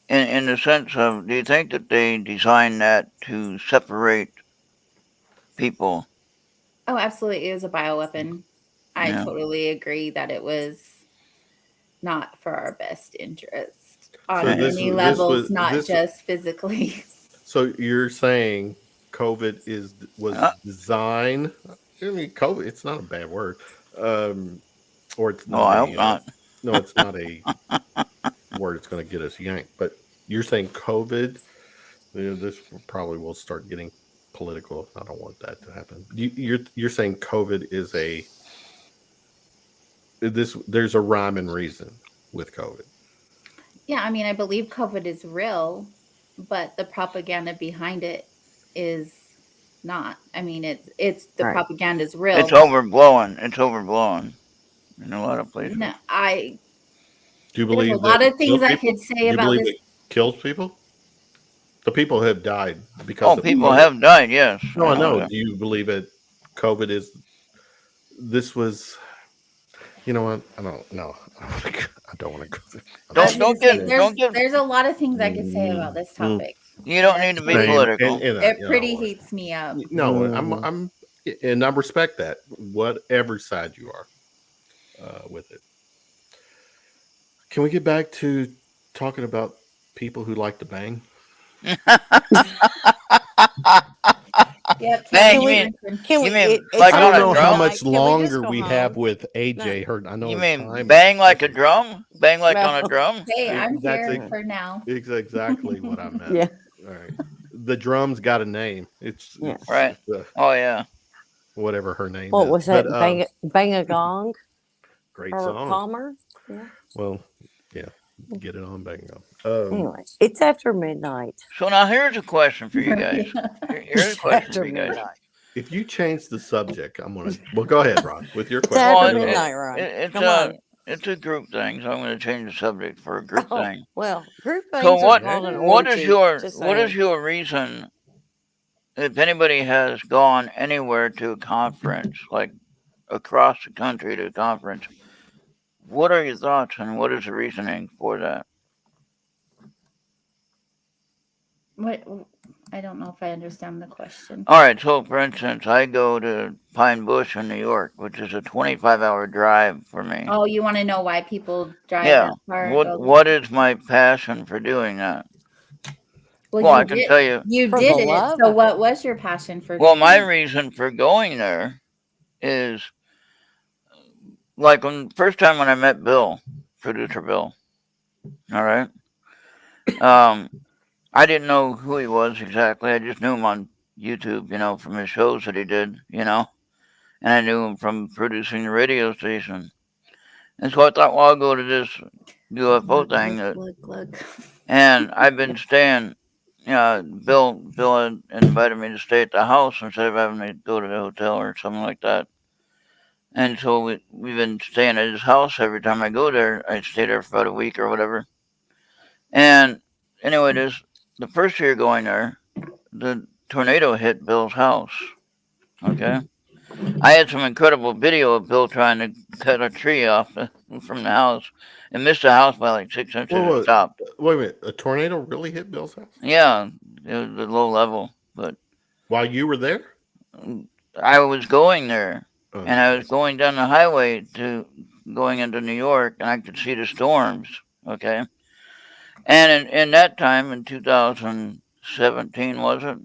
in the sense of, do you think that they designed that to separate people? Oh, absolutely. It was a bioweapon. I Yeah. totally agree that it was not for our best interest on So this any was- levels, not this- just physically. So you're saying COVID was Uh. designed? I mean, COVID. It's not a bad word, or it's No, not. I hope not. No, it's not a word that's going to get us yanked. But you're saying COVID. This probably will start getting political. I don't want that to happen. You're saying COVID is there's a rhyme and reason with COVID. Yeah, I mean, I believe COVID is real, but the propaganda behind it is not. I mean, it's the Right. propaganda is real. It's overblown. It's overblown in a lot of places. No, Do you there's believe a lot that of things I people? could say Do you about believe this. it kills people? The people have died because Oh, of people COVID. have died. Yes. No, I know. that. Do you believe it? COVID is. This was. You know what? I don't know. I don't want to go there. I was Don't gonna say, get- there's, don't get- there's a lot of things I could say about this topic. You don't need to be Same. political. And, It you pretty know, heats me up. No, Mhm. and I respect that. Whatever side you are with it. Can we get back to talking about people who like to bang? Yep. Bang, Kelly you mean- Johnson. Can You we? mean it's like I on don't a know drum? how Like, much can we just longer go we home? have with AJ. I know You his mean time. bang like a drum? Bang like on a No. drum? Hey, I'm That's here it. for now. It's exactly what I meant. Yeah. All right. The drum's got a name. It's Yeah. Right. Oh yeah. Whatever her name What is. was that? But, Bang a gong great or song. Palmer? Yeah. Well, yeah. Get it on, bang on. Anyway, it's after midnight. So now here's a question for you guys. Here's a question After for you guys. midnight. If you change the subject, I'm gonna. Well, go ahead, Ron, with your It's question. after Well, midnight, Ron. it's Come on. it's a group thing, so I'm going to change the subject for a group Oh, thing. well, group So things are called an orgy. Just what is saying. your reason? If anybody has gone anywhere to a conference, like across the country to a conference, what are your thoughts and what is the reasoning for that? What? I don't know if I understand the question. All right, so for instance, I go to Pine Bush in New York, which is a 25-hour drive for me. Oh, you want to know why people drive Yeah. that far? And go What is my passion for doing that? Well, Well, you I can tell you. You For did the it. love So, of what it. was your passion for? Well, my doing it? reason for going there is like first time when I met Bill, producer Bill. All right. I didn't know who he was exactly. I just knew him on YouTube, from his shows that he did, and I knew him from producing the radio station. And so I thought, well, I'll go to this UFO thing, Glug, glug. and I've been staying. Bill had invited me to stay at the house instead of having to go to the hotel or something like that. And so we've been staying at his house every time I go there. I stay there for about a week or whatever. And anyway, the first year going there, the tornado hit Bill's house. Okay. I had some incredible video of Bill trying to cut a tree off from the house and missed the house by like 6 inches and stopped. Wait a minute. A tornado really hit Bill's house? Yeah, it was a low level, but While you were there? I was going there Oh, and I was going down the highway going into New York and I could see the storms. Okay. And in that time, in 2017, was it?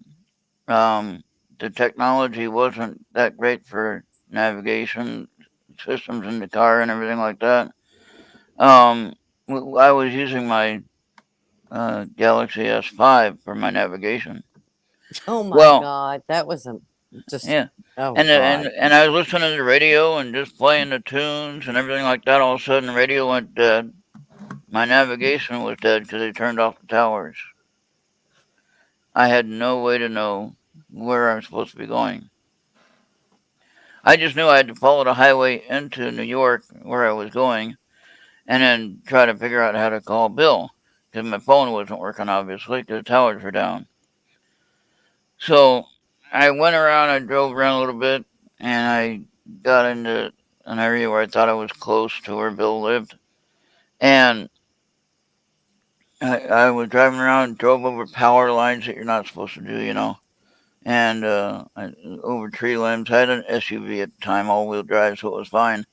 The technology wasn't that great for navigation systems in the car and everything like that. I was using my Galaxy S5 for my navigation. Oh my Well, God, that was just. yeah. Oh And, God. and I was listening to the radio and just playing the tunes and everything like that. All of a sudden, the radio went dead. My navigation was dead because they turned off the towers. I had no way to know where I'm supposed to be going. I just knew I had to follow the highway into New York where I was going and then try to figure out how to call Bill because my phone wasn't working, obviously, because the towers were down. So I went around, I drove around a little bit, and I got into an area where I thought I was close to where Bill lived. And I was driving around, drove over power lines that you're not supposed to do, and over tree limbs. I had an SUV at the time, all-wheel drive, so it was fine.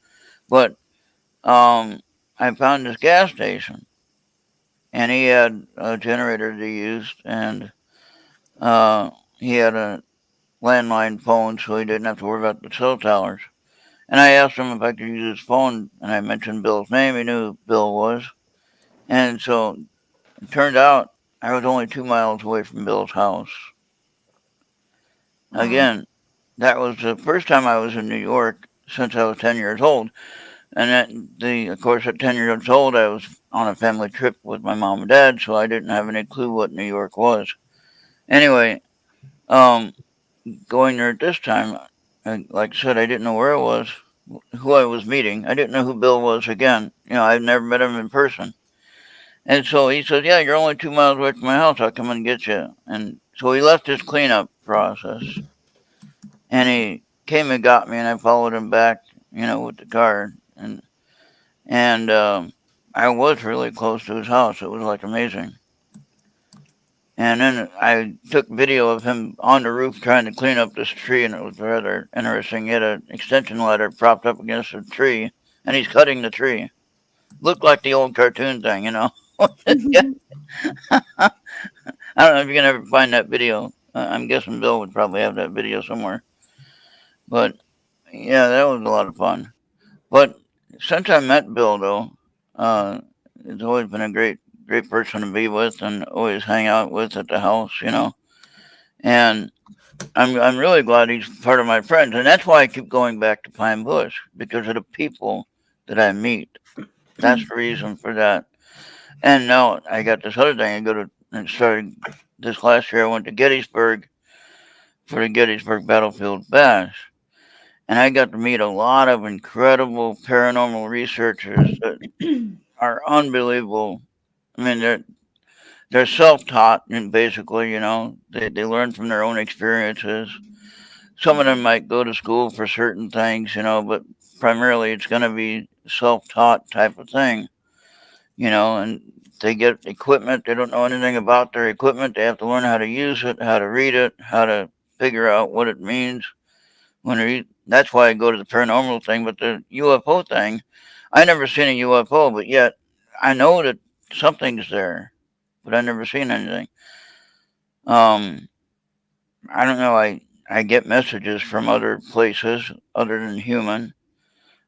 But I found this gas station, and he had a generator that he used, and he had a landline phone, so he didn't have to worry about the cell towers. And I asked him if I could use his phone, and I mentioned Bill's name. He knew who Bill was, and so it turned out I was only 2 miles away from Bill's house. Wow. Again, that was the first time I was in New York since I was 10 years old. And of course, at 10 years old, I was on a family trip with my mom and dad, so I didn't have any clue what New York was. Anyway, going there at this time, like I said, I didn't know where I was, who I was meeting. I didn't know who Bill was again. I'd never met him in person. And so he said, "Yeah, you're only 2 miles away from my house. I'll come and get you." And so he left his cleanup process, and he came and got me, and I followed him back, with the car, and I was really close to his house. It was like amazing. And then I took video of him on the roof trying to clean up this tree, and it was rather interesting. He had an extension ladder propped up against a tree, and he's cutting the tree. Looked like the old cartoon thing, I don't know if you can ever find that video. I'm guessing Bill would probably have that video somewhere. But yeah, that was a lot of fun. But since I met Bill, though, it's always been a great person to be with and always hang out with at the house, And I'm really glad he's part of my friends, and that's why I keep going back to Pine Bush, because of the people that I meet. That's the reason for that. And now I got this other thing. And started this last year. I went to Gettysburg for the Gettysburg Battlefield Bash, and I got to meet a lot of incredible paranormal researchers that are unbelievable. I mean, they're self-taught, and basically, they learn from their own experiences. Some of them might go to school for certain things, but primarily it's going to be self-taught type of thing, and they get equipment. They don't know anything about their equipment. They have to learn how to use it, how to read it, how to figure out what it means. That's why I go to the paranormal thing. But the UFO thing, I never seen a UFO, but yet I know that something's there, but I never seen anything. I don't know. I get messages from other places other than human.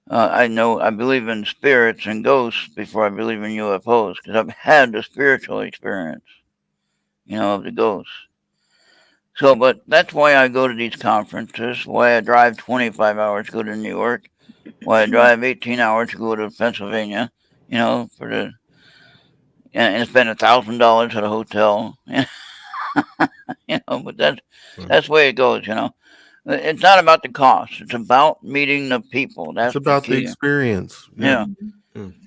I believe in spirits and ghosts before I believe in UFOs because I've had the spiritual experience, of the ghosts. So, but that's why I go to these conferences, why I drive 25 hours to go to New York, why I drive 18 hours to go to Pennsylvania, and spend $1,000 at a hotel, but that's the way it goes, It's not about the cost. It's about meeting the people. That's It's about the key. experience. Yeah.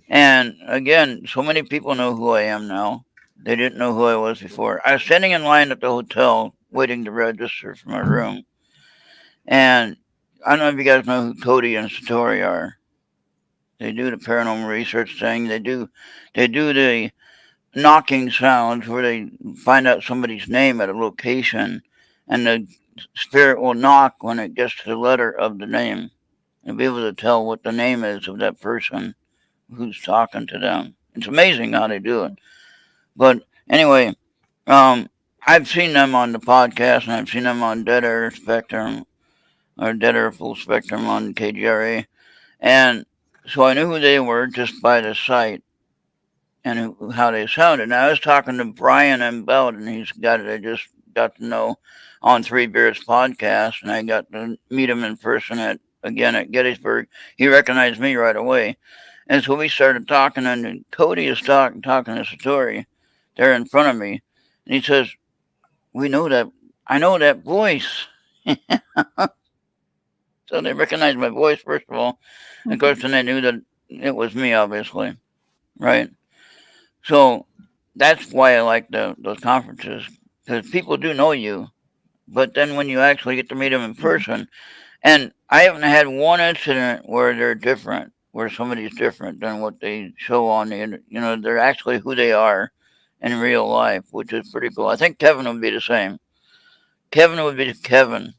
And again, so many people know who I am now. They didn't know who I was before. I was standing in line at the hotel waiting to register for my room. And I don't know if you guys know who Cody and Satori are. They do the paranormal research thing. They do the knocking sounds where they find out somebody's name at a location, and the spirit will knock when it gets to the letter of the name and be able to tell what the name is of that person who's talking to them. It's amazing how they do it. But anyway, I've seen them on the podcast, and I've seen them on Dead Air Spectrum or Dead Air Full Spectrum on KGRA, and so I knew who they were just by the site and how they sounded. Now I was talking to Brian M. Belt, and he's got it. I just got to know on Three Beers podcast, and I got to meet him in person at Gettysburg. He recognized me right away, and so we started talking. And Cody is talking to Satori there in front of me, and he says, "We know that. I know that voice." So they recognized my voice first of all, and of course, then they knew that it was me, obviously, right? So that's why I like those conferences, because people do know you, but then when you actually get to meet them in person, and I haven't had one incident where they're different, where somebody's different than what they show on the internet. They're actually who they are in real life, which is pretty cool. I think Kevin would be the same. Kevin would be Kevin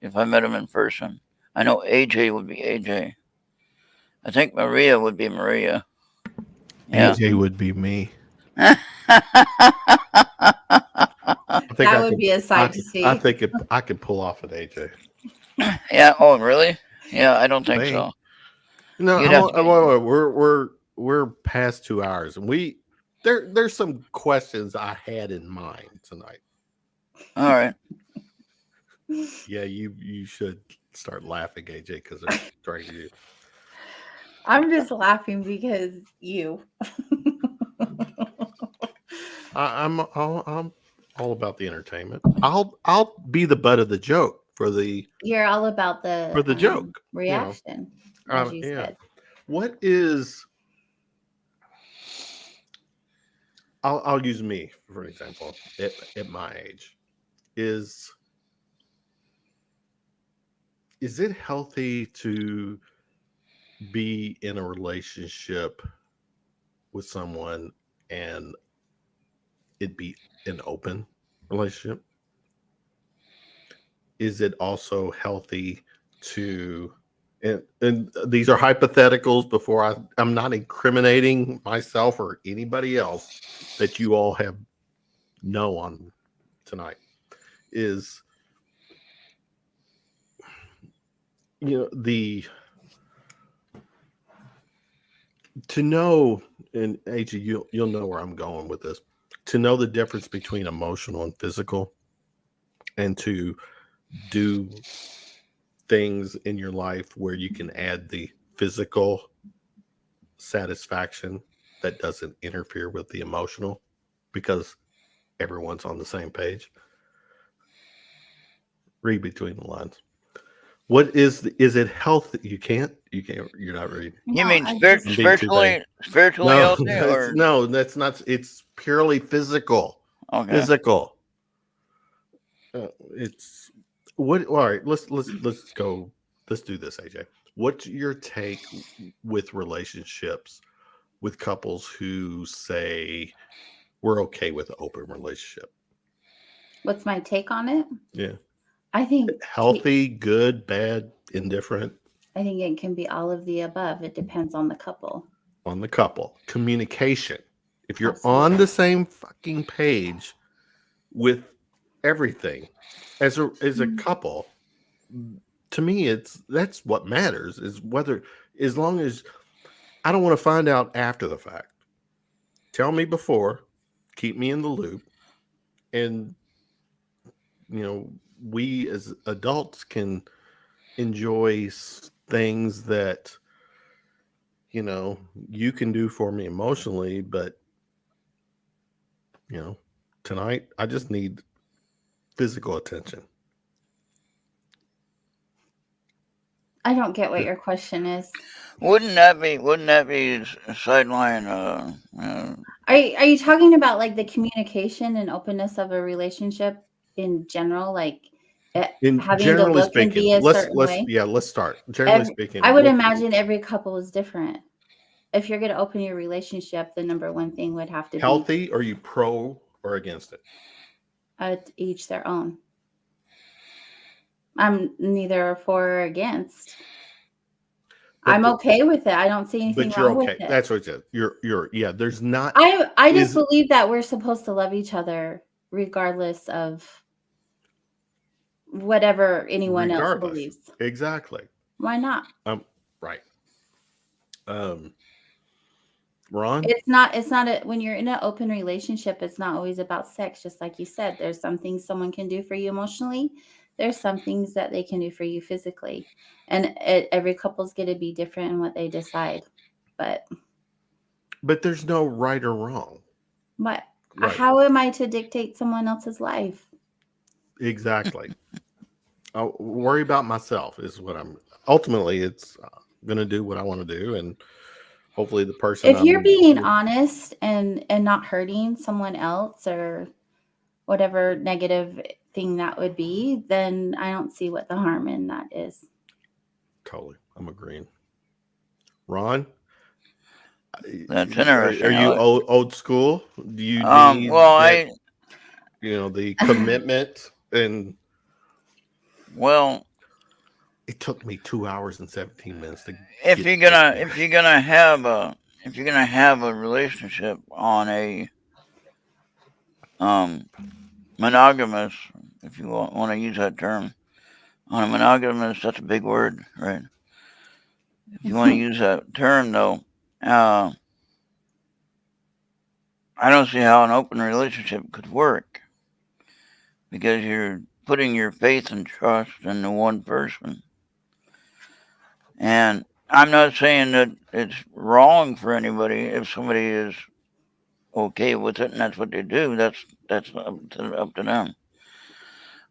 if I met him in person. I know AJ would be AJ. I think Maria would be Maria. Yeah. AJ would be me. That would be a sight to see. I think I could pull off an AJ. Yeah. Oh, really? Yeah, I don't think so. No, we're past 2 hours, and there's some questions I had in mind tonight. All right. Yeah, you should start laughing, AJ, because they're dragging you. I'm just laughing because you. I'm all about the entertainment. I'll be the butt of the joke You're all about the joke reaction, as you said. What is? I'll use me for an example. At my age, is it healthy to be in a relationship with someone and it be an open relationship? Is it also healthy to, and these are hypotheticals before I'm not incriminating myself or anybody else that you all have know on tonight, is, to know, and AJ, you'll know where I'm going with this, to know the difference between emotional and physical, and to do things in your life where you can add the physical satisfaction that doesn't interfere with the emotional, because everyone's on the same page. Read between the lines. What is it health that you can't you're not reading? You No, mean I just- I'm being too vague. spiritually No, healthy, or no, that's not. It's purely physical. okay? Physical. It's what? All right, let's go. Let's do this, AJ. What's your take with relationships with couples who say we're okay with an open relationship? What's my take on it? Yeah, I think healthy, good, bad, indifferent. I think it can be all of the above. It depends on the couple. On the couple, communication. If you're Absolutely. on the same fucking page with everything as a couple, to me that's what matters, is whether, as long as I don't want to find out after the fact. Tell me before, keep me in the loop, and we as adults can enjoy things that you can do for me emotionally, but tonight I just need physical attention. I don't get what your question is. Wouldn't that be a sideline? Are you talking about like the communication and openness of a relationship in general, like In having to generally look and speaking, be a certain way? let's start. Generally speaking, I would imagine every couple is different. If you're going to open your relationship, the number one thing would have to healthy. Are you pro or against it? be each their own. I'm neither for or against. But I'm okay with it. I don't see anything But you're wrong okay. with it. That's what it says. You're yeah. There's not. I just is- believe that we're supposed to love each other regardless of whatever anyone else regardless. believes. Exactly. Why not? Right. Ron. It's not when you're in an open relationship, it's not always about sex. Just like you said, there's some things someone can do for you emotionally. There's some things that they can do for you physically, and every couple's going to be different in what they decide. But there's no right or wrong. Right. How am I to dictate someone else's life? Exactly. I'll worry about myself is what I'm ultimately. It's going to do what I want to do, and hopefully the person. If you're being honest and not hurting someone else or whatever negative thing that would be, then I don't see what the harm in that is. Totally, I'm agreeing. Ron, That's interesting. Are you old school? Do you need the commitment and? Well, it took me 2 hours and 17 minutes to. If you're gonna have a relationship on a monogamous, if you want to use that term, on a monogamous, that's a big word, right? If you want to use that term, though, I don't see how an open relationship could work, because you're putting your faith and trust in the one person. And I'm not saying that it's wrong for anybody if somebody is okay with it and that's what they do. That's up to them.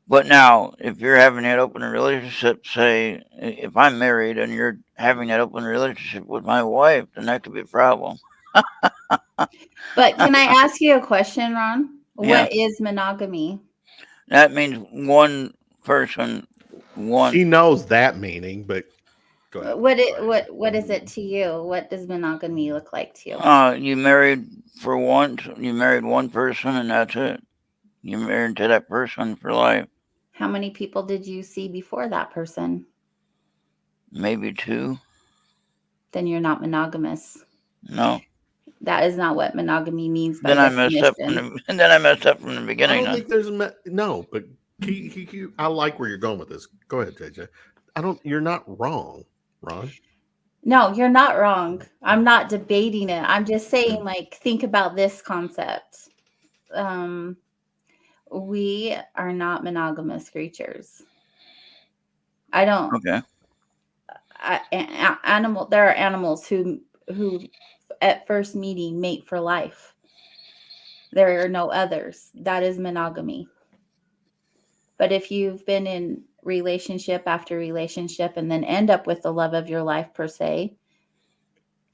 But now, if you're having that open relationship, say, if I'm married and you're having that open relationship with my wife, then that could be a problem. But can I ask you a question, Ron? Yeah. What is monogamy? That means one person, one. She knows that meaning, but go ahead. What is it to you? What does monogamy look like to you? You married one person and that's it. You're married to that person for life. How many people did you see before that person? Maybe two. Then you're not monogamous. No. That is not what monogamy means by Then I definition. messed up from the beginning. I don't think there's no, but I like where you're going with this. Go ahead, JJ. You're not wrong, Ron. No, you're not wrong. I'm not debating it. I'm just saying, think about this concept. We are not monogamous creatures. I don't. Okay. There are animals who at first meeting mate for life. There are no others. That is monogamy. But if you've been in relationship after relationship and then end up with the love of your life per se,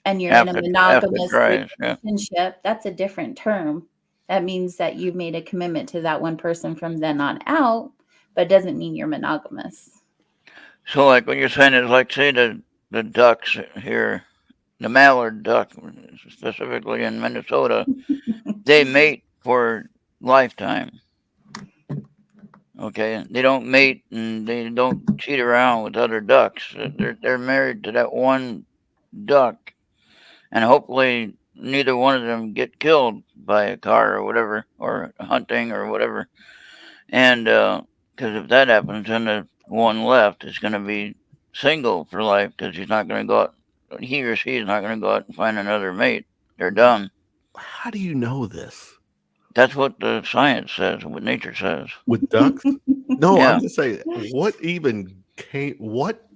and you're in a After monogamous tries, yeah. relationship, that's a different term. That means that you've made a commitment to that one person from then on out, but it doesn't mean you're monogamous. So like what you're saying is like say the ducks here, the mallard duck specifically in Minnesota, they mate for lifetime. Okay, they don't mate and they don't cheat around with other ducks. They're married to that one duck, and hopefully neither one of them get killed by a car or whatever, or hunting or whatever. And because if that happens, then the one left is going to be single for life because he's not going to go out. He or she is not going to go out and find another mate. They're done. How do you know this? That's what the science says, what nature says. With ducks? No, Yeah. I'm just saying, what even came, what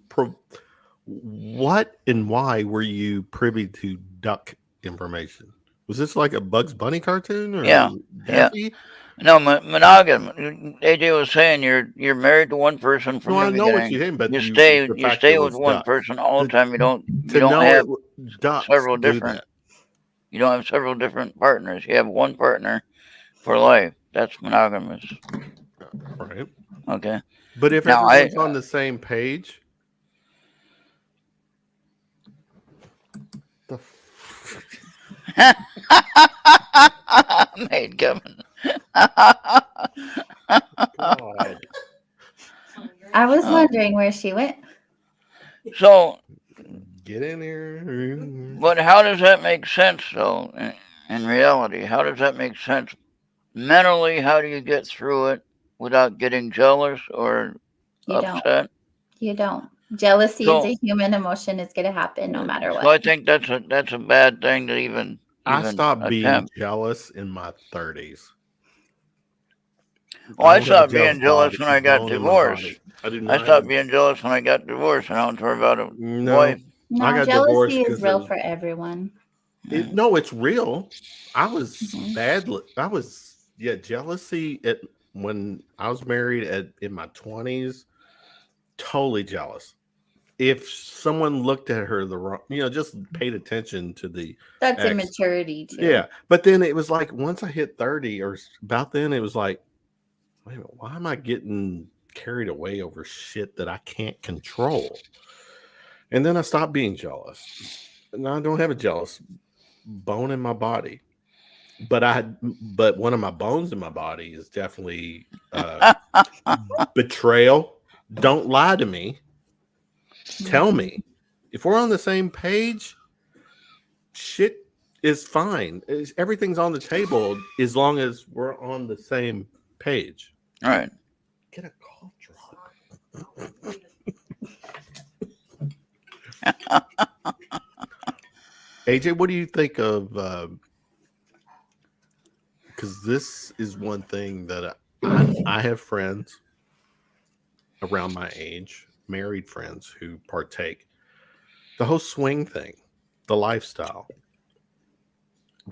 and why were you privy to duck information? Was this like a Bugs Bunny cartoon or Yeah, Daffy? No, monogamy. AJ was saying you're married to one person from No, the I know what beginning. you're saying, but You the stay fact it with was one ducks. person all the time. You don't know have ducks several do different. that. You don't have several different partners. You have one partner for life. That's monogamous. Right. Okay. But if Now, everyone's on the same page, the made Kevin. God. I was wondering where she went. So, Get in here. but how does that make sense, though? In reality, how does that make sense? Mentally, how do you get through it without getting jealous or You don't. upset? You don't. Jealousy So- is a human emotion. It's going to happen no matter So I what. think that's a bad thing to even I stopped being attempt. jealous in my 30s. Well, I don't have a stopped being jealous body, when I got bone in my divorced. body. I do I not stopped have being jealous when I got divorced, and I don't worry about a no. wife. No, I got divorced jealousy is because real of for everyone. no, it's real. I was Mhm. badly. I was jealousy at when I was married in my 20s. Totally jealous. If someone looked at her the wrong, just paid attention to the That's ex. immaturity too. Yeah, but then it was like once I hit 30 or about then, it was like, wait a minute, why am I getting carried away over shit that I can't control? And then I stopped being jealous. And I don't have a jealous bone in my body. But one of my bones in my body is definitely betrayal. Don't lie to me. Tell me. If we're on the same page, shit is fine. Everything's on the table as long as we're on the same page. All right. Get a cough drop. AJ, what do you think of? Because this is one thing that I have friends around my age, married friends who partake. The whole swing thing, the lifestyle,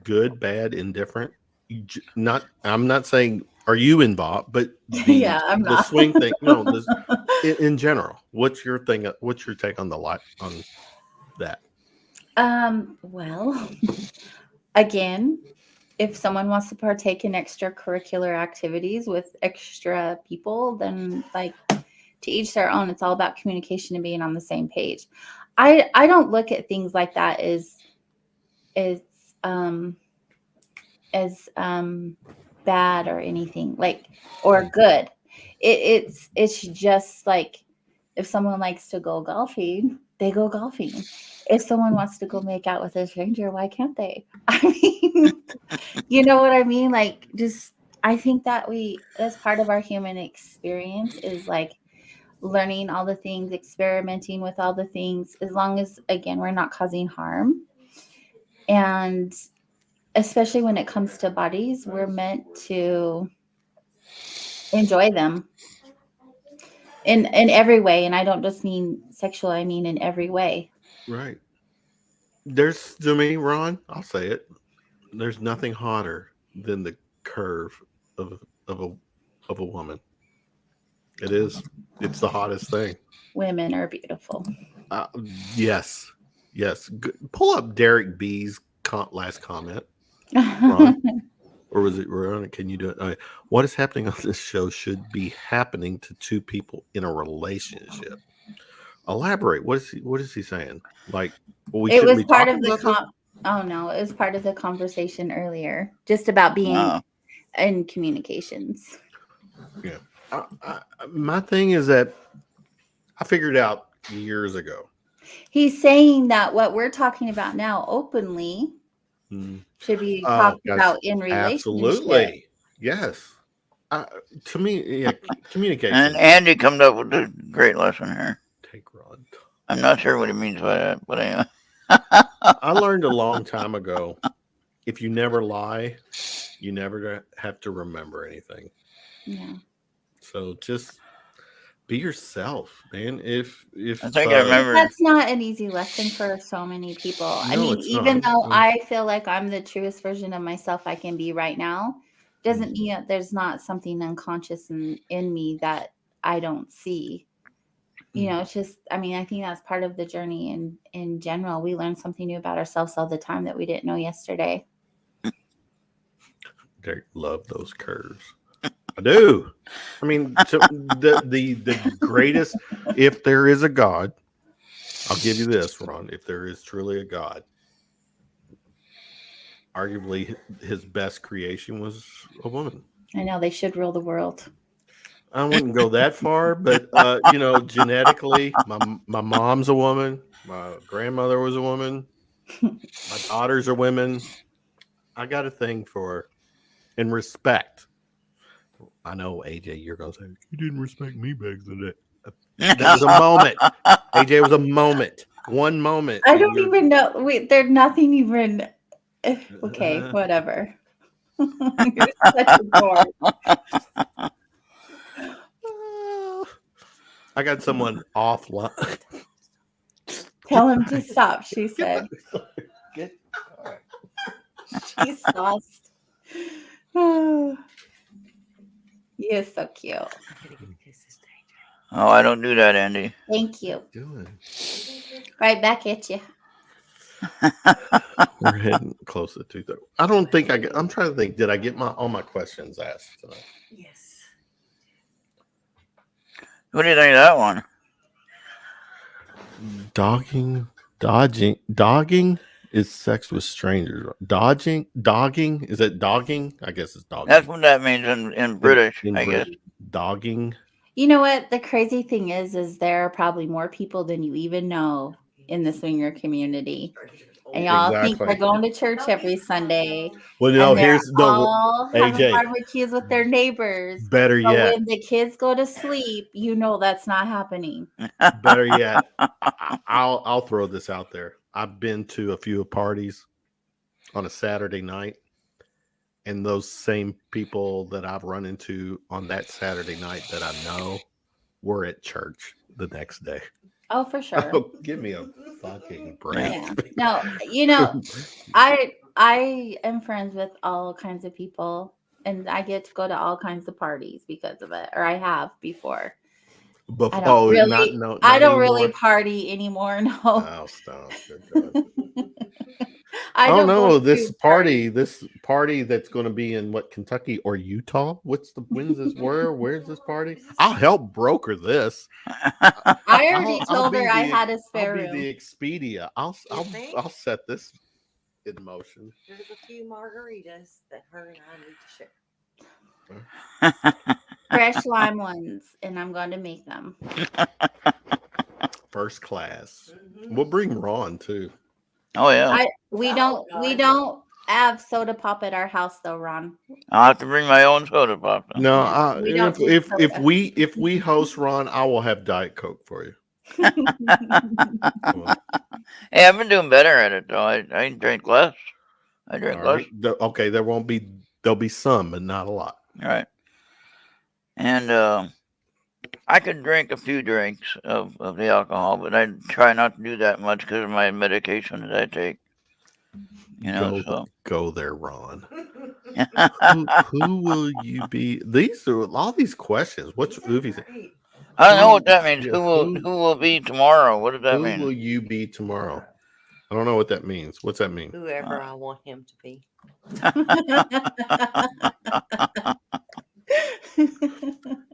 good, bad, indifferent. I'm not saying are you involved, but Yeah, I'm the not. swing thing. No, in general. What's your thing? What's your take on on that? Well, again, if someone wants to partake in extracurricular activities with extra people, then to each their own. It's all about communication and being on the same page. I don't look at things like that as bad or anything or good. It's just like if someone likes to go golfing, they go golfing. If someone wants to go make out with a stranger, why can't they? I mean, you know what I mean? I think that that's part of our human experience is learning all the things, experimenting with all the things, as long as, again, we're not causing harm. And especially when it comes to bodies, we're meant to enjoy them in every way. And I don't just mean sexual, I mean in every way. Right. There's, to me, Ron, I'll say it. There's nothing hotter than the curve of a woman. It is. It's the hottest thing. Women are beautiful. Uh, yes. Yes. Pull up Derek B's last comment. Ron. Or was it Ron? Can you do it? What is happening on this show should be happening to two people in a relationship. Elaborate. What is he saying? Like, well, we It shouldn't was be part talking of the about this? oh no, it was part of the conversation earlier, just about being in communications. Yeah. My thing is that I figured out years ago. He's saying that what we're talking about now openly should be talked about in relationship. Absolutely. Yes. To me, yeah, communication. And Andy comes up with a great lesson here. Take Rod. I'm not sure what he means by that, but anyway. I learned a long time ago, if you never lie, you never have to remember anything. Yeah. So just be yourself, man. If I think I remember. That's not an easy lesson for so many people. I mean, it's even not. though I feel like I'm the truest version of myself I can be right now, doesn't mean that there's not something unconscious in me that I don't see. You know, it's just, I mean, I think that's part of the journey. And in general, we learn something new about ourselves all the time that we didn't know yesterday. They love those curves. I do. I mean, the greatest, if there is a God, I'll give you this, Ron. If there is truly a God, arguably his best creation was a woman. I know they should rule the world. I wouldn't go that far, but you know, genetically, my mom's a woman. My grandmother was a woman. My daughters are women. I got a thing for and respect. I know, AJ, you're gonna say you didn't respect me back then. That was a moment. AJ, was a moment. One moment. I don't even know. Wait, there's nothing even. Okay, whatever. You're such a dork. I got someone offline. Tell him to stop, she said. Right. She's sauced. Oh, he is so cute. Oh, I don't do that, Andy. Thank you. Doing. Right back at you. We're heading closer to the. I don't think I'm trying to think. Did I get all my questions asked tonight? Yes. What do you think of that one? Dogging is sex with strangers. Dogging is it dogging? I guess it's dogging. That's what that means in British, I guess. Dogging. You know what? The crazy thing is there are probably more people than you even know in the swinger community. And y'all think they're going to church every Sunday. Well, no, and all having AJ, barbecues with their neighbors. Better But yet, when the kids go to sleep, you know that's not happening. Better yet, I'll throw this out there. I've been to a few parties on a Saturday night, and those same people that I've run into on that Saturday night that I know were at church the next day. Oh, for sure. Oh, give me a fucking break. Yeah. No, you know, I am friends with all kinds of people, and I get to go to all kinds of parties because of it, or I have before. I don't really, I don't really party anymore. No. Oh, stop. I don't know this party that's going to be in what, Kentucky or Utah? When's this? Where's this party? I'll help broker this. I already told her I had a spare room. I'll be the Expedia. I'll set this in motion. There's a few margaritas that her and I need to share. Fresh lime ones, and I'm going to make them. First class. We'll bring Ron too. Oh yeah. We don't have soda pop at our house though, Ron. I'll have to bring my own soda pop. No, if we host Ron, I will have Diet Coke for you. Hey, I've been doing better at it though. I drink less. I drink less. Okay, there'll be some, but not a lot. All right. And I could drink a few drinks of the alcohol, but I try not to do that much because of my medication that I take. You know, Go there, Ron. so Who will you be? These are all these questions. What's Oofy's? I don't know what that means. Yeah, Who will be tomorrow? What does that Who mean? will you be tomorrow? I don't know what that means. What's that mean? Whoever I want him to be.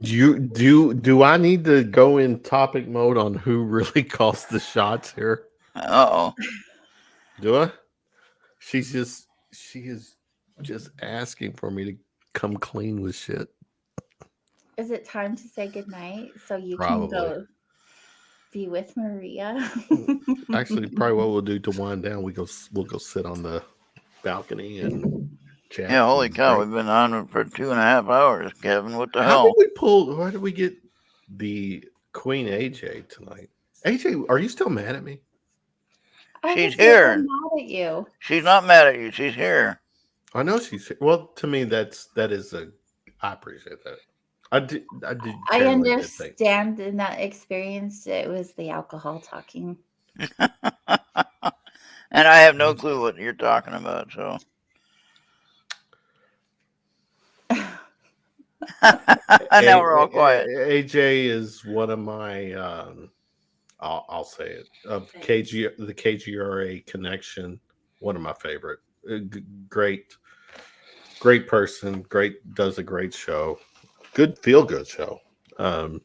Do I need to go in topic mode on who really calls the shots here? Uh-oh. Do I? She is just asking for me to come clean with shit. Is it time to say goodnight so you Probably. can go be with Maria? Actually, probably what we'll do to wind down, we'll go sit on the balcony and chat. Yeah, holy and cow, drink. we've been on for 2.5 hours, Kevin. What the How hell? why did we get the Queen AJ tonight? AJ, are you still mad at me? I She's was never here. mad at you. She's not mad at you. She's here. I know she's well. To me, that is a. I appreciate that. I did. I generally did think. understand in that experience it was the alcohol talking. And I have no clue what you're talking about, so. Now we're all quiet. AJ is one of my. I'll say it of the KGRA connection. One of my favorite. Great person. Does a great show. Good feel good show. And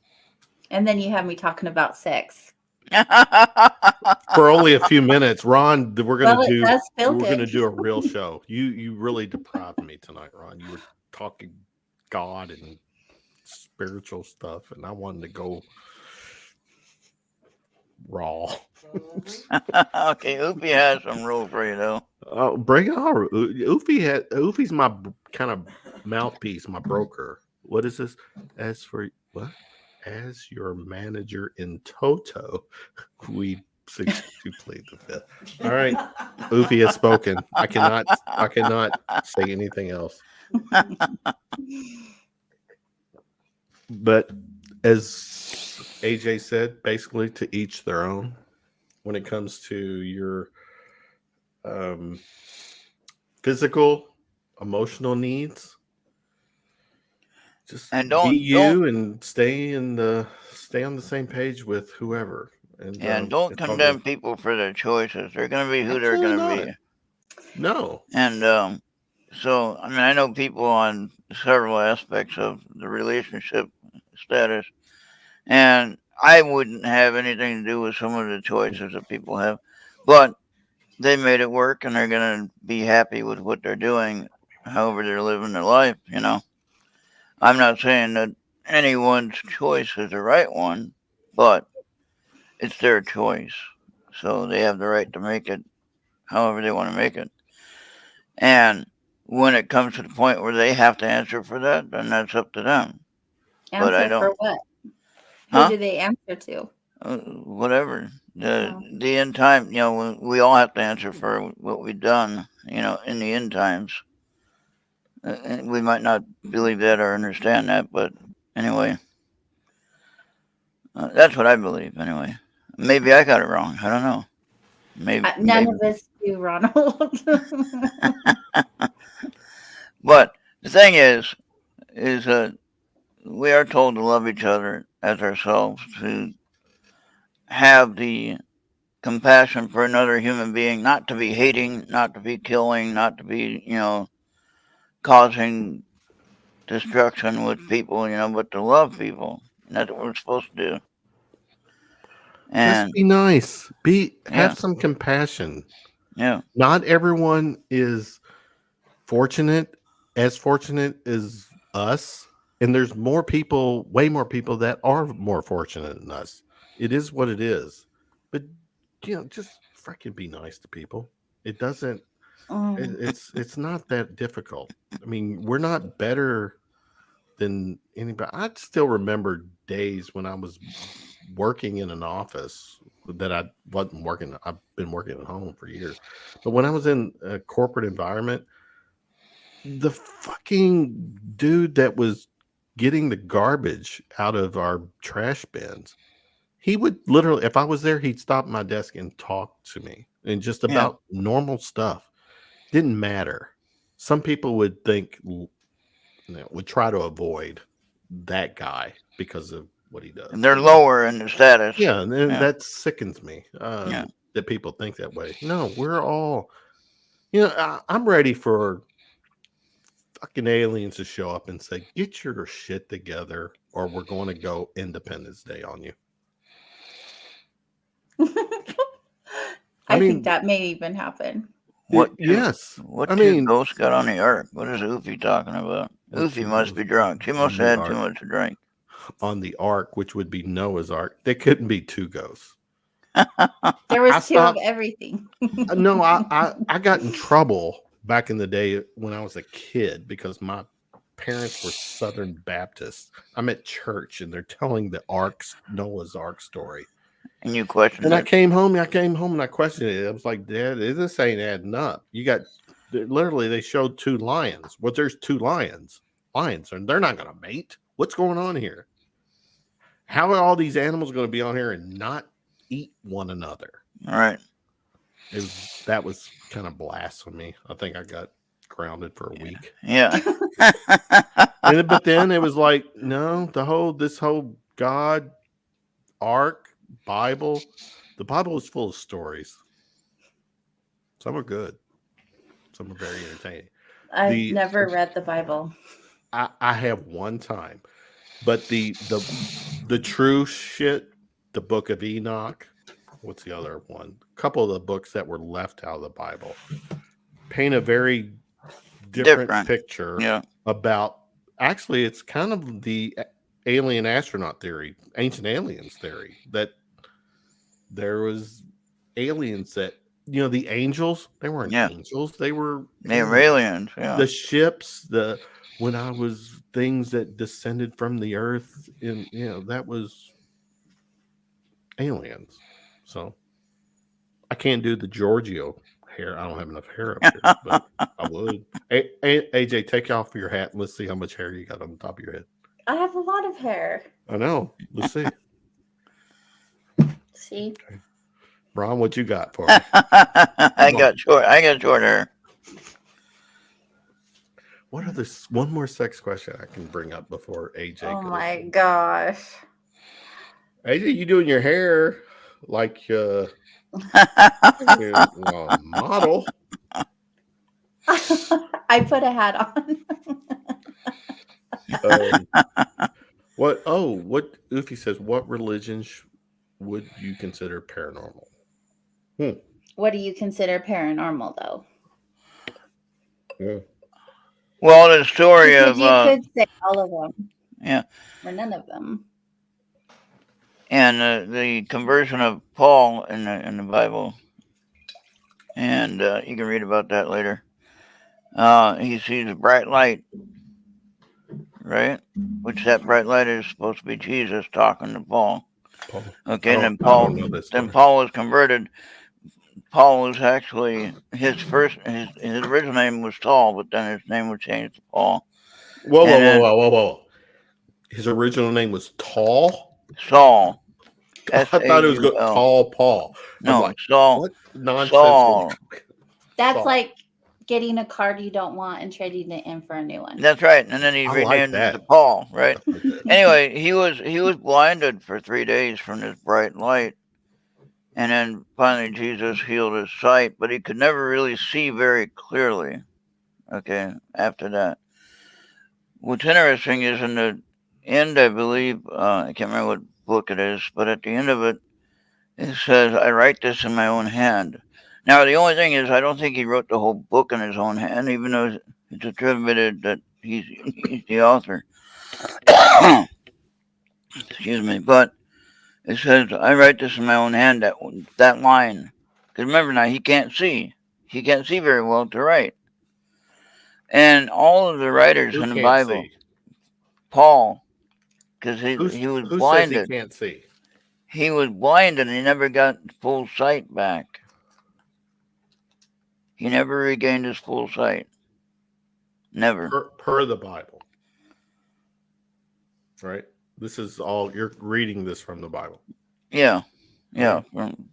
then you have me talking about sex. For only a few minutes, Ron. We're gonna do a real show. You really deprived me tonight, Ron. You were talking God and spiritual stuff, and I wanted to go raw. Okay, Oopie has some rule for you though. Oh, bring it on. Oofy's my kind of mouthpiece, my broker. What is this? As your manager in Toto, we suggest you plead the fifth. All right, Oofy has spoken. I cannot say anything else. But as AJ said, basically to each their own. When it comes to your physical, emotional needs, just And and stay on the same page with whoever. And don't condemn people for their choices. They're going to be who they're going to be. No. And so, I mean, I know people on several aspects of the relationship status, and I wouldn't have anything to do with some of the choices that people have, but they made it work, and they're going to be happy with what they're doing, however they're living their life, you know. I'm not saying that anyone's choice is the right one, but it's their choice. So they have the right to make it however they want to make it. And when it comes to the point where they have to answer for that, then that's up to them. Answer But I don't. For what? Huh? Who do they answer to? Whatever. The end time, you know, we all have to answer for what we've done, you know, in the end times. We might not believe that or understand that, but anyway. That's what I believe, anyway. Maybe I got it wrong. I don't know. Maybe None of us do, Ronald. But the thing is we are told to love each other as ourselves, to have the compassion for another human being, not to be hating, not to be killing, not to be, you know, causing destruction with people, you know, but to love people. And that's what we're supposed to do. And just be nice. Have some compassion. Yeah. Not everyone is fortunate as us. And there's way more people that are more fortunate than us. It is what it is. But, you know, just freaking be nice to people. It doesn't, it's not that difficult. I mean, we're not better than anybody. I still remember days when I was working in an office that I wasn't working. I've been working at home for years. But when I was in a corporate environment, the fucking dude that was getting the garbage out of our trash bins, he would literally, if I was there, he'd stop at my desk and talk to me. and just about normal stuff. Didn't matter. Some people would think, would try to avoid that guy because of what he does. And they're lower in the status. Yeah, and Yeah. that sickens me that people think that way. No, we're all, I'm ready for fucking aliens to show up and say, get your shit together or we're going to go Independence Day on you. I mean, think that may even happen. Yes. What two ghosts got on the ark? What is Oofy talking about? Oofy must be drunk. She must have had too much to drink. On the ark, which would be Noah's Ark, there couldn't be two ghosts. There was two of everything. No, I got in trouble back in the day when I was a kid because my parents were Southern Baptists. I'm at church and they're telling the Noah's Ark story. And you questioned it. And I came home and I questioned it. I was like, Dad, this ain't adding up. You got, literally, they showed two lions. Well, there's two lions, and they're not going to mate. What's going on here? How are all these animals going to be on here and not eat one another? All right. That was kind of blasphemy. I think I got grounded for a week. Yeah. But then it was like, no, this whole God, Ark, Bible, the Bible is full of stories. Some are good. Some are very entertaining. I've never read the Bible. I have one time. But the true shit, the Book of Enoch, what's the other one? A couple of the books that were left out of the Bible paint a very different picture about, actually, it's kind of the alien astronaut theory, ancient aliens theory, that there was aliens that, the angels, they weren't angels, they were aliens. Yeah. The ships, when I was things that descended from the earth, and that was aliens. So I can't do the Giorgio hair. I don't have enough hair up here, but I would. AJ, take off your hat and let's see how much hair you got on the top of your head. I have a lot of hair. I know. Let's see. See, okay. Ron, what you got for me? I got short hair. What other one more sex question I can bring up before AJ oh goes? my gosh. AJ, you doing your hair like a model. I put a hat on. What Ufi says, what religions would you consider paranormal? What do you consider paranormal, though? Yeah. Well, the story because of you could say all of them, or none of them, and the conversion of Paul in the Bible, and you can read about that later. He sees a bright light, right? Which that bright light is supposed to be Jesus talking to Paul. Okay, and then Paul was converted. Paul was actually his original name was Saul, but then his name was changed to Paul. Whoa. His original name was Saul? Saul. I thought it was Tall Paul. No, like, Saul. What nonsense? Saul. That's Saul. Like getting a card you don't want and trading it in for a new one. That's right. And then he renamed it to Paul, right? Anyway, he was blinded for 3 days from this bright light. And then finally Jesus healed his sight, but he could never really see very clearly. Okay, after that. What's interesting is in the end, I believe, I can't remember what book it is, but at the end of it, it says, I write this in my own hand. Now, the only thing is, I don't think he wrote the whole book in his own hand, even though it's attributed that he's the author. Excuse me, but it says, I write this in my own hand, that line. Because remember now, he can't see. He can't see very well to write. And all of the writers in the Bible, Paul, because he was blinded. Says he can't see? He was blinded and he never got full sight back. He never regained his full sight. Never. Per the Bible. Right? This is all, you're reading this from the Bible. Yeah. Yeah.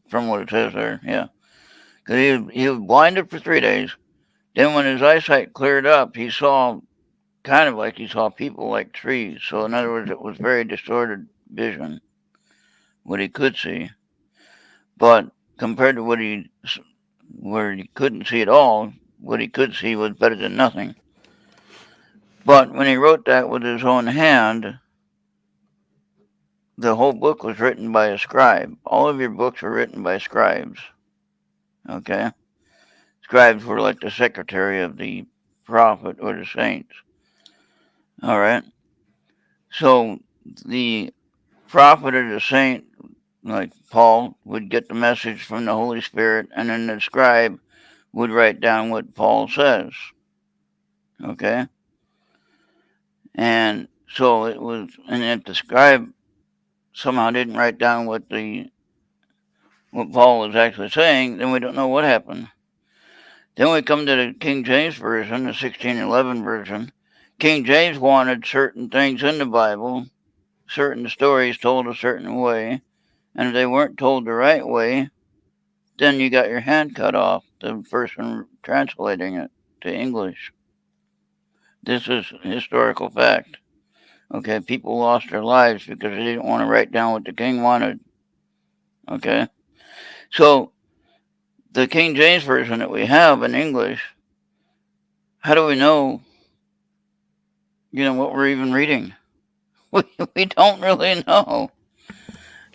From what it says there. Yeah. Because he was blinded for 3 days. Then when his eyesight cleared up, he saw kind of like he saw people like trees. So in other words, it was very distorted vision, what he could see. But compared to where he couldn't see at all, what he could see was better than nothing. But when he wrote that with his own hand, the whole book was written by a scribe. All of your books were written by scribes. Okay? Scribes were like the secretary of the prophet or the saints. All right? So the prophet or the saint, like Paul, would get the message from the Holy Spirit, and then the scribe would write down what Paul says. Okay? And so it was, and if the scribe somehow didn't write down what Paul was actually saying, then we don't know what happened. Then we come to the King James Version, the 1611 version. King James wanted certain things in the Bible, certain stories told a certain way, and if they weren't told the right way, then you got your hand cut off, the person translating it to English. This is historical fact. Okay, people lost their lives because they didn't want to write down what the king wanted. Okay, so the King James Version that we have in English, how do we know, what we're even reading? We don't really know.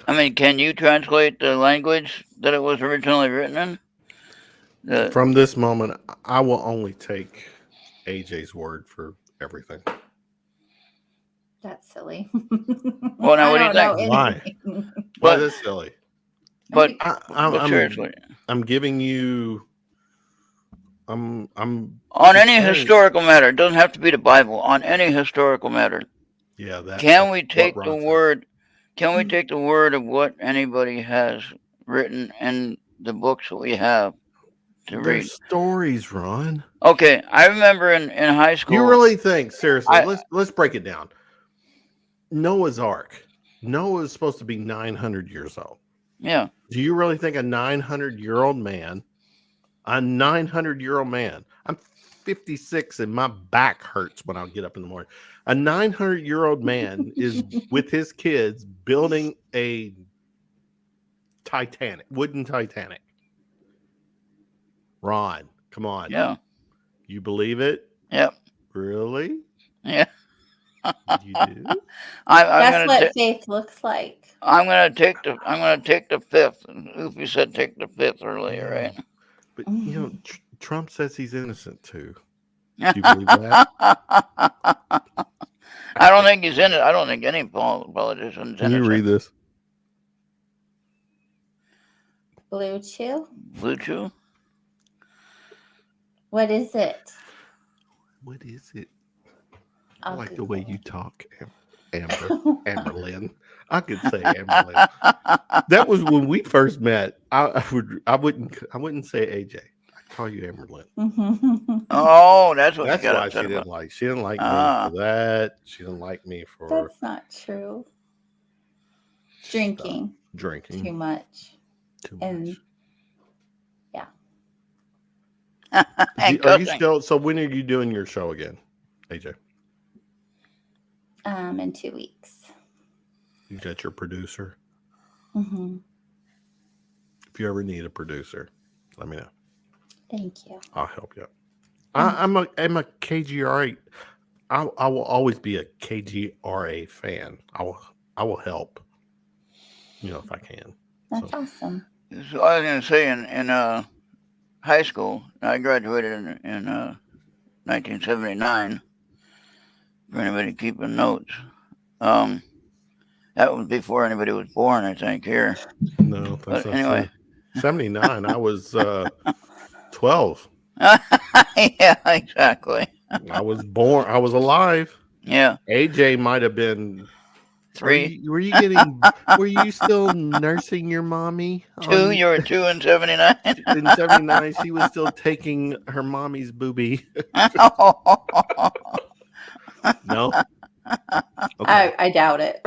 I mean, can you translate the language that it was originally written in? From this moment, I will only take AJ's word for everything. That's silly. Well, now, what do you I don't think? know Why? anything. Why is this silly? But I'm seriously, I'm giving you. I'm on any saying- historical matter, it doesn't have to be the Bible. On any historical matter, Yeah, can we take what the Ron said. word? Can we take the word of what anybody has written in the books that we have to They're read? stories, Ron. Okay, I remember in high school. You really think seriously? I- Let's break it down. Noah's Ark. Noah is supposed to be 900 years old. Yeah. Do you really think a 900-year-old man? A 900-year-old man. I'm 56 and my back hurts when I get up in the morning. A 900-year-old man is with his kids building a wooden Titanic. Ron, come on. Yeah. You believe it? Yep. Really? Yeah. You do? That's what faith looks like. I'm gonna take the fifth. Oofy said take the fifth earlier, right? But Trump says he's innocent too. Do you believe that? I don't think he's in it. I don't think any politician's Can you read this? Blue Chew? Blue Chew? What is it? What is it? I'll I like the Google way it. you talk, Amberlynn. I could say Amberlynn. That was when we first met. I wouldn't say AJ. I'd call you Amberlynn. Oh, that's what That's you got why she upset didn't about. like. She didn't like me for that. She didn't like me for That's not true. Drinking drinking too much. too And much. And Are you cussing. still? So when are you doing your show again, AJ? in 2 weeks. You got your producer. Mm-hmm. If you ever need a producer, let me know. Thank you. I'll help you. I'm a KGRA. I will always be a KGRA fan. I will help. If I can. That's awesome. So I was gonna say in high school, I graduated in 1979. For anybody keeping notes, that was before anybody was born, I think. Here, No, that's but not anyway. true. 79. I was 12. Yeah, exactly. I was born. I was alive. Yeah, AJ might have been 3, Were you still nursing your mommy? 2. You were 2 in 79. In 79, she was still taking her mommy's boobie. No. Okay. I doubt it.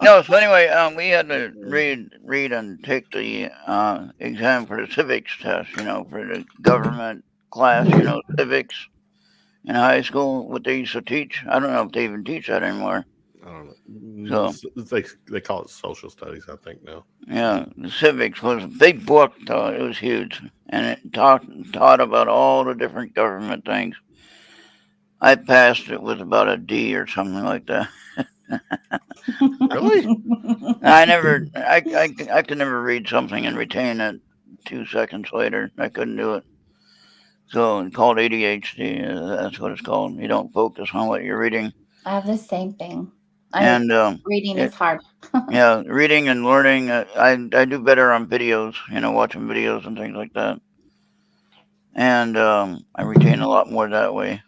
No, so anyway, we had to read and take the exam for the civics test, for the government class, civics in high school, what they used to teach. I don't know if they even teach that anymore. I don't know. So They call it social studies, I think now. yeah, the civics was a big book, though. It was huge, and it taught about all the different government things. I passed it with about a D or something like that. Really? I could never read something and retain it 2 seconds later. I couldn't do it. So it's called ADHD. That's what it's called. You don't focus on what you're reading. I have the same thing. And Reading is hard. yeah, reading and learning. I do better on videos. Watching videos and things like that. And I retain a lot more that way.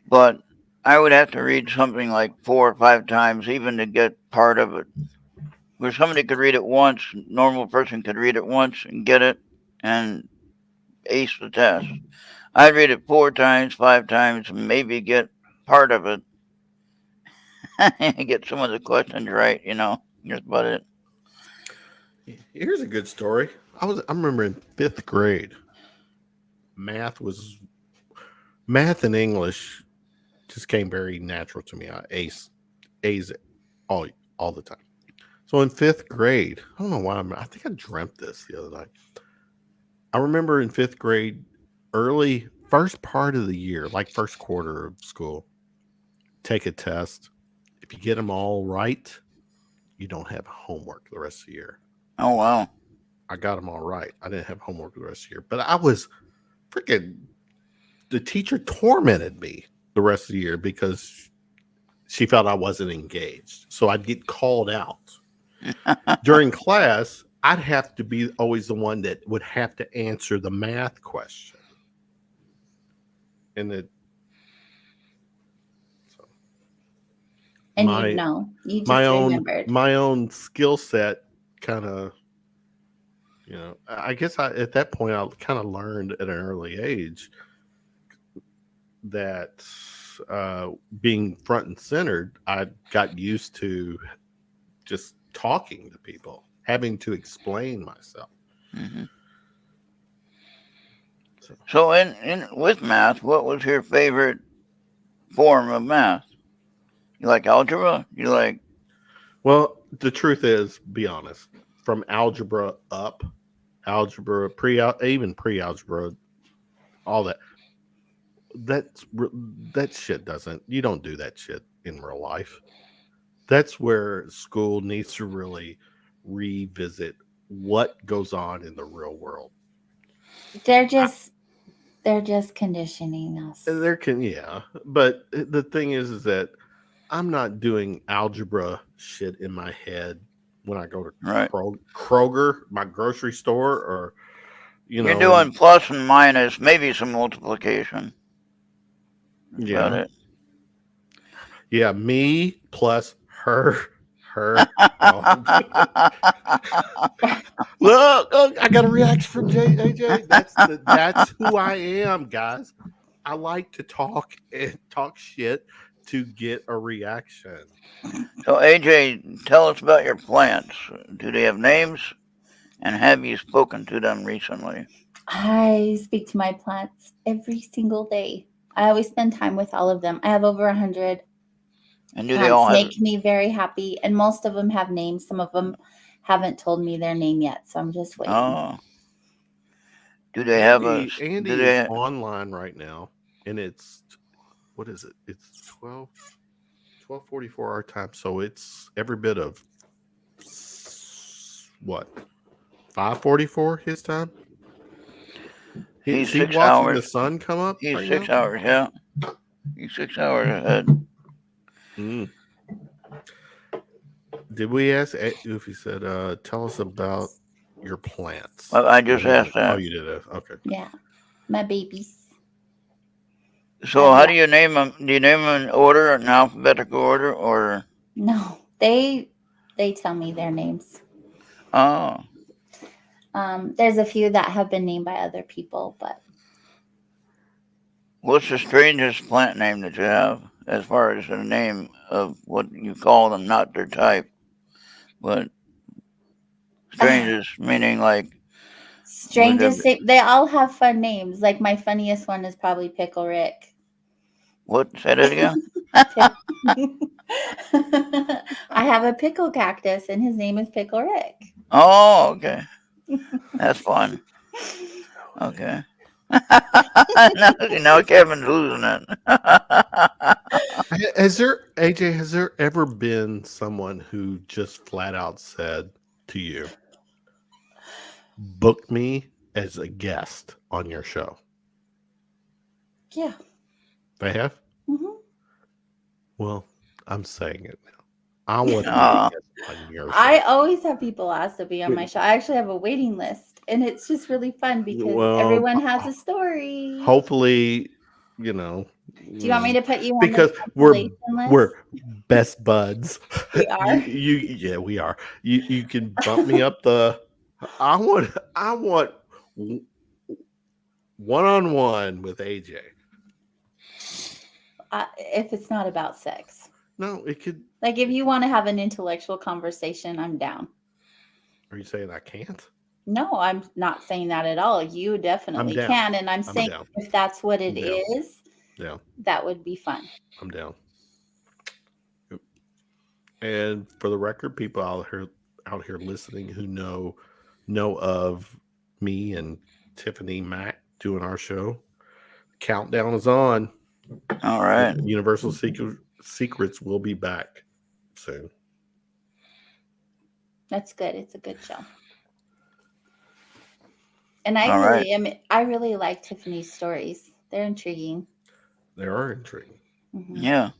But I would have to read something like 4 or 5 times even to get part of it. Where somebody could read it once, normal person could read it once and get it and ace the test. I'd read it 4 times, 5 times, and maybe get part of it. Get some of the questions right, That's about it. Here's a good story. I remember in 5th grade, math and English just came very natural to me. I A's all the time. So in 5th grade, I don't know why I think I dreamt this the other night. I remember in 5th grade, first part of the year, like first quarter of school, take a test. If you get them all right, you don't have homework the rest of the year. Oh, wow. I got them all right. I didn't have homework the rest of the year, but I was the teacher tormented me the rest of the year because she felt I wasn't engaged. So I'd get called out. During class, I'd have to be always the one that would have to answer the math question. And You just remembered. My own skill set kind of, I guess at that point I kind of learned at an early age that being front and centered, I got used to just talking to people, having to explain myself. Mm-hmm. So with math, what was your favorite form of math? You like algebra? Well, the truth is, be honest, from algebra up, algebra, even pre-algebra, all that shit you don't do that shit in real life. That's where school needs to really revisit what goes on in the real world. They're just conditioning us. But the thing is that I'm not doing algebra shit in my head when I go to Kroger, my grocery store, or you're doing plus and minus, maybe some multiplication. That's about it. Yeah, me plus her. Look, I got a reaction from AJ. That's who I am, guys. I like to talk shit to get a reaction. So AJ, tell us about your plants. Do they have names? And have you spoken to them recently? I speak to my plants every single day. I always spend time with all of them. I have over 100. And do they all make me very happy? And most of them have names. Some of them haven't told me their name yet, so I'm just waiting. Oh. Do they have Andy is online right now, and it's what is it? It's 12:44 our time, so it's every bit of what 5:44 his time. He's he 6 watching hours. The sun come up. He's right 6 now? hours. Yeah, he's 6 hours ahead. Mm. Did we ask if he said, "Tell us about your plants"? Well, I just asked that. Oh, you did it. Okay. Yeah, my babies. So, how do you name them? Do you name them in order, in alphabetical order, or no? They tell me their names. Oh. There's a few that have been named by other people, but What's the strangest plant name that you have? as far as the name of what you call them, not their type, but strangest meaning like Strangest, they all have fun names. Like my funniest one is probably Pickle Rick. what? Say that again. I have a pickle cactus, and his name is Pickle Rick. Oh, okay, that's fun. Okay. now Kevin's losing it. Has there, AJ, has there ever been someone who just flat out said to you, book me as a guest on your show? Yeah. They have? Mm-hmm. Well, I'm saying it now. I want to be Aw. a guest on your show. I always have people ask to be on my show. I actually have a waiting list, and it's just really fun because Well, everyone has a story. Hopefully, you know. Do you want me to put you on Because the we're cancellation list? we're best buds. We are. Yeah, we are. You can bump me up the. I want one-on-one with AJ. If it's not about sex. No, it could. Like if you want to have an intellectual conversation, I'm down. Are you saying I can't? No, I'm not saying that at all. You definitely down. can. And I'm saying down. if that's what it I'm down. is, Yeah, that would be fun. I'm down. And for the record, people out here listening who know of me and Tiffany Mack doing our show, countdown is on. All right. Universal Secrets will be back soon. That's good. It's a good show. And All I really like Tiffany's stories. They're intriguing. They are intriguing. Mm-hmm. Yeah.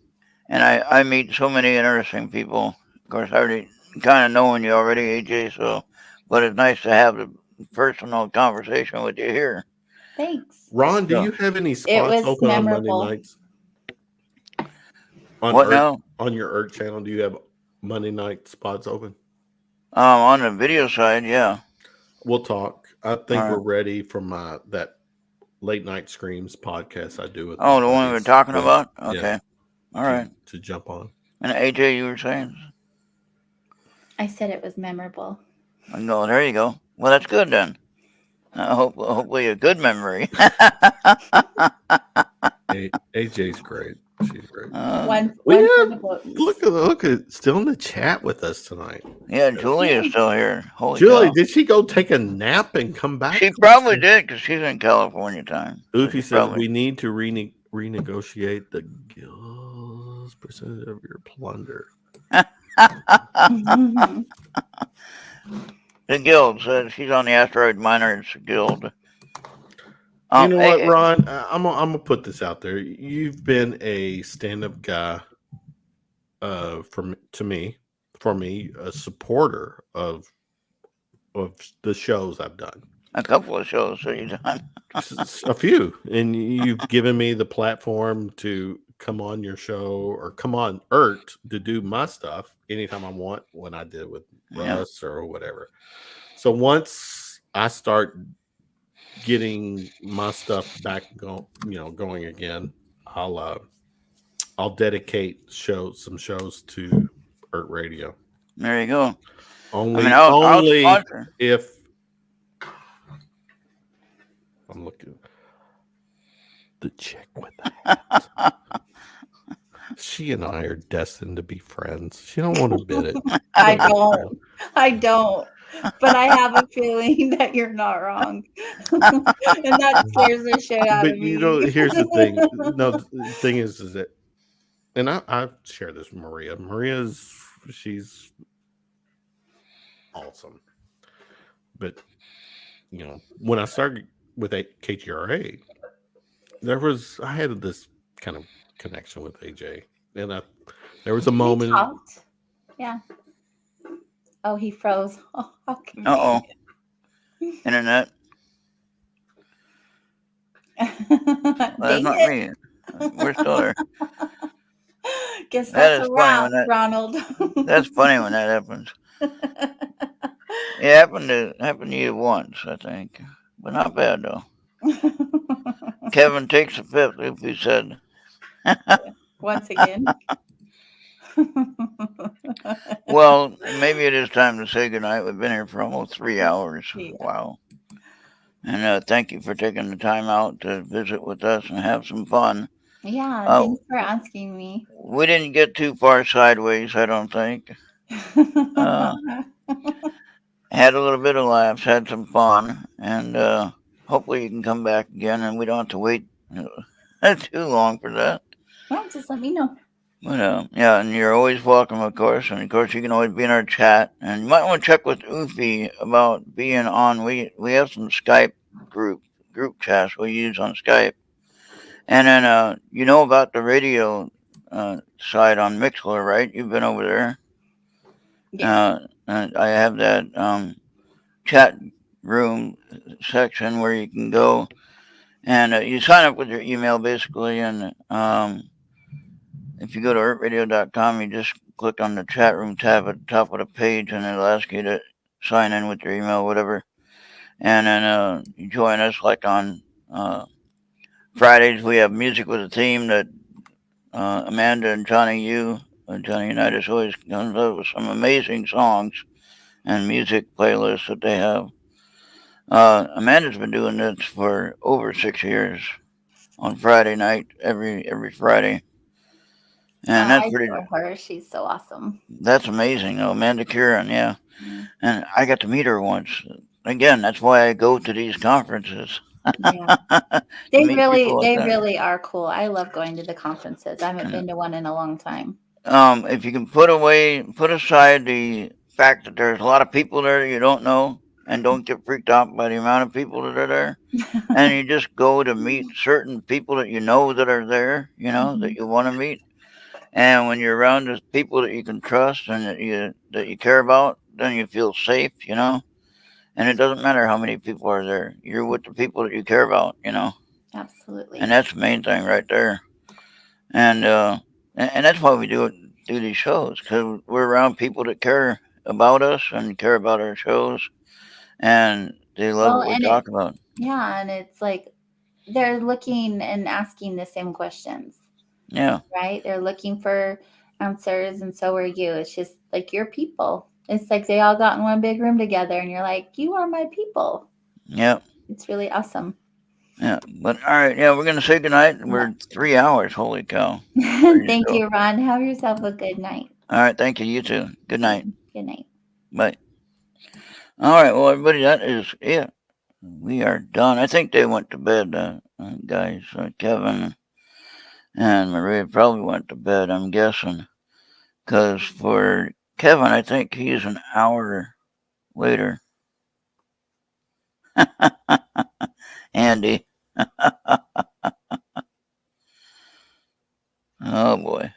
And I meet so many interesting people. Of course, I already kind of knowing you already, AJ. So, but it's nice to have the personal conversation with you here. Thanks. Ron, do Yeah. you have any It spots was open memorable. on Monday nights? On What ERRT, now? On your ERRT channel, do you have Monday night spots open? On the video side, yeah. We'll talk. I think All right. we're ready for my that late night screams podcast I do with. Oh, my the one we were buddies. talking Yeah, about. yeah. Okay. All right. To jump on. And AJ, you were saying? I said it was memorable. No, there you go. Well, that's good then. Hopefully a good memory. AJ's great. She's great. One We for have- the books. Look at still in the chat with us tonight. Yeah, Julia's still here. Holy Julie, cow. did she go take a nap and come back? She probably did because she's in California time. So Oofy she says probably- we need to renegotiate the guild's percentage of your plunder. Mhm. The guild says she's on the Asteroid Miners Guild. You know what, hey, Ron? I'm gonna put this out there. You've been a stand-up guy, for me, a supporter of the shows I've done. a couple of shows that you've done. A few, and you've given me the platform to come on your show or come on ERRT to do my stuff anytime I want, when I did with Yeah. Russ or whatever. So once I start getting my stuff back going again, I'll dedicate some shows to ERRT Radio. There you go. Only I'll sponsor. if I'm looking the chick with the hat. She and I are destined to be friends. She don't want to admit it. I don't. But I have a feeling that you're not wrong. And that scares the shit out But of me. here's the thing. No, the thing is that, and I've shared this with Maria. She's awesome. But when I started with KTRA, I had this kind of connection with AJ, and there was a We moment. talked. Yeah. Oh, he froze. Oh, how convenient. Uh-oh. Internet. Well, that's Dang not it. me. We're still there. Guess That that's is a funny wrap, when that- Ronald. That's funny when that happens. It happened to you once, I think. But not bad though. Kevin takes the fifth, if he said. once again. Well, maybe it is time to say goodnight. We've been here for almost 3 hours. Yeah. Wow. And thank you for taking the time out to visit with us and have some fun. Yeah, Uh, thanks for asking me. we didn't get too far sideways, I don't think. Had a little bit of laughs, had some fun, and hopefully you can come back again and we don't have to wait too long for that. Well, just let me know. But yeah, and you're always welcome, of course. And of course, you can always be in our chat. And you might want to check with Ufi about being on. We have some Skype group chats we use on Skype. And then you know about the radio side on Mixler, right? You've been over there. Yes. And I have that chat room section where you can go and you sign up with your email basically, and if you go to ERRTradio.com, you just click on the chat room tab at the top of the page, and it'll ask you to sign in with your email, whatever. And then you join us. Like on Fridays, we have music with a theme that Amanda and Johnny Unitas always comes up with some amazing songs and music playlists that they have. Amanda's been doing this for over 6 years on Friday night, every Friday. And that's I pretty. adore her. She's so awesome. That's amazing, though. Amanda Kieran, yeah. And I got to meet her once. Again, that's why I go to these conferences. Yeah. They really are cool. I love going to the conferences. I haven't been to one in a long time. If you can put aside the fact that there's a lot of people there you don't know, and don't get freaked out by the amount of people that are there, and you just go to meet certain people that you know that are there, that you want to meet. And when you're around the people that you can trust and that you care about, then you feel safe, And it doesn't matter how many people are there. You're with the people that you care about, Absolutely. And that's the main thing right there. And that's why we do these shows, because we're around people that care about us and care about our shows, and they love what we talk about. Yeah, and it's like they're looking and asking the same questions. Yeah. Right? They're looking for answers, and so are you. It's just like your people. It's like they all got in one big room together, and you're like, you are my people. Yeah. It's really awesome. Yeah. But all right. Yeah, we're going to say goodnight. We're 3 hours. Holy cow. Thank you, Ron. Have yourself a good night. All right. Thank you. You too. Good night. Good night. Bye. All right. Well, everybody, that is it. We are done. I think they went to bed, guys. Kevin and Maria probably went to bed, I'm guessing. Because for Kevin, I think he's an hour later. Andy. Oh, boy.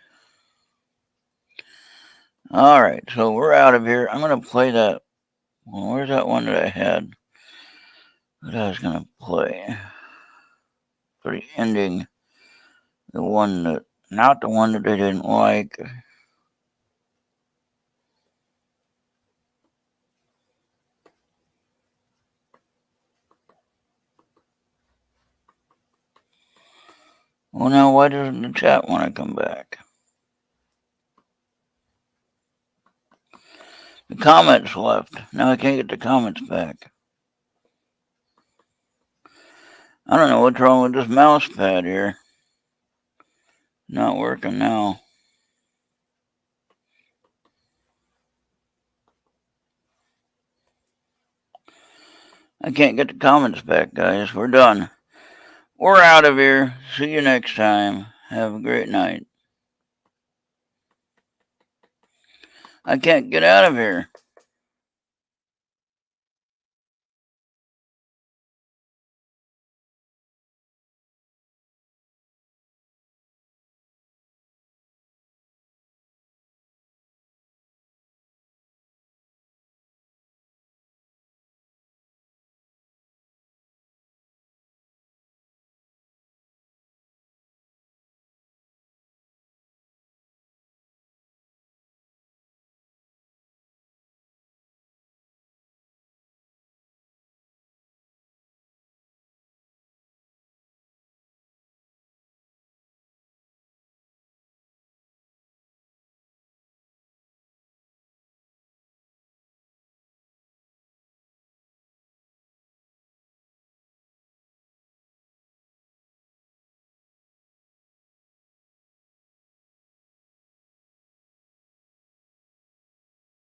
All right. So we're out of here. I'm going to play that. Well, where's that one that I had that I was going to play for the ending? The one that, not the one that they didn't like. Well, now, why doesn't the chat want to come back? The comments left. Now I can't get the comments back. I don't know what's wrong with this mouse pad here. Not working now. I can't get the comments back, guys. We're done. We're out of here. See you next time. Have a great night. I can't get out of here.